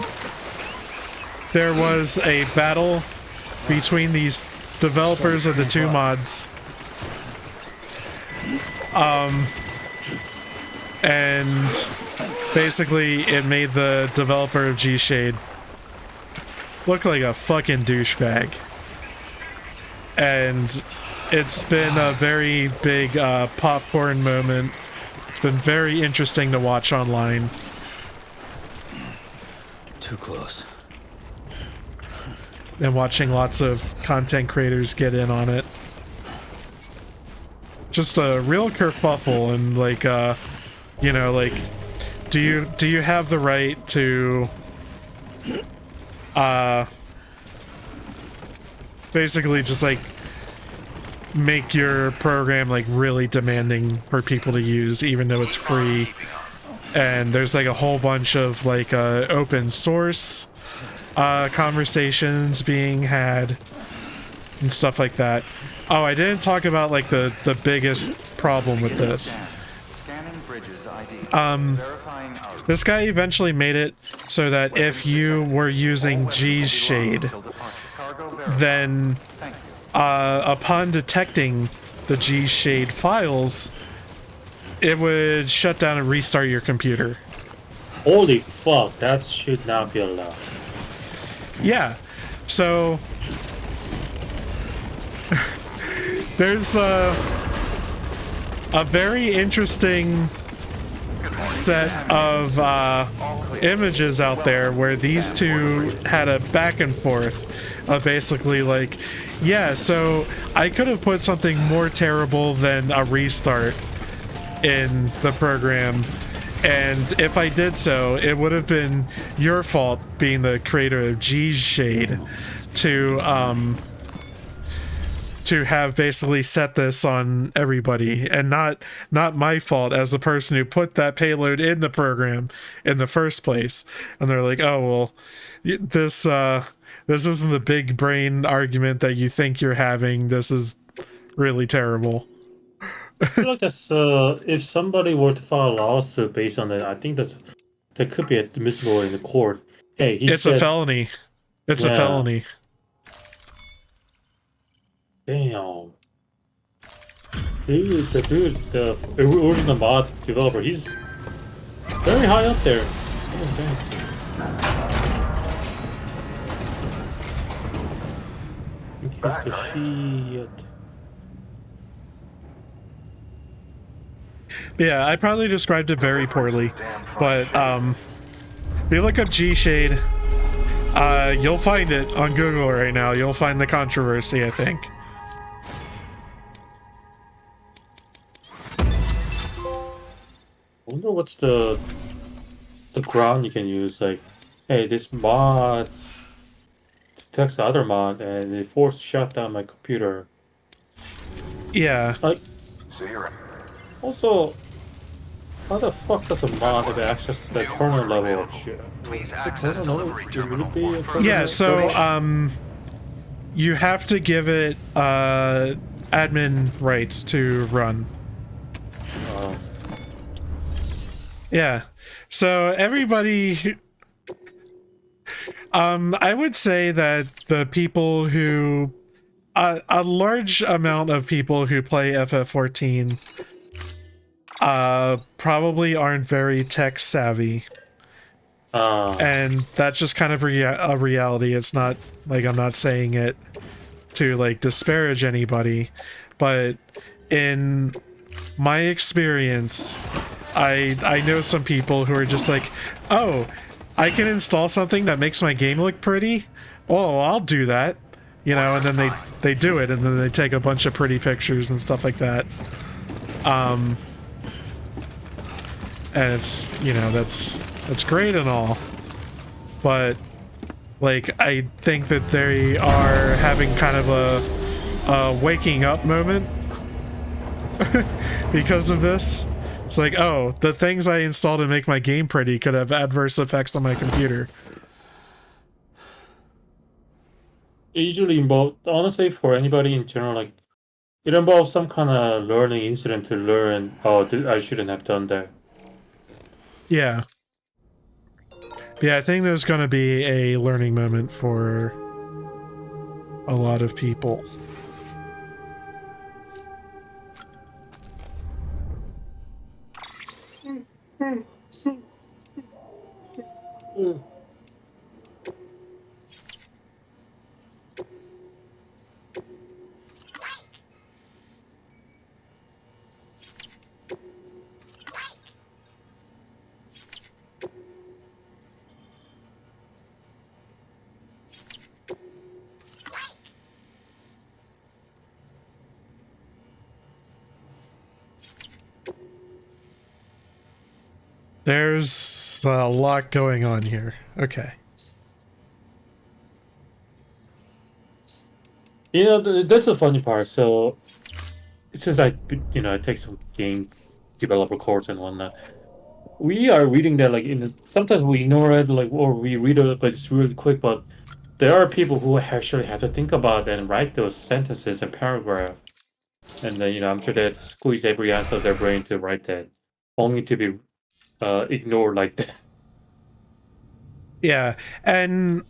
there was a battle between these developers of the two mods. And basically it made the developer of G-Shade look like a fucking douchebag. And it's been a very big popcorn moment. It's been very interesting to watch online. Too close. And watching lots of content creators get in on it. Just a real kerfuffle, and like you know, like do you have the right to basically just like make your program like really demanding for people to use, even though it's free? And there's like a whole bunch of like open source conversations being had and stuff like that. Oh, I didn't talk about like the biggest problem with this. This guy eventually made it so that if you were using G's Shade, then upon detecting the G's Shade files, it would shut down and restart your computer. Holy fuck, that should not be allowed. Yeah, so there's a very interesting set of images out there where these two had a back and forth of basically like, yeah, so I could have put something more terrible than a restart in the program, and if I did so, it would have been your fault, being the creator of G's Shade, to have basically set this on everybody, and not my fault as the person who put that payload in the program in the first place. And they're like, oh well, this isn't the big brain argument that you think you're having. This is really terrible. I feel like that's if somebody were to file a lawsuit based on that, I think that could be admissible in the court. Hey, it's a felony. It's a felony. Damn. The original mod developer, he's very high up there. In case the shit. Yeah, I probably described it very poorly, but if you look up G-Shade, you'll find it on Google right now. You'll find the controversy, I think. I wonder what's the ground you can use. Like, hey, this mod detects the other mod and it forced shut down my computer. Yeah. Like, also, how the fuck does a mod have access to the kernel level of shit? Yeah, so you have to give it admin rights to run. Yeah, so everybody I would say that the people who a large amount of people who play FF14 probably aren't very tech savvy. And that's just kind of a reality. It's not like I'm not saying it to like disparage anybody, but in my experience, I know some people who are just like, oh, I can install something that makes my game look pretty. Oh, I'll do that, you know, and then they do it, and then they take a bunch of pretty pictures and stuff like that. And it's, you know, that's great and all, but like I think that they are having kind of a waking up moment because of this. It's like, oh, the things I installed to make my game pretty could have adverse effects on my computer. It usually involves, honestly, for anybody in general, like, it involves some kind of learning incident to learn, oh, I shouldn't have done that. Yeah. Yeah, I think there's going to be a learning moment for a lot of people. There's a lot going on here. Okay. You know, that's the funny part. So, since I take some game developer course and whatnot, we are reading that like sometimes we ignore it, like, or we read it, but it's really quick. But there are people who actually have to think about it and write those sentences and paragraphs, and then I'm sure they have to squeeze every ounce of their brain to write that, only to be ignored like that. Yeah, and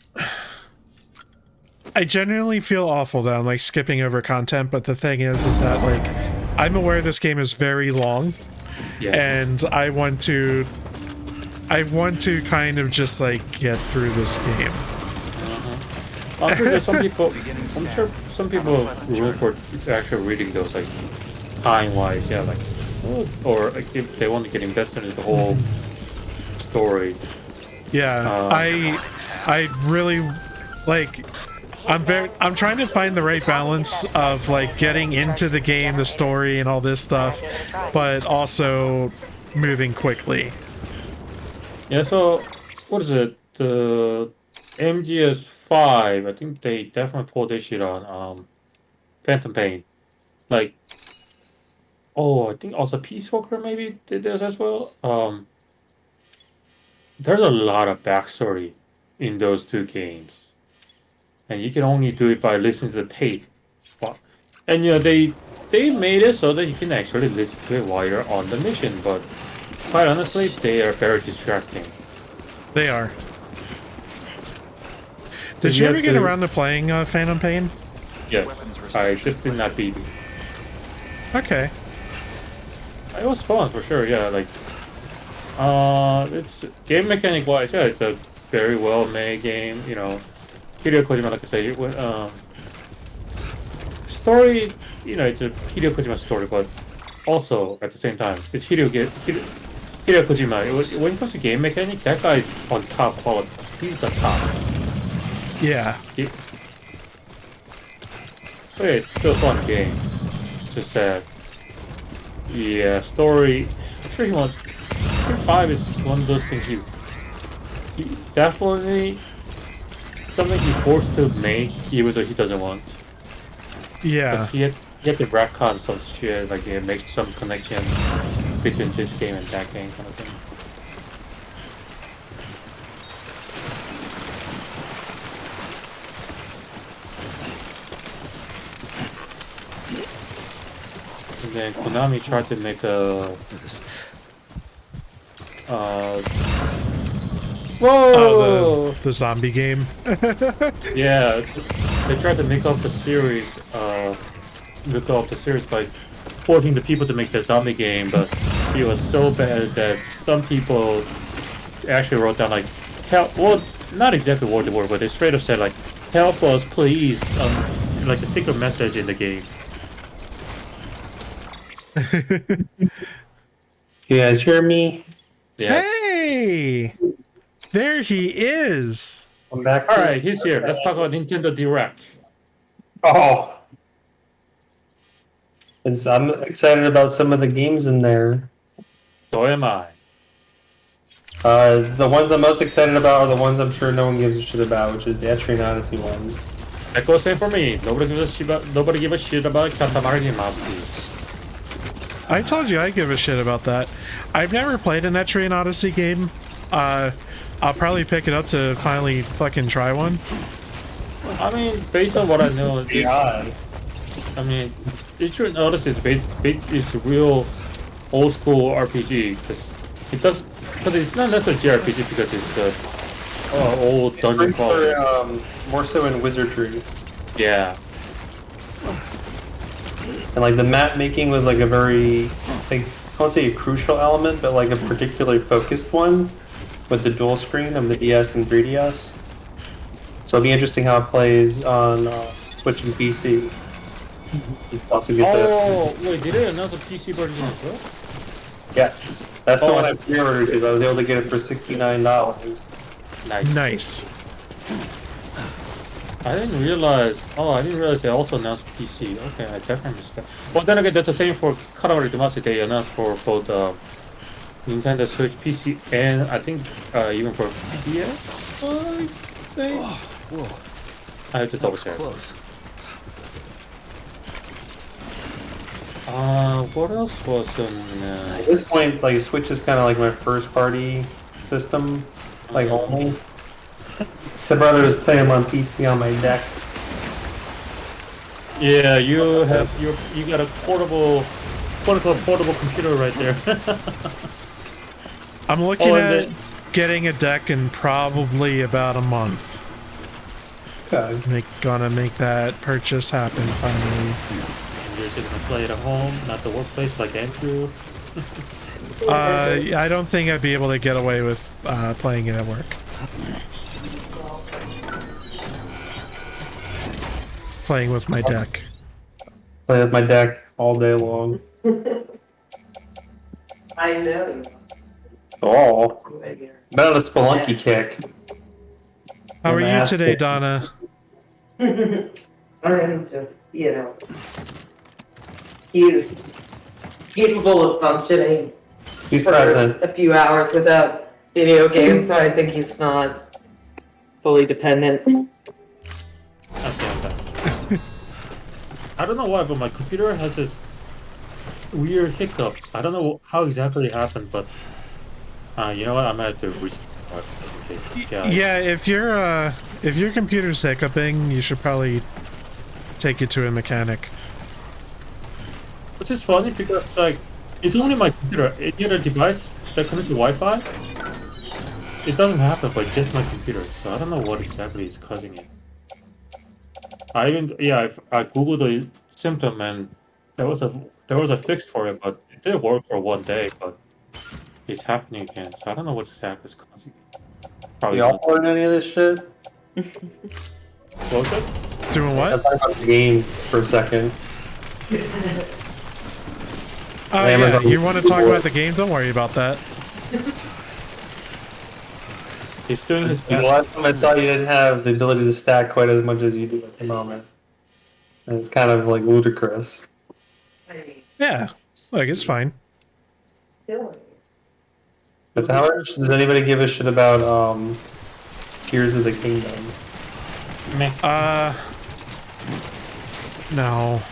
I genuinely feel awful that I'm like skipping over content, but the thing is that like I'm aware this game is very long, and I want to kind of just like get through this game. I'm sure there's some people. I'm sure some people room for actually reading those, like time-wise, yeah, like, or like, if they want to get invested in the whole story. Yeah, I really like. I'm trying to find the right balance of like getting into the game, the story, and all this stuff, but also moving quickly. Yeah. So, what is it? The MGS5. I think they definitely pulled this shit on Phantom Pain. Like, oh, I think also Peace Walker maybe did this as well. There's a lot of backstory in those two games. And you can only do it by listening to the tape. And they made it so that you can actually listen to it while you're on the mission, but quite honestly, they are very distracting. They are. Did you ever get around to playing Phantom Pain? Yes, I just did not beat it. Okay. It was fun for sure, yeah, like it's game mechanic wise, yeah, it's a very well made game, Hideo Kojima, like I say, story, it's a Hideo Kojima story, but also at the same time, it's Hideo Kojima. When it comes to game mechanic, that guy's on top quality. He's the top. Yeah. But it's still a fun game. Just that, yeah, story. I'm sure he wants. 5 is one of those things he definitely. Something he's forced to make, even though he doesn't want. Yeah. He had to retcon some shit, like make some connection between this game and that game, kind of thing. And then Konami tried to make a Whoa! The zombie game. Yeah, they tried to make up the series, by forcing the people to make the zombie game, but it was so bad that some people actually wrote down like, help. Well, not exactly word to word, but they straight up said like, help us, please. Like a secret message in the game. You guys hear me? Yes. Hey! There he is! I'm back. Alright, he's here. Let's talk about Nintendo Direct. Oh. I'm excited about some of the games in there. So am I. The ones I'm most excited about are the ones I'm sure no one gives a shit about, which is the Death Stranding Odyssey ones. That goes same for me. Nobody gives a shit about Katamari Damacy. I told you I give a shit about that. I've never played an Etrian Odyssey game. I'll probably pick it up to finally fucking try one. I mean, based on what I know, Yeah. I mean, Etrian Odyssey is it's a real old school RPG because it's not necessarily JRPG because it's old dungeon quality. More so in wizardry. Yeah. And like the map making was like a very, I won't say a crucial element, but like a particularly focused one with the dual screen of the DS and 3DS. So it'll be interesting how it plays on Switch and PC. It also gets wait, did it announce a PC version as well? Yes, that's the one I pre-ordered because I was able to get it for $69. Nice. I didn't realize they also announced PC. Okay, I definitely missed that. Well, then again, that's the same for Katamari Damacy. They announced for both Nintendo Switch, PC, and I think even for PS. I'd say. Whoa. I have to double check. Close. What else was At this point, like Switch is kind of like my first party system, like only. Except brother was playing them on PC on my deck. Yeah, you got a portable computer right there. I'm looking at getting a deck in probably about a month. Okay. Gonna make that purchase happen finally. And you're just gonna play it at home, not the workplace like Andrew. I don't think I'd be able to get away with playing it at work. Playing with my deck. Play with my deck all day long. I know. Oh. Been on a Spelunky kick. How are you today, Donna? I'm just, he's capable of functioning He's for present. a few hours without video games, so I think he's not fully dependent. Okay. I don't know why, but my computer has this weird hiccup. I don't know how exactly it happened, but you know what? I'm gonna have to restart in case. Yeah, if your computer's hiccuping, you should probably take it to a mechanic. Which is funny because like it's only my computer. Any other device that connects to Wi-Fi, it doesn't happen, but just my computer. So I don't know what exactly is causing it. I googled the symptom and there was a fix for it, but it did work for one day, but it's happening again. So I don't know what exactly is causing it. Probably Y'all playing any of this shit? What was it? Doing what? I'm talking about the game for a second. Oh yeah, you want to talk about the game? Don't worry about that. He's doing his best. Last time I saw you didn't have the ability to stack quite as much as you do at the moment. And it's kind of like ludicrous. Yeah, like it's fine. But how much does anybody give a shit about Tears of the Kingdom? No.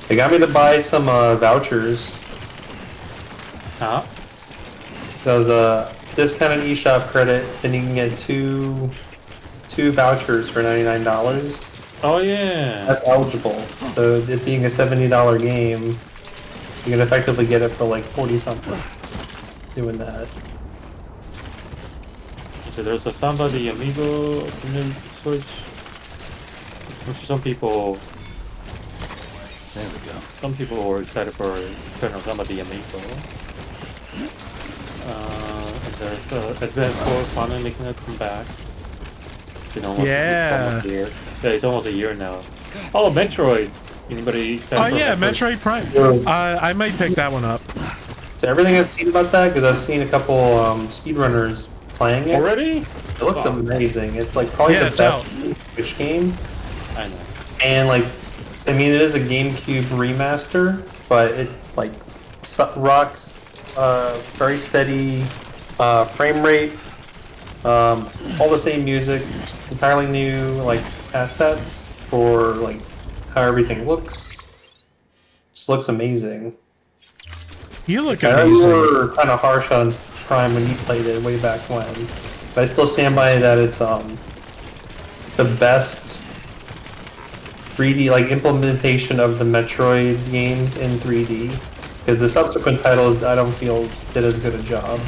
They got me to buy some vouchers. Huh? There's a discounted eShop credit, and you can get two vouchers for $99. Oh yeah. That's eligible. So it being a $70 game, you can effectively get it for like 40 something. Doing that. there's a Samba de Amigo in the Switch. Which some people. There we go. Some people were excited for Return of Samba de Amigo. And there's Advance Wars finally making a comeback. You know, almost Yeah. a year. Yeah, it's almost a year now. Oh, Metroid! Anybody excited? Oh yeah, Metroid Prime. I might pick that one up. So everything I've seen about that, because I've seen a couple speedrunners playing it. Already? It looks amazing. It's like probably the best Switch game. I know. And like, I mean, it is a GameCube remaster, but it like rocks very steady frame rate, all the same music, entirely new like assets for like how everything looks. Just looks amazing. You look I amazing. know we were kind of harsh on Prime when you played it way back when, but I still stand by that it's the best 3D like implementation of the Metroid games in 3D. Because the subsequent titles, I don't feel did as good a job.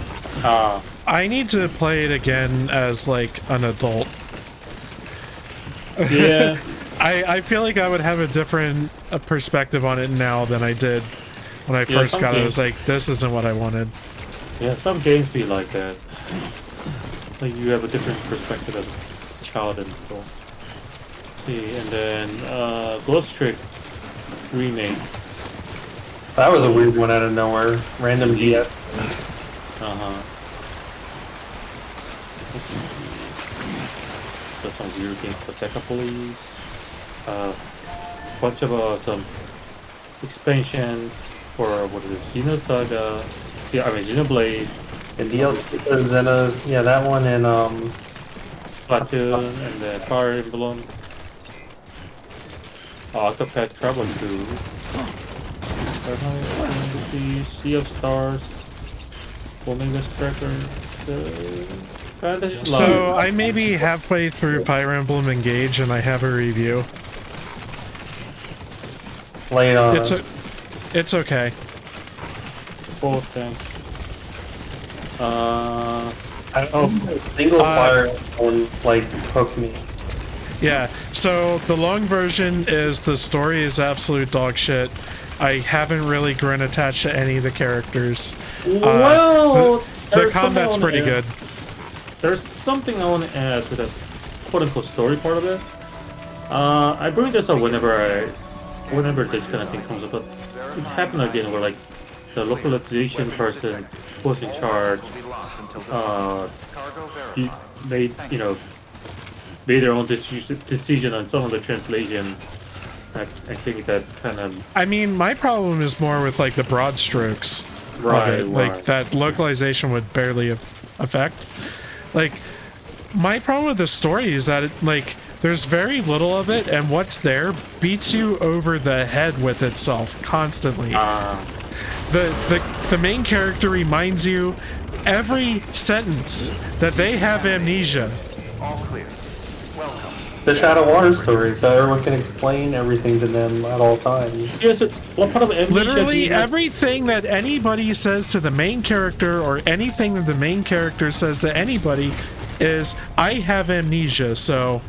I need to play it again as like an adult. Yeah. I feel like I would have a different perspective on it now than I did when I first got it. I was like, this isn't what I wanted. Yeah, some games be like that. Like you have a different perspective as a child and adult. See, and then Ghost Trick remake. That was a weird one out of nowhere. Random DS. There's some weird games for Decapolis. Bunch of some expansion for what is it, Xenosaga? Yeah, I mean Xenoblade. And DLC for Xena, yeah, that one and Platoon and then Fire Emblem. Octopath Traveler 2. Sea of Stars. Omega's Tracker. So I may be halfway through Fire Emblem Engage and I have a review. Lay it on It's okay. Oh, thanks. Single Fire one like hooked me. Yeah, so the long version is the story is absolute dog shit. I haven't really grown attached to any of the characters. Well, the combat's pretty good. There's something I want to add to this quote-unquote story part of it. I bring this up whenever this kind of thing comes up, but it happened again where like the localization person who was in charge, made their own decision on some of the translation. I think that kind of. I mean, my problem is more with like the broad strokes. Right, Like that localization would barely affect. Like, my problem with the story is that there's very little of it, and what's there beats you over the head with itself constantly. The main character reminds you every sentence that they have amnesia. All clear. Welcome. The Shadow Water story, so everyone can explain everything to them at all times. Yes, what part of amnesia literally everything that anybody says to the main character or anything that the main character says to anybody is, I have amnesia, so...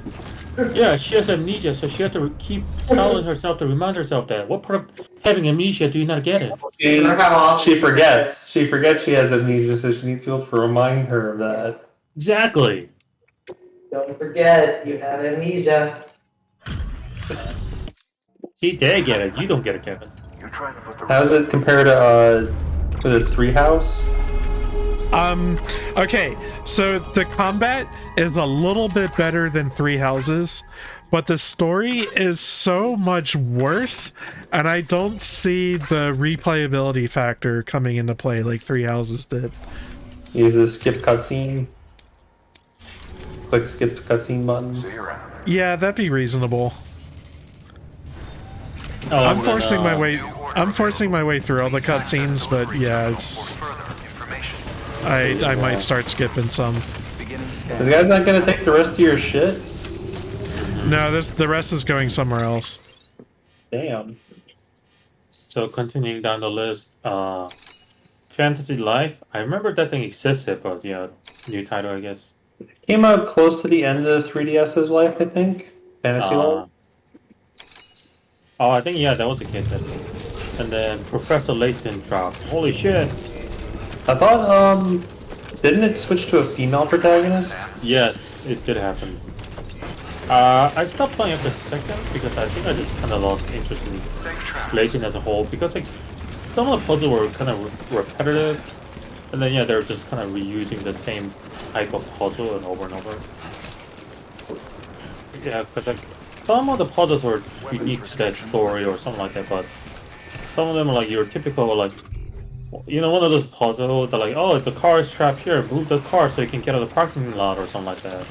Yeah, she has amnesia, so she has to keep telling herself to remind herself that. What part of having amnesia do you not get it? She forgets. She forgets she has amnesia, so she needs people to remind her of that. Exactly. Don't forget, you have amnesia. See, they get it. You don't get it, Kevin. How does it compare to the Treehouse? Okay, so the combat is a little bit better than Three Houses, but the story is so much worse, and I don't see the replayability factor coming into play like Three Houses did. Use a skip cutscene. Click skip cutscene button. Yeah, that'd be reasonable. I'm forcing my way through all the cutscenes, but yeah, it's I might start skipping some. This guy's not gonna take the rest of your shit? No, the rest is going somewhere else. Damn. So continuing down the list, Fantasy Life. I remember that thing existed, but yeah, new title, I guess. Came out close to the end of 3DS's life, I think. Fantasy life. Oh, I think yeah, that was the case. I think. And then Professor Layton dropped. Holy shit! I thought didn't it switch to a female protagonist? Yes, it did happen. I stopped playing after second because I think I just kind of lost interest in Layton as a whole because like some of the puzzles were kind of repetitive, and then yeah, they're just kind of reusing the same type of puzzle and over. Yeah, because like some of the puzzles were unique to that story or something like that, but some of them are like your typical like, you know, one of those puzzles that like, oh, if the car is trapped here, move the car so you can get out of the parking lot or something like that.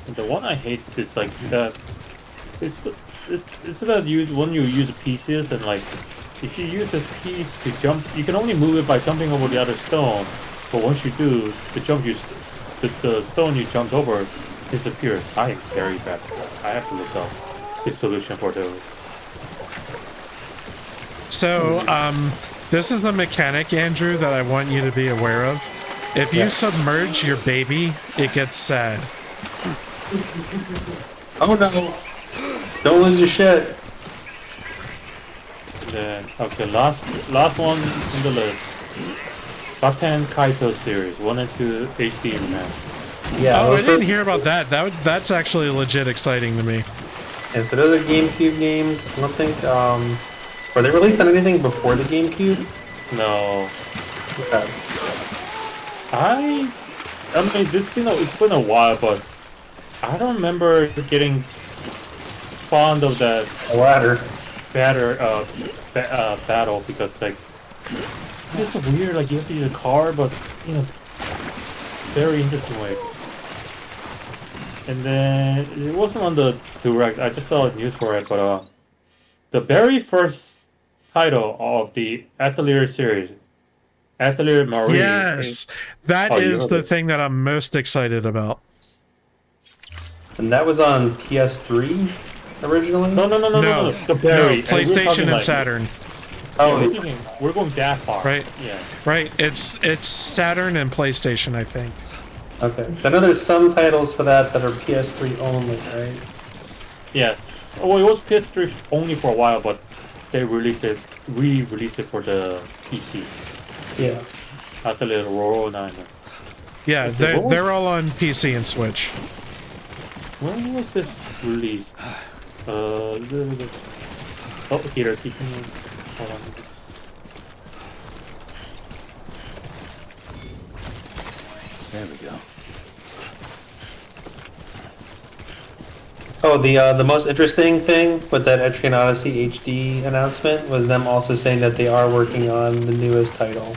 And the one I hate is like that. It's that when you use pieces and like, if you use this piece to jump, you can only move it by jumping over the other stone. But once you do, the stone you jumped over disappears. I am very bad at this. I have to look up the solution for those. So, this is the mechanic, Andrew, that I want you to be aware of. If you submerge your baby, it gets sad. Oh no! Don't lose your shit. Then okay, last one in the list. Baten Kaito series 1 and 2 HD remaster. Yeah. Oh, I didn't hear about that. That's actually legit exciting to me. Yeah, so those are GameCube games. I don't think were they released on anything before the GameCube? No. Okay. I mean, it's been a while, but I don't remember getting fond of that battle because like it's so weird. Like you have to use a car, but you know, very interesting way. And then it wasn't on the direct. I just saw news for it, but the very first title of the Atelier series, Atelier Marie. Yes, that is the thing that I'm most excited about. And that was on PS3 originally? No. The Barry. PlayStation and Saturn. Oh, we're going that far. Right. Yeah. Right. It's Saturn and PlayStation, I think. Okay. I know there's some titles for that are PS3 only, right? Yes. Well, it was PS3 only for a while, but they re-released it for the PC. Yeah. Atelier Roro 9. Yeah, they're all on PC and Switch. When was this released? Oh, here, keeping it. Hold on. There we go. Oh, the most interesting thing with that Etrian Odyssey HD announcement was them also saying that they are working on the newest title,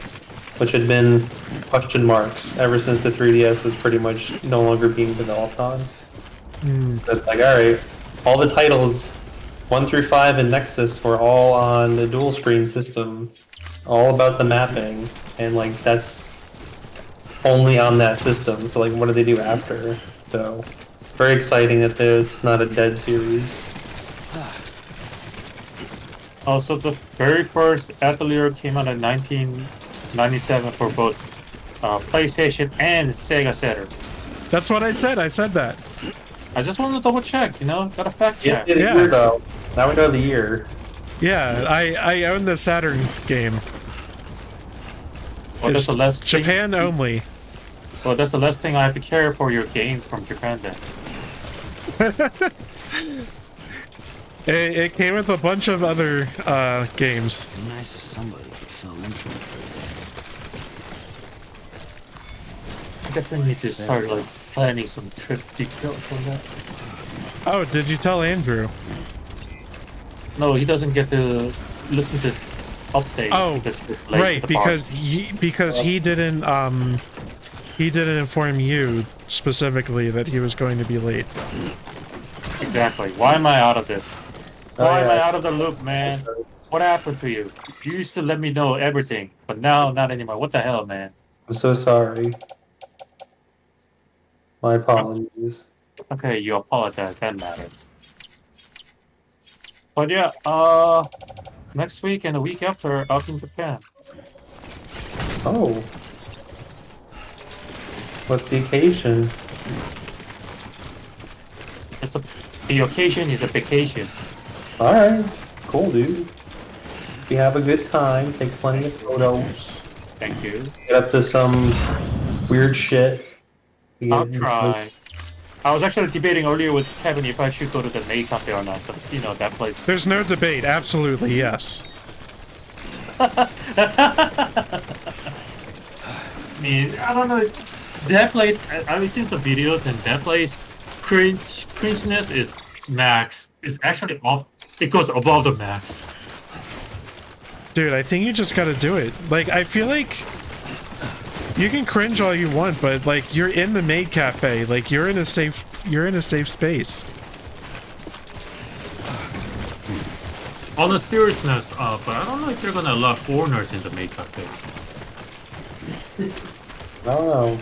which had been question marks ever since the 3DS was pretty much no longer being developed on. But like, alright, all the titles 1 through 5 in Nexus were all on the dual screen system, all about the mapping, and like that's only on that system, so like what do they do after? So very exciting that it's not a dead series. Also, the very first Atelier came out in 1997 for both PlayStation and Sega Saturn. That's what I said. I said that. I just wanted to double check, you know, got a fact check. Yeah, year, though. Now we know the year. Yeah, I own the Saturn game. Well, that's the last Japan thing. Only. Well, that's the last thing I have to care for your game from Japan then. It came with a bunch of other games. Be nice if somebody could fill in for I guess we need to start like planning some trip details for that. Oh, did you tell Andrew? No, he doesn't get to listen to this update. Oh, right, because he didn't inform you specifically that he was going to be late. Exactly. Why am I out of this? Why am I out of the loop, man? What happened to you? You used to let me know everything, but now not anymore. What the hell, man? I'm so sorry. My apologies. Okay, you apologize. That matters. But yeah, next week and the week after, out in Japan. Oh. What's the occasion? The occasion is a vacation. Alright, cool, dude. We have a good time, take plenty of photos. Thank you. Get up to some weird shit. I'll try. I was actually debating earlier with Kevin if I should go to the maid cafe or not, but you know, that place. There's no debate. Absolutely, yes. I mean, I don't know. That place, I've seen some videos, and that place, cringeness is max. It's actually off. It goes above the max. Dude, I think you just gotta do it. Like, I feel like you can cringe all you want, but like, you're in the maid cafe. Like, you're in a safe space. On a seriousness, but I don't know if they're gonna allow foreigners in the maid cafe. I don't know.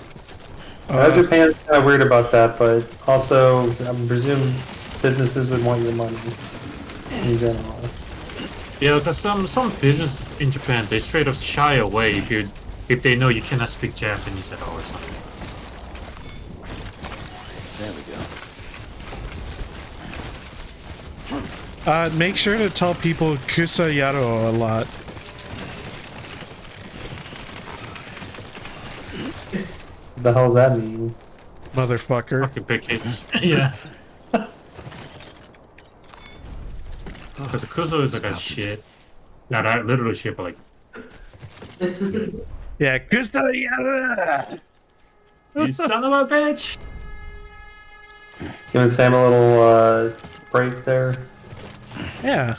Japan's kind of weird about that, but also, I presume businesses would want your money in general. Yeah, because some business in Japan, they straight up shy away if they know you cannot speak Japanese at all or something. There we go. Make sure to tell people kusayaro a lot. What the hell's that mean? Motherfucker. Fucking big kids. Yeah. Because the kuzo is like a shit. Not literally shit, but like. Yeah, kusayaro! You son of a bitch! Giving Sam a little break there. Yeah.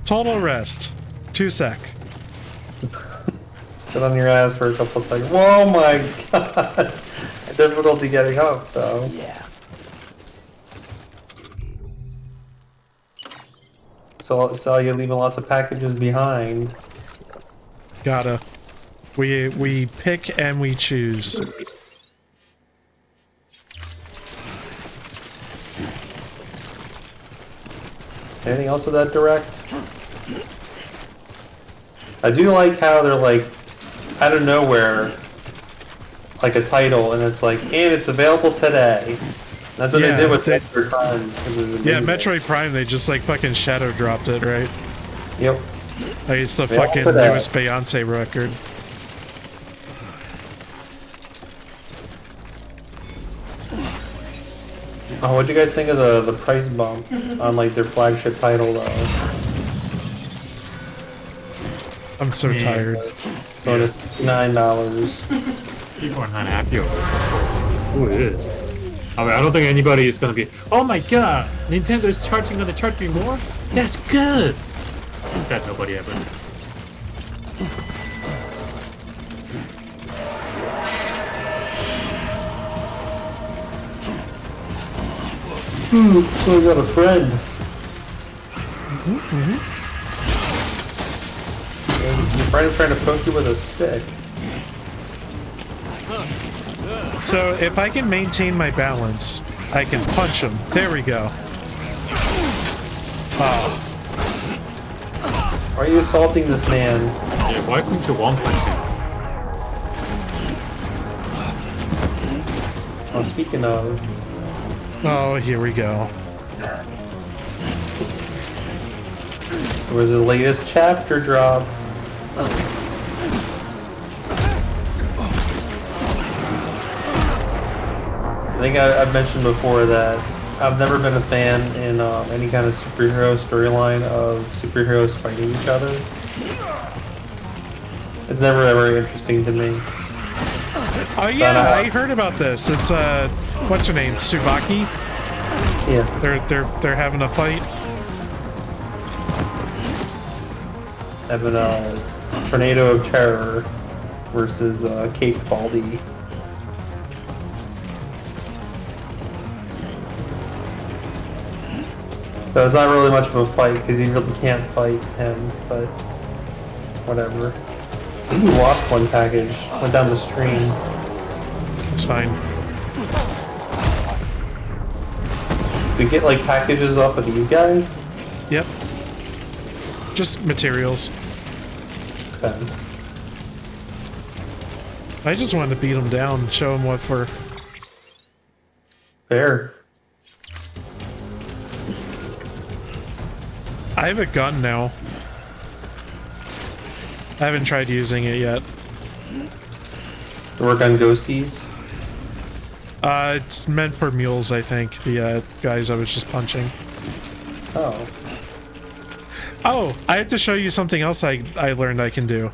Total rest. 2 sec. Sit on your ass for a couple seconds. Whoa my god! Difficulty getting up though. Yeah. So you're leaving lots of packages behind. Gotta. We pick and we choose. Anything else with that direct? I do like how they're like, out of nowhere, like a title, and it's like, and it's available today. That's what they did with Metroid Prime. Yeah, Metroid Prime, they just like fucking shadow dropped it, right? Yep. Like it's the Available fucking today. newest Beyonce record. Oh, what'd you guys think of the price bump on like their flagship title though? I'm so tired. So it's $9. People are not happy over it. Who is? I mean, I don't think anybody is gonna be, oh my god, Nintendo is gonna charge me more? That's good! Said nobody ever. So I got a friend. Your friend is trying to poke you with a stick. So if I can maintain my balance, I can punch him. There we go. Oh. Why are you assaulting this man? Yeah, why couldn't you one punch him? Oh, speaking of. Oh, here we go. Where's the latest chapter drop? I think I've mentioned before that I've never been a fan in any kind of superhero storyline of superheroes fighting each other. It's never ever interesting to me. Oh yeah, I heard about this. It's what's her name? Tsubaki? Yeah. They're having a fight. Having a tornado of terror versus Cape Baldy. So it's not really much of a fight because you really can't fight him, but whatever. I think we lost one package, went down the stream. It's fine. We get like packages off of these guys? Yep. Just materials. Okay. I just wanted to beat him down, show him what for. Fair. I have a gun now. I haven't tried using it yet. Work on ghosties. It's meant for mules, I think. The guys I was just punching. Oh. Oh, I have to show you something else I learned I can do.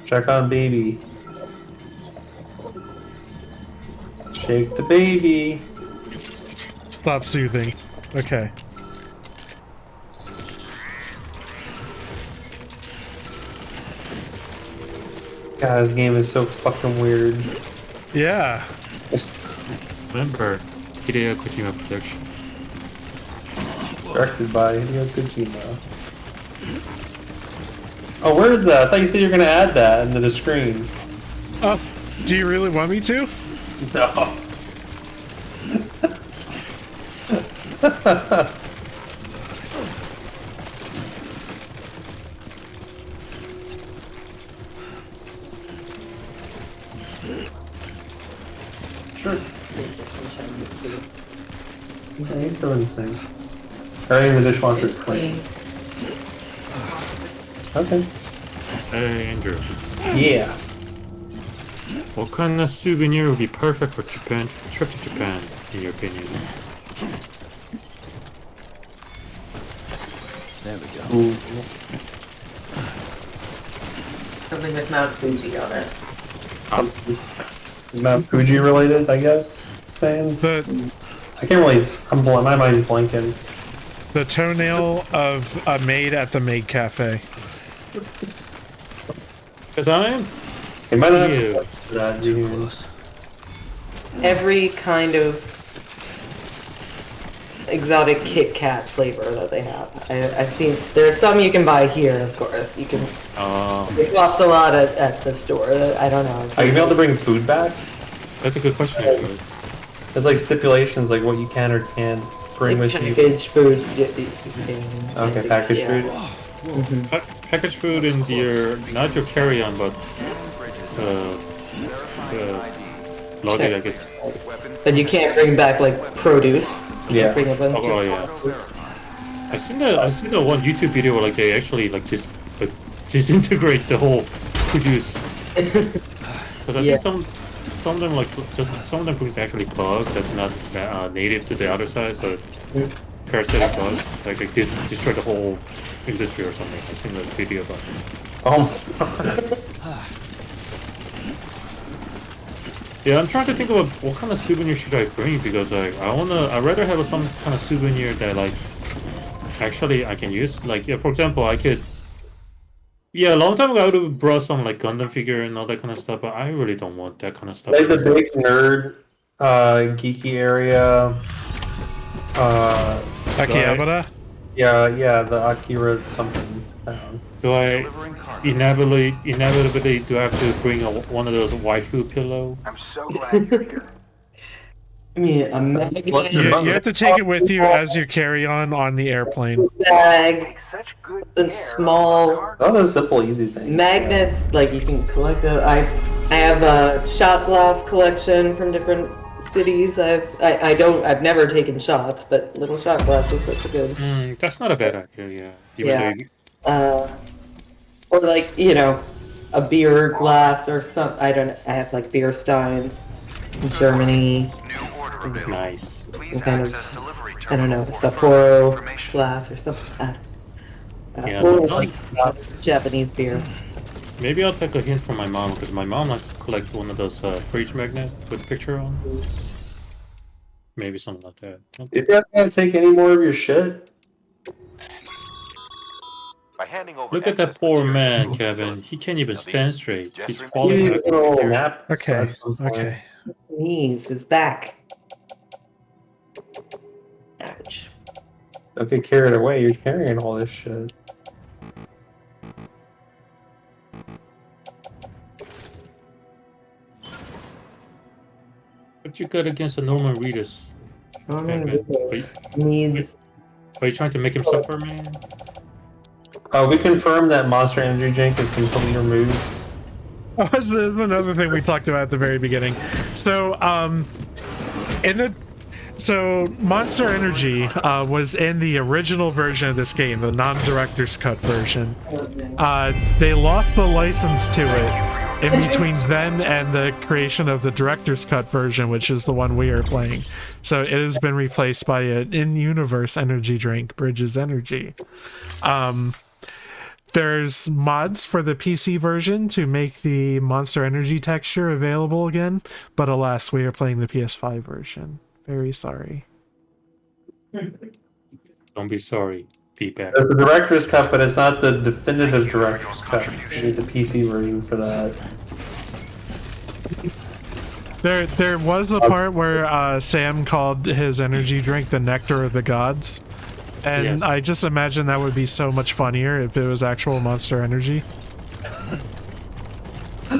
Check on baby. Shake the baby. Stop soothing. Okay. God, this game is so fucking weird. Yeah. Remember, Hideo Kojima production. Directed by Hideo Kojima. Oh, where is that? I thought you said you were gonna add that into the screen. Oh, do you really want me to? No. Sure. Yeah, he's doing this thing. Alright, the dishwasher is clean. Okay. Hey, Andrew. Yeah. What kind of souvenir would be perfect for Japan trip to Japan, in your opinion? There we go. Ooh. Something with Mount Fuji on it. Mount Fuji related, I guess. Saying. The I can't really. My mind's blanking. the toenail of a maid at the maid cafe. Because I'm. It might not You. have that, Jihun. Every kind of exotic Kit Kat flavor that they have. I've seen. There's some you can buy here, of course. You can. It costs a lot at the store. I don't know. Are you able to bring food back? That's a good question, actually. There's like stipulations, like what you can or can't bring with you. Packaged food. Okay, packaged food. Packaged food in your, not your carry-on, but luggage, I guess. But you can't bring back like produce. You Yeah. can't bring a bunch of yeah. I seen that one YouTube video where like they actually like disintegrate the whole produce. Because I think some of them some of them produce actually bug that's not native to the other side, so parasitic bugs like they destroy the whole industry or something. I seen a video about it. Oh. Yeah, I'm trying to think of what kind of souvenir should I bring, because like I'd rather have some kind of souvenir that like actually I can use. Like yeah, for example, I could. Yeah, a long time ago I would have brought some like Gundam figure and all that kind of stuff, but I really don't want that kind of stuff. Like the big nerd, geeky area. Akihabara? Yeah, the Akira something. Do I inevitably do I have to bring one of those waifu pillow? I'm so glad you're here. I mean, a magnet. You have to take it with you as you carry on the airplane. Bag and small. Oh, that's a simple, easy thing. Magnets, like you can collect them. I have a shot glass collection from different cities. I've never taken shots, but little shot glasses, that's a good. That's not a bad idea, yeah. Yeah. Or like, you know, a beer glass or some. I have like beer steins in Germany. Nice. Kind of, I don't know, Sapporo glass or something. Yeah, Or like Japanese beers. Maybe I'll take a hint from my mom, because my mom likes to collect one of those fridge magnets with a picture on. Maybe something like that. If you guys gotta take any more of your shit. By handing over Look at that poor man, Kevin. He can't even stand straight. He's You falling need back. a little nap. Okay, at some point. okay. Knees, his back. Ouch. Don't get carried away. You're carrying all this shit. What you got against a Norman Reedus? Norman Batman? Reedus needs Are you trying to make him suffer, man? We confirmed that Monster Energy drink is completely removed. Oh, this is another thing we talked about at the very beginning. So, Monster Energy was in the original version of this game, the non-director's cut version. They lost the license to it in between then and the creation of the director's cut version, which is the one we are playing. So it has been replaced by an in-universe energy drink, Bridges Energy. There's mods for the PC version to make the Monster Energy texture available again, but alas, we are playing the PS5 version. Very sorry. Don't be sorry. Be better. There's the director's cut, but it's not the definitive director's cut. You need the PC version for that. There was a part where Sam called his energy drink the Nectar of the Gods. And Yes. I just imagine that would be so much funnier if it was actual Monster Energy. Are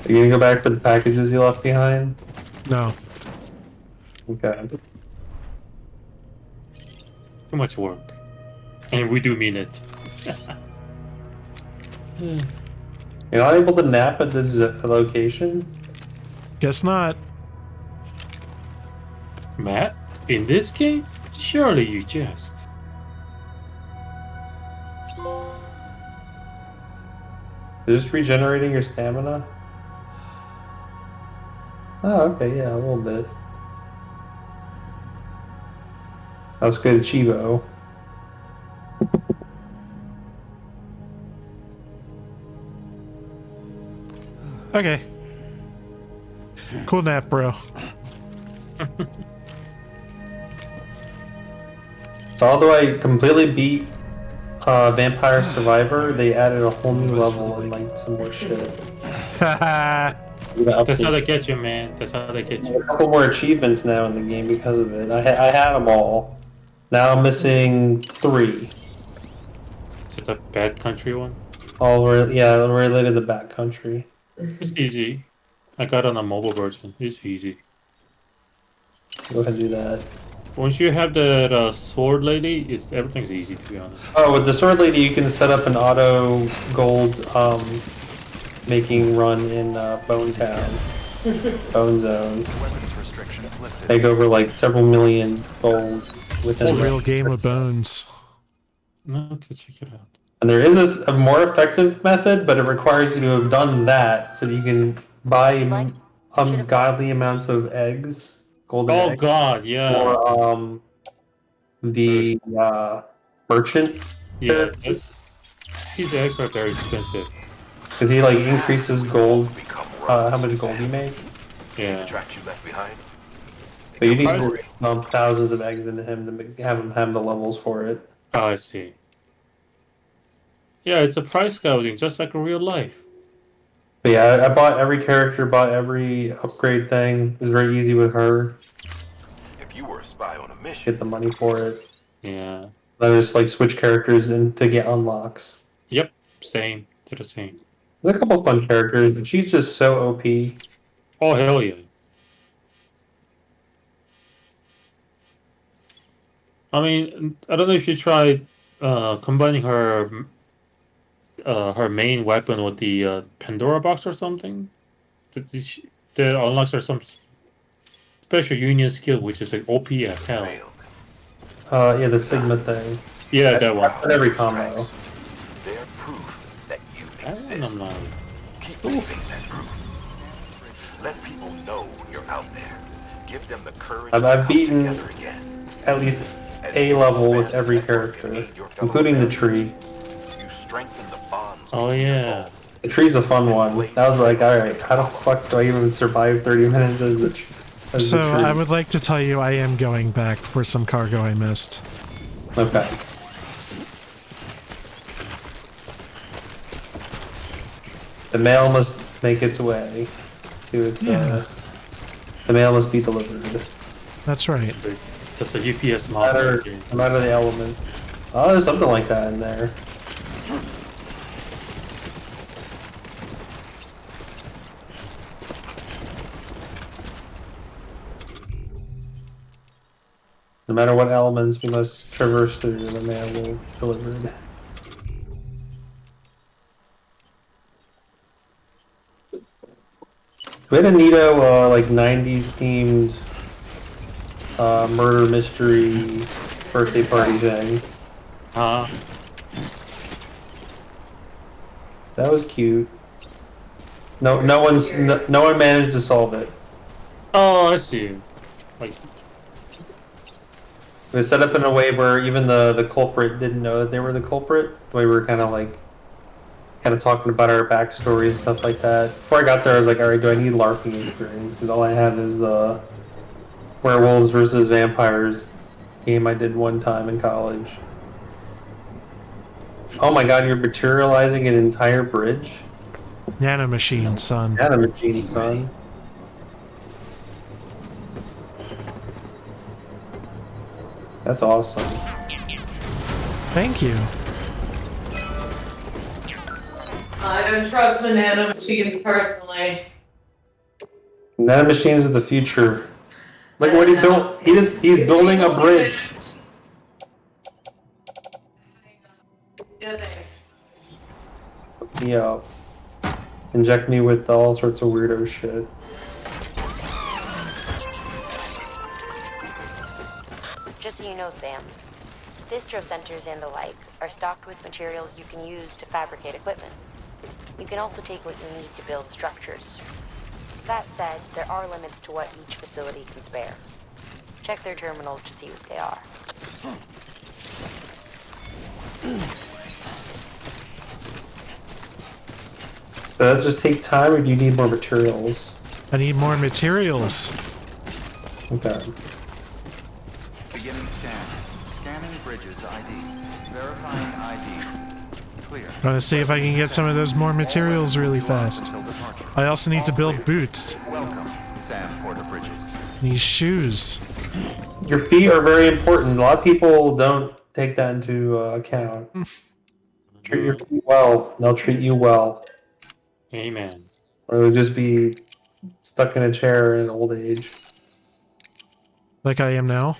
you gonna go back for the packages you left behind? No. Okay. Too much work. And we do mean it. You're not able to nap at this location? Guess not. Matt, in this game? Surely you just. Is this regenerating your stamina? Oh, okay, yeah, a little bit. That's good, Chibo. Okay. Cool nap, bro. So although I completely beat Vampire Survivor, they added a whole new level and like some more shit. That's how they get you, man. That's how they get you. A couple more achievements now in the game because of it. I had them all. Now I'm missing 3. Is it the bad country one? All related to backcountry. It's easy. I got it on a mobile version. It's easy. Go ahead and do that. Once you have the sword lady, everything's easy, to be honest. Oh, with the sword lady, you can set up an auto gold making run in Bone Town, Bone Zone. Take over like several million gold within It's a real game of bones. No, to check it out. And there is a more effective method, but it requires you to have done that so that you can buy ungodly amounts of eggs, golden eggs. Oh god, yeah. Or the merchant. Yeah, these eggs are very expensive. Because he like increases gold, how much gold you make. Yeah. But you need thousands of eggs into him to have him have the levels for it. Oh, I see. Yeah, it's a price gouging, just like in real life. But yeah, I bought every character, bought every upgrade thing. It was very easy with her. If you were a spy on a mission, Get the money for it. Yeah. I just like switch characters and to get unlocks. Yep, same. To the same. There's a couple fun characters, but she's just so OP. Oh, hell yeah. I mean, I don't know if you tried combining her main weapon with the Pandora box or something. The unlocks are some special union skill, which is like OP as hell. Yeah, the Sigma thing. Yeah, that one. That's every combo. they're proof that you exist. I'm not. Keep believing that proof. Let people know you're out there. Give them the courage I've to come beaten together again. at least a level with every character, including the tree. You strengthen the bonds. Oh yeah. The tree's a fun one. That was like, alright, how the fuck do I even survive 30 minutes as the tree? So I would like to tell you I am going back for some cargo I missed. Okay. The mail must make its way to its, Yeah. the mail must be delivered. That's right. That's a UPS No model. matter the element. Oh, there's something like that in there. No matter what elements we must traverse through, the man will deliver it. We had a neato, like 90s themed murder mystery birthday party thing. That was cute. No one managed to solve it. Oh, I see. Like, it was set up in a way where even the culprit didn't know that they were the culprit. We were kind of talking about our backstories and stuff like that. Before I got there, I was like, alright, do I need LARPing experience? Because all I have is werewolves versus vampires game I did one time in college. Oh my god, you're materializing an entire bridge? Nanomachine, son. Nanomachine, son. That's awesome. Thank you. I don't trust the nanomachines personally. Nanomachines of the future. Like what he built, he's building a bridge. Yeah. Inject me with all sorts of weirdo shit. Just so you know, Sam, distro centers and the like are stocked with materials you can use to fabricate equipment. You can also take what you need to build structures. That said, there are limits to what each facility can spare. Check their terminals to see what they are. Does that just take time, or do you need more materials? I need more materials. Okay. Beginning scan. Scanning bridges ID. Verifying ID. Clear. I'm gonna see if I can get some of those more materials really fast. I also need to build boots. Welcome, Sam Porter Bridges. These shoes. Your feet are very important. A lot of people don't take that into account. Treat your feet well, and they'll treat you well. Amen. Or they'll just be stuck in a chair in old age. Like I am now.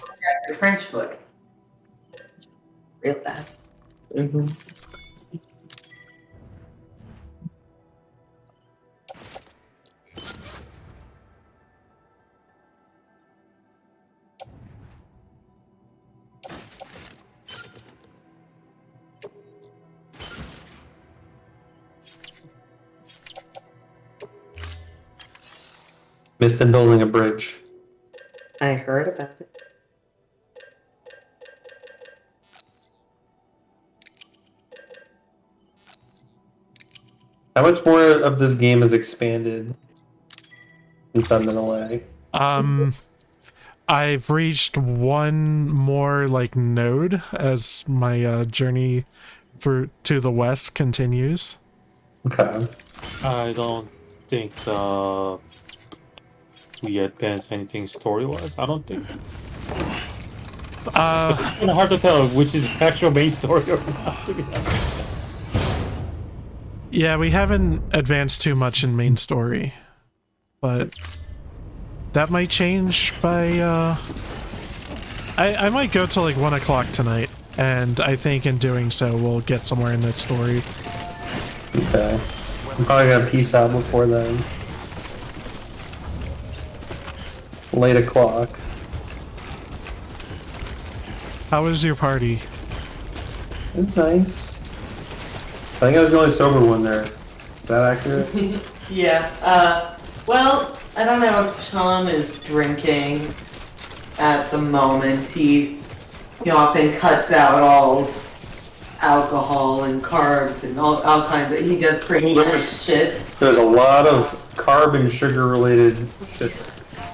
Your French foot. Real bad. Missed him building a bridge. I heard about it. How much more of this game is expanded since I've been away? I've reached one more like node as my journey to the west continues. Okay. I don't think we advance anything story-wise. I don't think. It's kind of hard to tell which is actual main story or not. To be honest. Yeah, we haven't advanced too much in main story, but that might change by I might go to like 1 o'clock tonight, and I think in doing so we'll get somewhere in that story. Okay. I'm probably gonna peace out before then. Late o'clock. How was your party? It was nice. I think I was the only sober one there. Is that accurate? Yeah. Well, I don't know if Tom is drinking at the moment. He often cuts out all alcohol and carbs and all kinds of. He does crazy shit. There's a lot of carb and sugar related shit.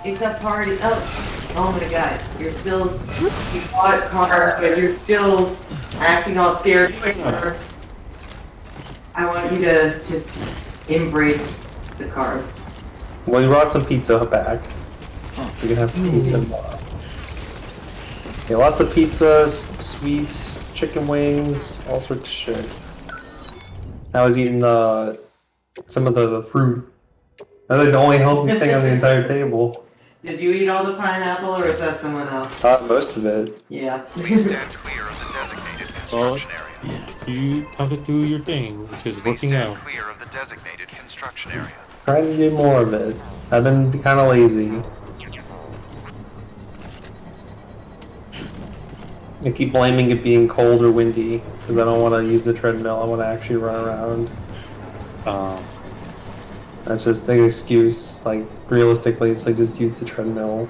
It's a party. Oh my god. You're still. You bought carb, but you're still acting all scared of carbs. I want you to just embrace the carb. Well, you brought some pizza back. We can have some pizza tomorrow. Yeah, lots of pizza, sweets, chicken wings, all sorts of shit. I was eating some of the fruit. That's like the only healthy thing on the entire table. Did you eat all the pineapple, or is that someone else? Most of it. Yeah. Please stand clear of the designated construction area. You have to do your thing, which is Please working stand out. clear of the designated construction area. Trying to do more of it. I've been kind of lazy. I keep blaming it being cold or windy because I don't want to use the treadmill. I want to actually run around. That's just an excuse. Like, realistically, it's like just use the treadmill.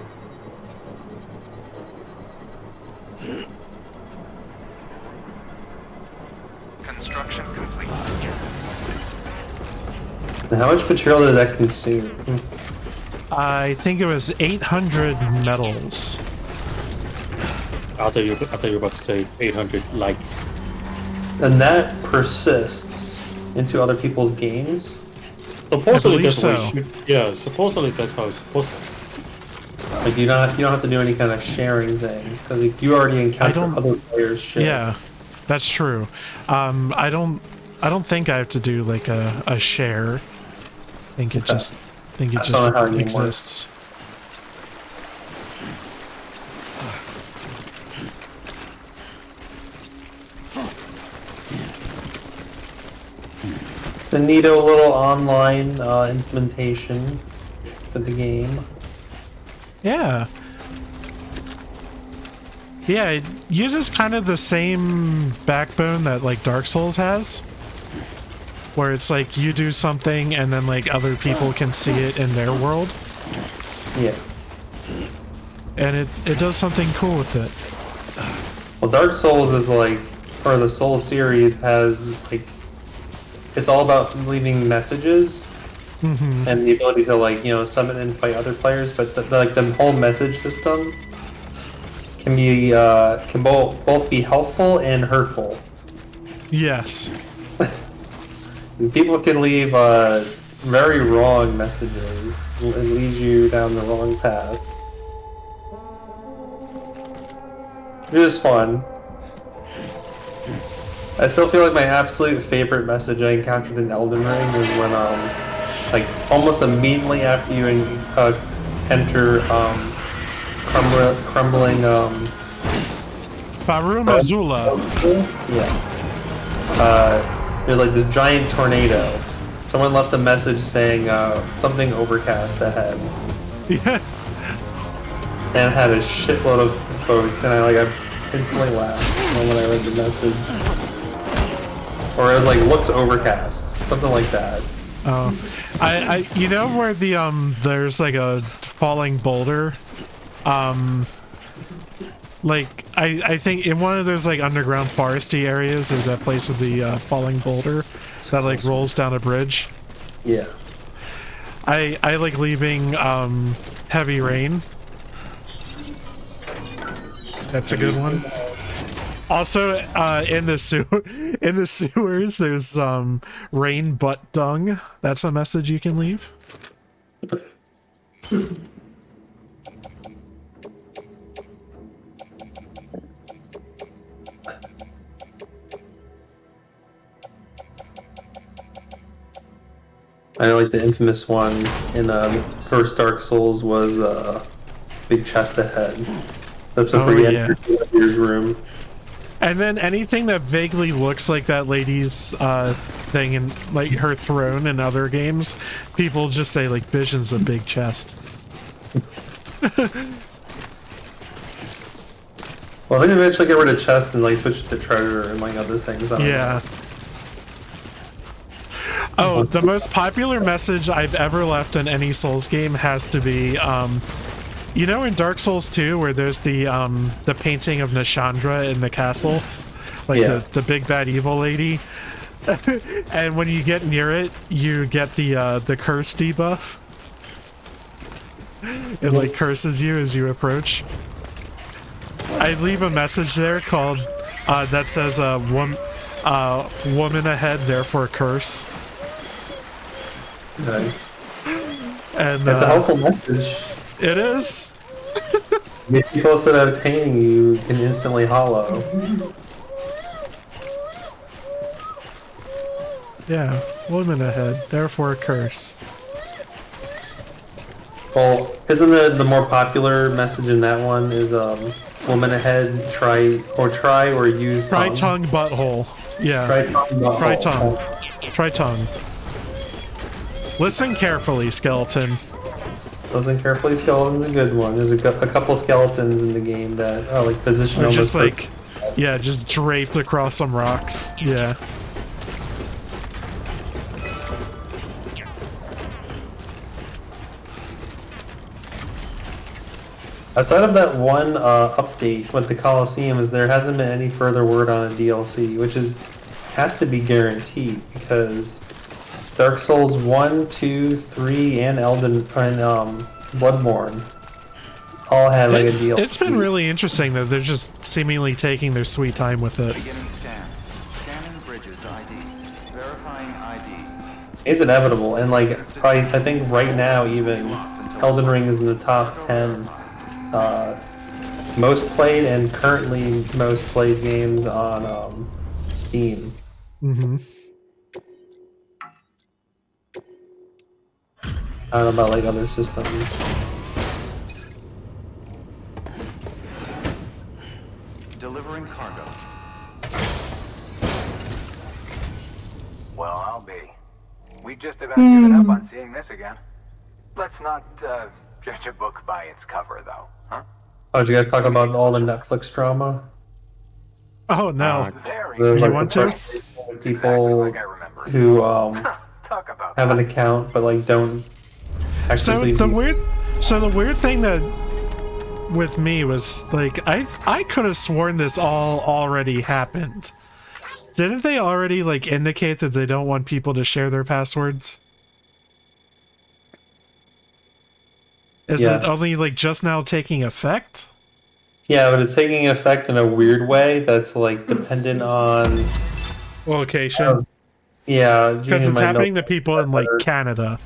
Construction complete. And how much material did that consume? I think it was 800 metals. I thought you were about to say 800 likes. And that persists into other people's games? Supposedly that's so. how it should. Yeah, supposedly that's how it's supposed to. Like you don't have to do any kind of sharing thing because like, you already encounter other players share. Yeah, that's true. I don't think I have to do like a share. I think it just exists. The neato little online implementation for the game. Yeah. Yeah, it uses kind of the same backbone that like Dark Souls has. Where it's like you do something and then like other people can see it in their world. Yeah. And it does something cool with it. Well, Dark Souls is like, or the Soul series has like, it's all about leaving messages and the ability to like, summon and fight other players, but the whole message system can be, can both be helpful and hurtful. Yes. People can leave very wrong messages and lead you down the wrong path. It is fun. I still feel like my absolute favorite message I encountered in Elden Ring was when, like, almost immediately after you enter, crumbling, Farum Azula. Yeah. There's like this giant tornado. Someone left a message saying, something overcast ahead. Yeah. And it had a shitload of quotes, and I instantly laughed when I read the message. Or it was like, looks overcast. Something like that. Oh. I you know where the, there's like a falling boulder? Like, I think in one of those like underground foresty areas is that place with the falling boulder that like rolls down a bridge. Yeah. I like leaving heavy rain. That's a good one. Also, in the sewers, there's rain butt dung. That's a message you can leave. I know, like the infamous one in first Dark Souls was big chest ahead. That's a free enter to Leader's room. And then anything that vaguely looks like that lady's thing in like her throne in other games, people just say like Vision's a big chest. Well, I think eventually get rid of chest and like switch it to treasure and like other things. Yeah. Oh, the most popular message I've ever left in any Souls game has to be, you know, in Dark Souls 2 where there's the painting of Nashandra in the castle, like the big bad evil lady, and when you get near it, you get the curse debuff. It like curses you as you approach. I leave a message there called that says woman ahead, therefore curse. Okay. And it's a helpful message. It is. If people instead of painting you can instantly hollow. Yeah, woman ahead, therefore curse. Well, isn't the more popular message in that one is woman ahead, try or use Try tongue. tongue butthole. Yeah. Try tongue butthole. Try tongue. Try tongue. Listen carefully, skeleton. Listen carefully, skeleton's a good one. There's a couple skeletons in the game that are like positioned Or just almost like, yeah, just draped across some rocks. Yeah. Outside of that one update with the Colosseums, there hasn't been any further word on a DLC, which has to be guaranteed because Dark Souls 1, 2, 3, and Bloodborne all had like a DLC. It's been really interesting that they're just seemingly taking their sweet time with it. Beginning scan. Scanning bridges ID. Verifying ID. It's inevitable, and like I think right now even Elden Ring is in the top 10 most played and currently most played games on Steam. Mm-hmm. I don't know about like other systems. Delivering cargo. Well, I'll be. We just about given up on seeing this again. Let's not judge a book by its cover, though, huh? Oh, did you guys talk about all the Netflix drama? Oh no! There's You like want the to? first people who have an account but like don't actually. So the weird thing that with me was like I could have sworn this all already happened. Didn't they already like indicate that they don't want people to share their passwords? Is it only like just now taking effect? Yeah, but it's taking effect in a weird way that's like dependent on location. Yeah, because it's happening to people in like Canada.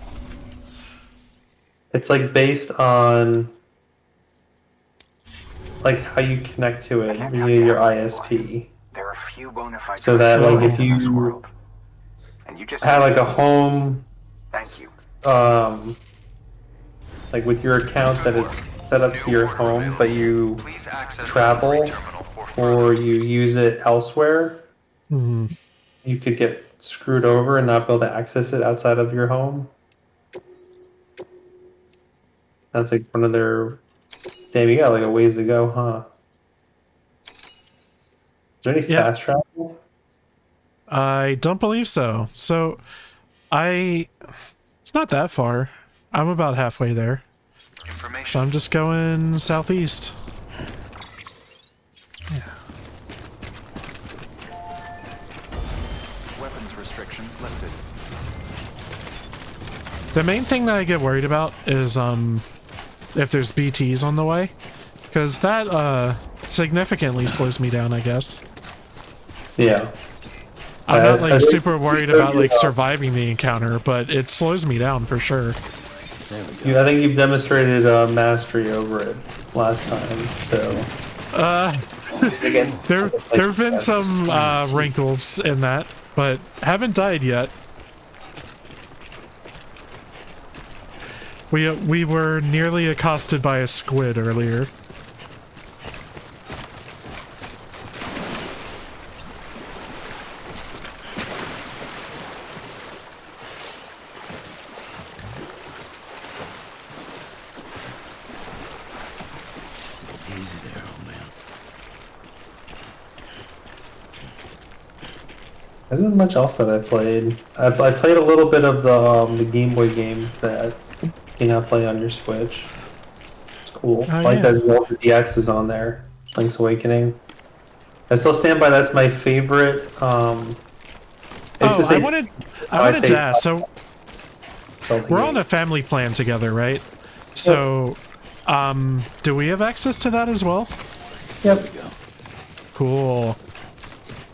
It's like based on like how you connect to it via your ISP. There are few bona fide So that like if in this you world. And you just have like a home, thank you. like with your account that it's set up to your home, but you travel or you use it elsewhere, you could get screwed over and not be able to access it outside of your home. That's like one of their. Damn, you got like a ways to go, huh? Is there any fast travel? I don't believe so. So, it's not that far. I'm about halfway there. So I'm just going southeast. Yeah. Weapons restrictions lifted. The main thing that I get worried about is if there's BTs on the way, because that significantly slows me down, I guess. Yeah. I'm not like I think super worried about like surviving the encounter, but it slows me down for sure. I think you've demonstrated mastery over it last time, so. There've been some wrinkles in that, but haven't died yet. We were nearly accosted by a squid earlier. Easy there, old man. There isn't much else that I played. I played a little bit of the Game Boy games that you can now play on your Switch. It's cool. I like that Zelda DX is on there. Link's Awakening. I still stand by that's my favorite. I wanted to ask. So we're on a family plan together, right? So, do we have access to that as well? Yep. Cool.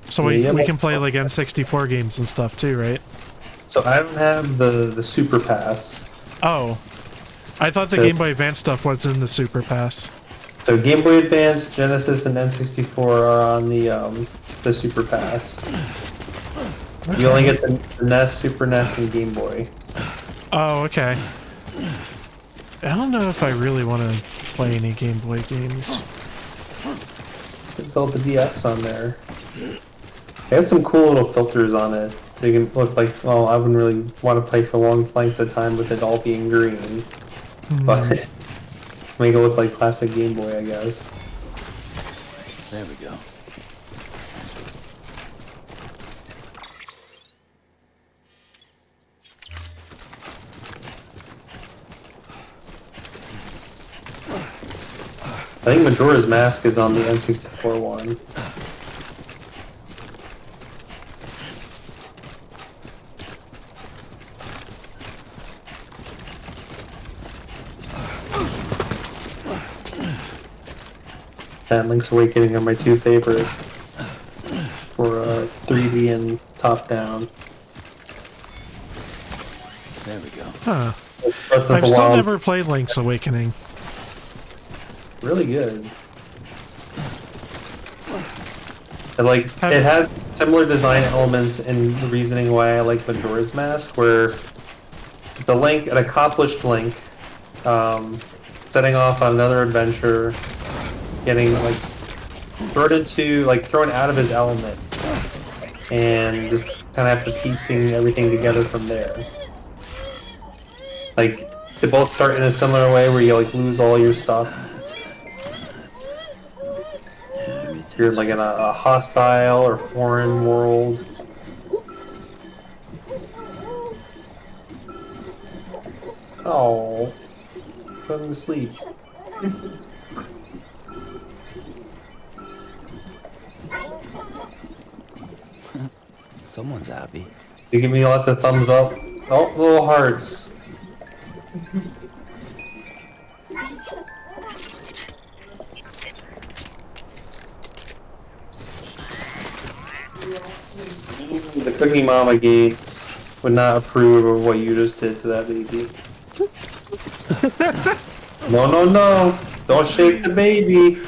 So we can play like N64 games and stuff too, right? So I don't have the Super Pass. Oh, I thought the Game Boy Advance stuff was in the Super Pass. So Game Boy Advance, Genesis, and N64 are on the Super Pass. You only get the NES, Super NES, and Game Boy. Oh, okay. I don't know if I really want to play any Game Boy games. It's all the DX on there. They had some cool little filters on it, so you can look like, well, I wouldn't really want to play for long lengths of time with it all being green. But make it look like classic Game Boy, I guess. There we go. I think Majora's Mask is on the N64 one. That and Link's Awakening are my two favorite for 3D and top-down. There we go. Huh. I've still never played Link's Awakening. Really good. And like, it has similar design elements and the reasoning why I like Majora's Mask, where the Link, an accomplished Link, setting off on another adventure, getting like thrown out of his element, and just kind of have to piecing everything together from there. Like, they both start in a similar way where you like lose all your stuff. You're like in a hostile or foreign world. Oh, going to sleep. Someone's happy. You give me lots of thumbs up. Oh, little hearts. The Cookie Mama Gates would not approve of what you just did to that baby. No, no, no! Don't shake the baby!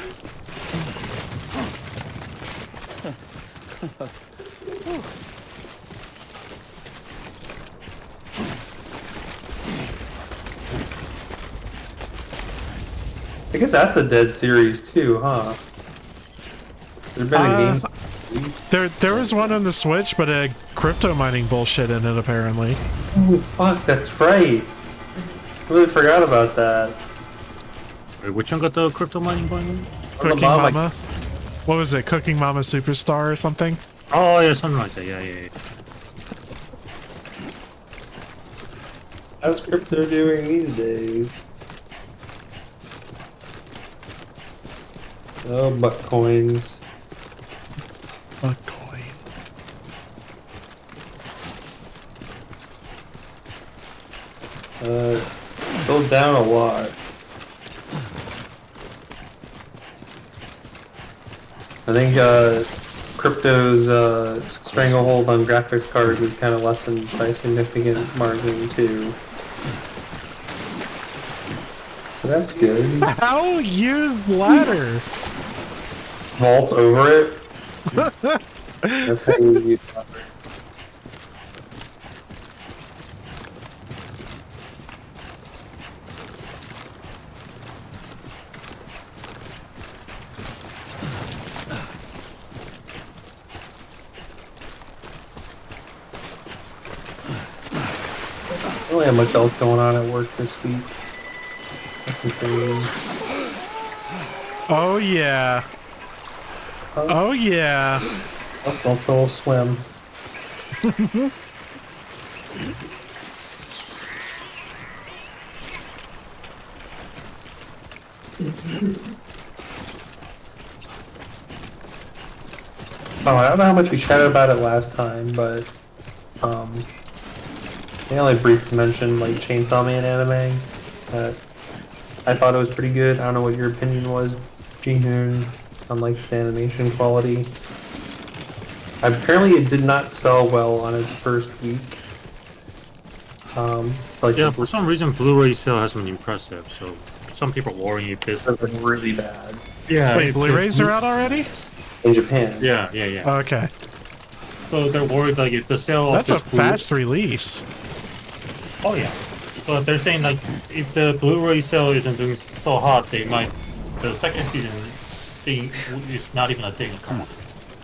I guess that's a dead series too, huh? There's been a game. There was one on the Switch, but a crypto mining bullshit in it apparently. Oh fuck, that's right. I really forgot about that. Wait, which one got the crypto mining going on? Cooking Mama. What was it? Cooking Mama Superstar or something? Oh yeah, something like that. Yeah. How's crypto doing these days? Oh, butt coins. Butt coin. Still down a lot. I think crypto's stranglehold on graphics cards is kind of lessened by a significant margin too. So that's good. How use ladder? Vault over it. That's how you use ladder. I don't have much else going on at work this week. Oh yeah. Oh yeah. Don't throw a swim. Oh, I don't know how much we chatted about it last time, but they only briefly mentioned like Chainsaw Man anime. I thought it was pretty good. I don't know what your opinion was, Jihun, on like the animation quality. Apparently, it did not sell well on its first week. Like Yeah, for some reason, Blu-ray sale hasn't been impressive. So some people are worrying if this is really bad. Yeah. Wait, Blu-rays are out already? In Japan. Yeah. Okay. So they're worried like if the sale That's of a this fast release. Oh yeah. But they're saying like if the Blu-ray sale isn't doing so hot, the second season thing is not even a thing.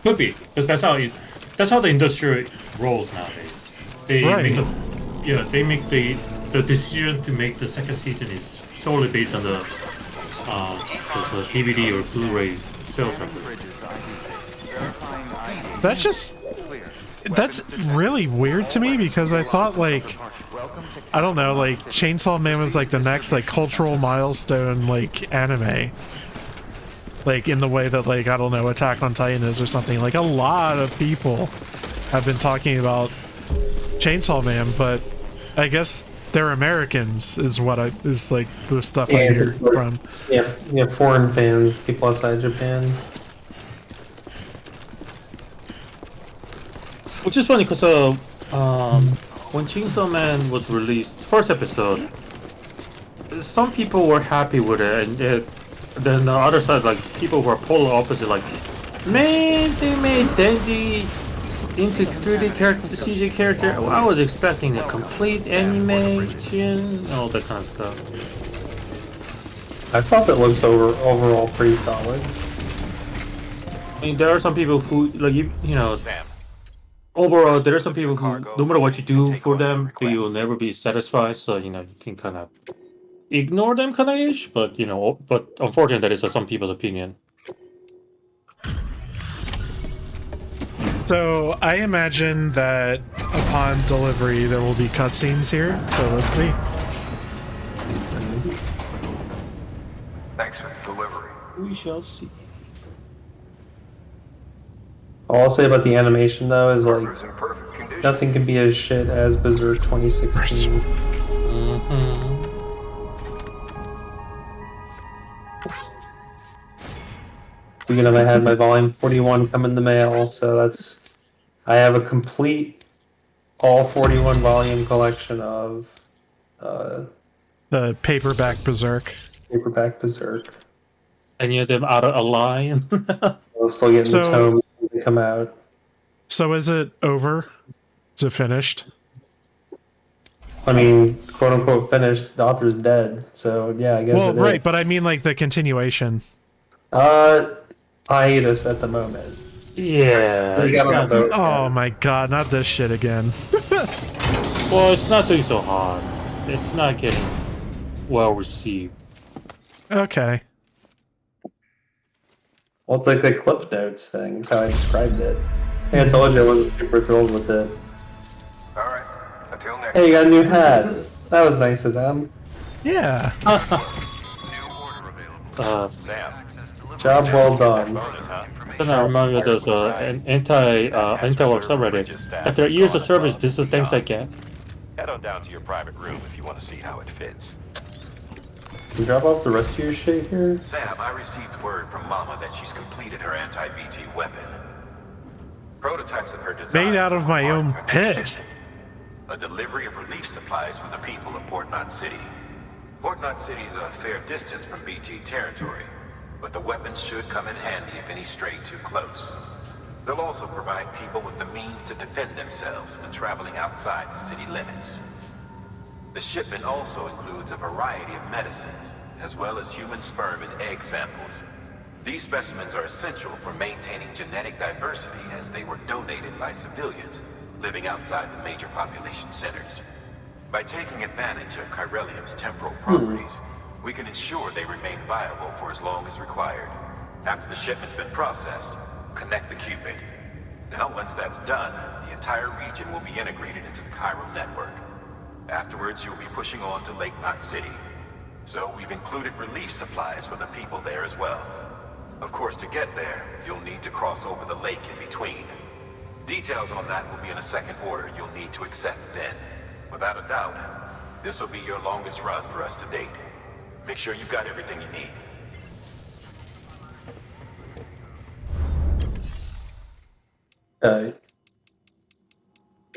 Could be because that's how the industry rolls nowadays. They make the decision to make the second season is solely based on the DVD or Blu-ray sales record. That's really weird to me because I thought like I don't know, like Chainsaw Man was like the next like cultural milestone like anime. Like in the way that like I don't know, Attack on Titan is or something. Like a lot of people have been talking about Chainsaw Man, but I guess they're Americans is what is like the stuff I hear from. Yeah, foreign fans, people outside Japan. Which is funny because when Chainsaw Man was released, first episode, some people were happy with it, and then the other side, like people who are polar opposite, like, man, they made Denji into 3D character, CG character. Well, I was expecting a complete animation, all that kind of stuff. I thought it looks overall pretty solid. I mean, there are some people who like you know. Overall, there are some people who, no matter what you do for them, they will never be satisfied. So you know, you can kind of ignore them, kind of ish. But you know, but unfortunately, that is some people's opinion. So I imagine that upon delivery there will be cutscenes here. So let's see. Thanks for the delivery. We shall see. All I'll say about the animation though is like nothing can be as shit as Berserk 2016. Speaking of, I had my volume 41 come in the mail, so I have a complete all 41 volume collection of the paperback Berserk. Any of them out of a line? I'll still get the tome when they come out. So is it over? Is it finished? I mean, quote unquote finished. The author's dead, so yeah, I guess. Well, right, but I mean like the continuation. Hiatus at the moment. Yeah. Oh my god, not this shit again. Well, it's not doing so hard. It's not getting well received. Okay. Well, it's like the Cliff Notes thing. That's how I described it. I think I told you I wasn't super thrilled with it. Alright, until next Hey, you got a new hat. That was nice of them. Yeah. Job well done. Then I remember there's an anti-war subreddit. After years of service, this is the things I get. Head on down to your private room if you want to see how it fits. Can you drop off the rest of your shit here? Sam, I received word from Mama that she's completed her anti-BT weapon. Prototypes of her design Made out of my own piss. A delivery of relief supplies for the people of Port Knot City. Port Knot City is a fair distance from BT territory, but the weapons should come in handy if any stray too close. They'll also provide people with the means to defend themselves when traveling outside the city limits. The shipment also includes a variety of medicines, as well as human sperm and egg samples. These specimens are essential for maintaining genetic diversity as they were donated by civilians living outside the major population centers. By taking advantage of chiralium's temporal properties, we can ensure they remain viable for as long as required. After the shipment's been processed, connect the Cupid. Now once that's done, the entire region will be integrated into the chiral network. Afterwards, you'll be pushing on to Lake Knot City. So we've included relief supplies for the people there as well. Of course, to get there, you'll need to cross over the lake in between. Details on that will be in a second order you'll need to accept then. Without a doubt, this will be your longest run for us to date. Make sure you've got everything you need.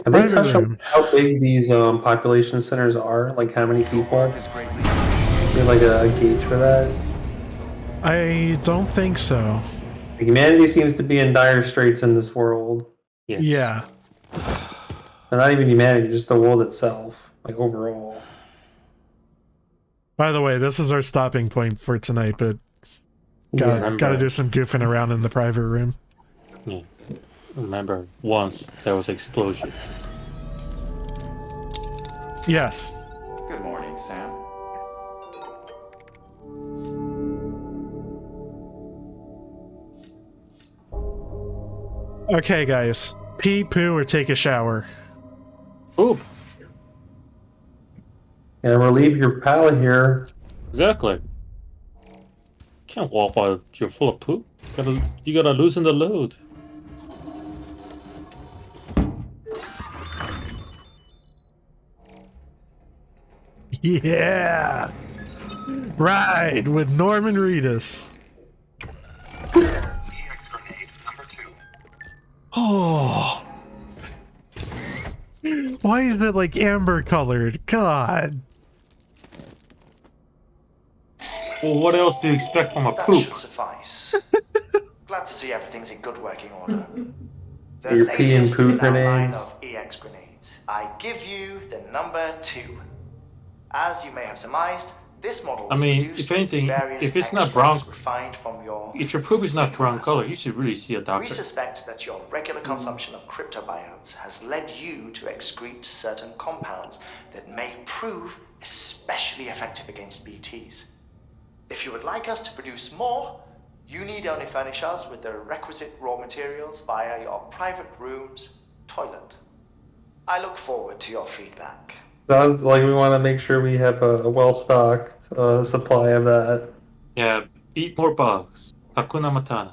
Have they touched on how big these population centers are? Like how many people? Is there like a gauge for that? I don't think so. Humanity seems to be in dire straits in this world. Yes. Yeah. And not even humanity, just the world itself, like overall. By the way, this is our stopping point for tonight, but gotta do some goofing around in the private room. Yeah. Remember, once there was an explosion. Yes. Good morning, Sam. Okay, guys. Pee, poo, or take a shower. Poop. Yeah, relieve your palate here. Exactly. Can't walk while you're full of poop. You gotta loosen the load. Yeah! Ride with Norman Reedus. Oh. Why is that like amber colored? God. Well, what else do you expect from a That poop? should suffice. Glad to see everything's in good working order. The Your pee and latest poo in our line grenades. of EX grenades. I give you the number 2. As you may have surmised, this model was produced if anything, with various if it's not brown, extracts refined from your if your poop is not brown color, you should really see a We doctor. suspect that your regular consumption of cryptobiotes has led you to excrete certain compounds that may prove especially effective against BTs. If you would like us to produce more, you need only furnish us with the requisite raw materials via your private room's toilet. I look forward to your feedback. Sounds like we want to make sure we have a well-stocked supply of that. Yeah, eat more bugs. Hakuna Matata.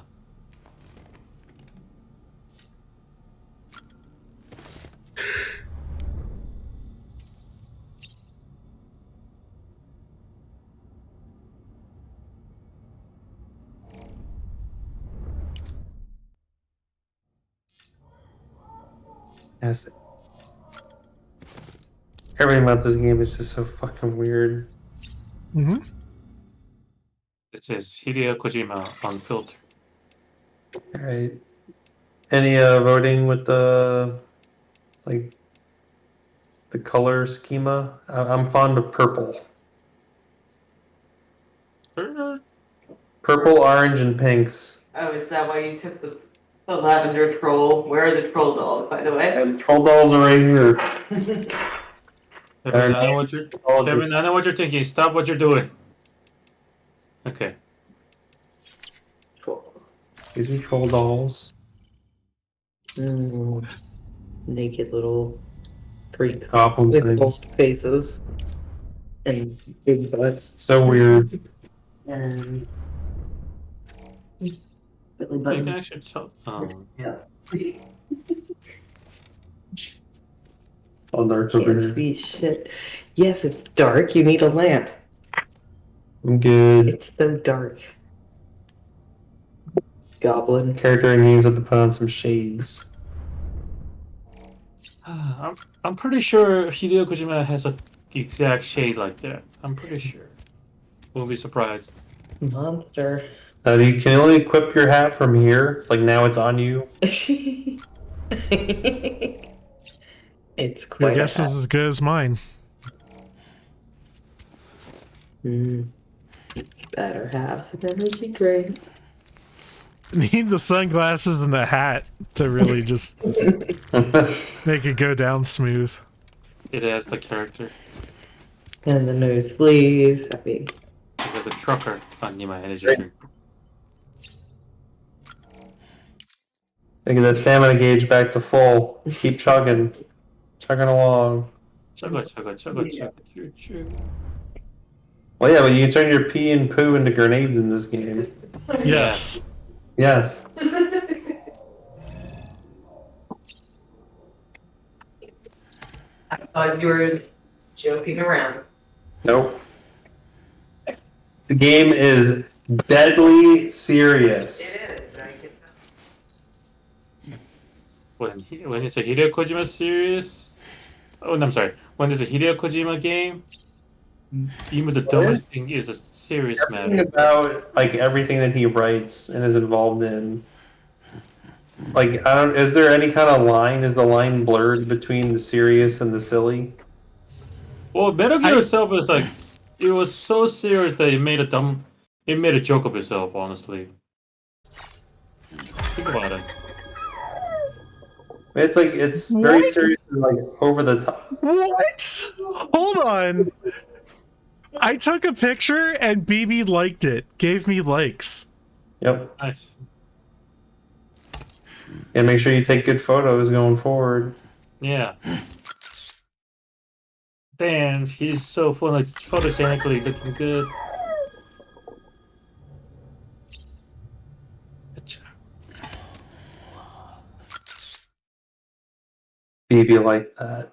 Yes. Everything about this game is just so fucking weird. Mm-hmm. It says Hideo Kojima unfiltered. Alright. Any voting with the the color schema? I'm fond of purple. Purple, orange, and pinks. Oh, is that why you took the lavender troll? Where are the troll dolls, by the way? And troll dolls are right here. Kevin, I know what you're thinking. Stop what you're doing. Okay. These are troll dolls. Naked little freak Goblin with things. gold faces and big butts. So weird. And Billy You Button. can actually tell. Yeah. Oh, dark over Can't here. see shit. Yes, it's dark. You need a lamp. I'm good. It's so dark. Goblin. Character needs to put on some shades. I'm pretty sure Hideo Kojima has a exact shade like that. I'm pretty sure. Won't be surprised. Monster. You can only equip your hat from here. Like now it's on you. It's Your quite guess is as good as mine. Better have some energy drink. Need the sunglasses and the hat to really just make it go down smooth. It has the character. And the new sleeves. I mean, You got the trucker on my energy drink. Get that stamina gauge back to full. Keep chugging. Chugging along. Chugga, chugga, chugga, chugga, choo, choo. Well, yeah, but you can turn your pee and poo into grenades in this game. Yes. Yes. I thought you were joking around. Nope. The game is deadly serious. It is. I get that. When it's a Hideo Kojima series, oh no, I'm sorry. When it's a Hideo Kojima game, even the dumbest thing is a serious Everything matter. about like everything that he writes and is involved in. Like, I don't. Is there any kind of line? Is the line blurred between the serious and the silly? Well, Metal Gear itself is like It was so serious that it made a joke of itself, honestly. Think about it. It's like, it's very What? serious and like over the top. What? Hold on. I took a picture and BB liked it. Gave me likes. Yep. Nice. And make sure you take good photos going forward. Yeah. Damn, he's so fun, like photogenically looking good. BB like that.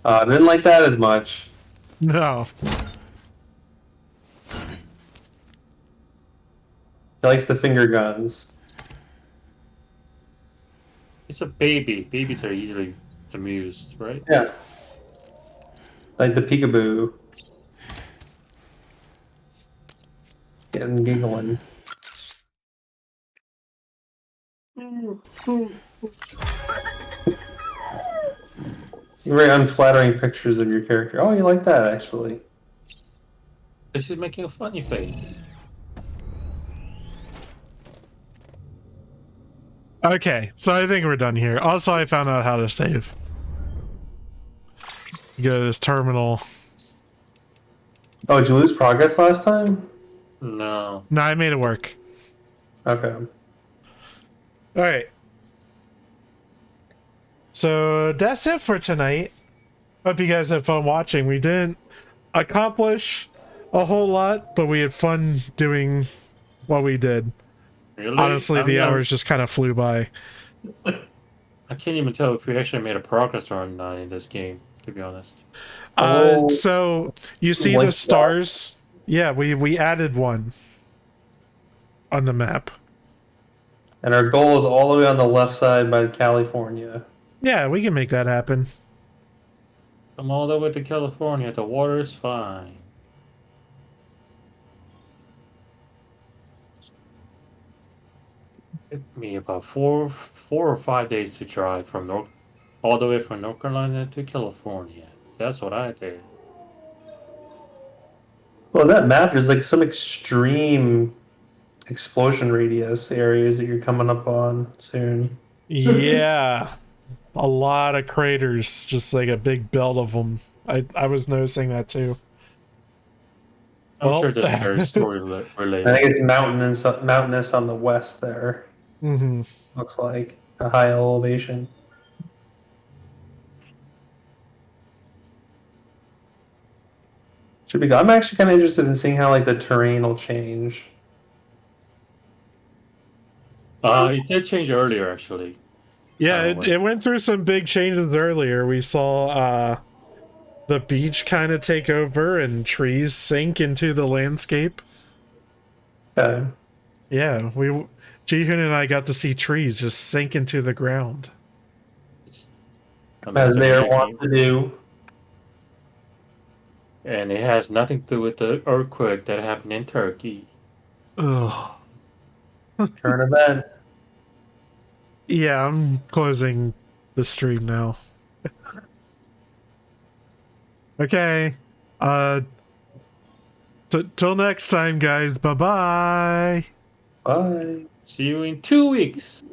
I didn't like that as much. No. He likes the finger guns. It's a baby. Babies are easily amused, right? Yeah. Like the peekaboo. Getting giggling. Very unflattering pictures of your character. Oh, you like that, actually. She's making a funny face. Okay, so I think we're done here. Also, I found out how to save. Go to this terminal. Oh, did you lose progress last time? No. No, I made it work. Okay. Alright. So that's it for tonight. Hope you guys had fun watching. We didn't accomplish a whole lot, but we had fun doing what we did. Really? Honestly, the hours just kind of flew by. I can't even tell if we actually made a progress or not in this game, to be honest. So you see Like the stars? Yeah, we added one on the map. And our goal is all the way on the left side by California. Yeah, we can make that happen. I'm all the way to California. The water is fine. It took me about four or 5 days to drive from all the way from North Carolina to California. That's what I did. Well, that map is like some extreme explosion radius areas that you're coming up on soon. Yeah. A lot of craters, just like a big belt of them. I was noticing that too. I'm sure that's very story related. I think it's mountainous on the west there. Mm-hmm. Looks like a high elevation. Should be good. I'm actually kind of interested in seeing how like the terrain will change. It did change earlier, actually. Yeah, it went through some big changes earlier. We saw the beach kind of take over and trees sink into the landscape. Okay. Yeah, Jihun and I got to see trees just sink into the ground. As they are wont to do. And it has nothing to do with the earthquake that happened in Turkey. Ugh. Current event. Yeah, I'm closing the stream now. Okay. Till next time, guys. Bye-bye. Bye. See you in 2 weeks.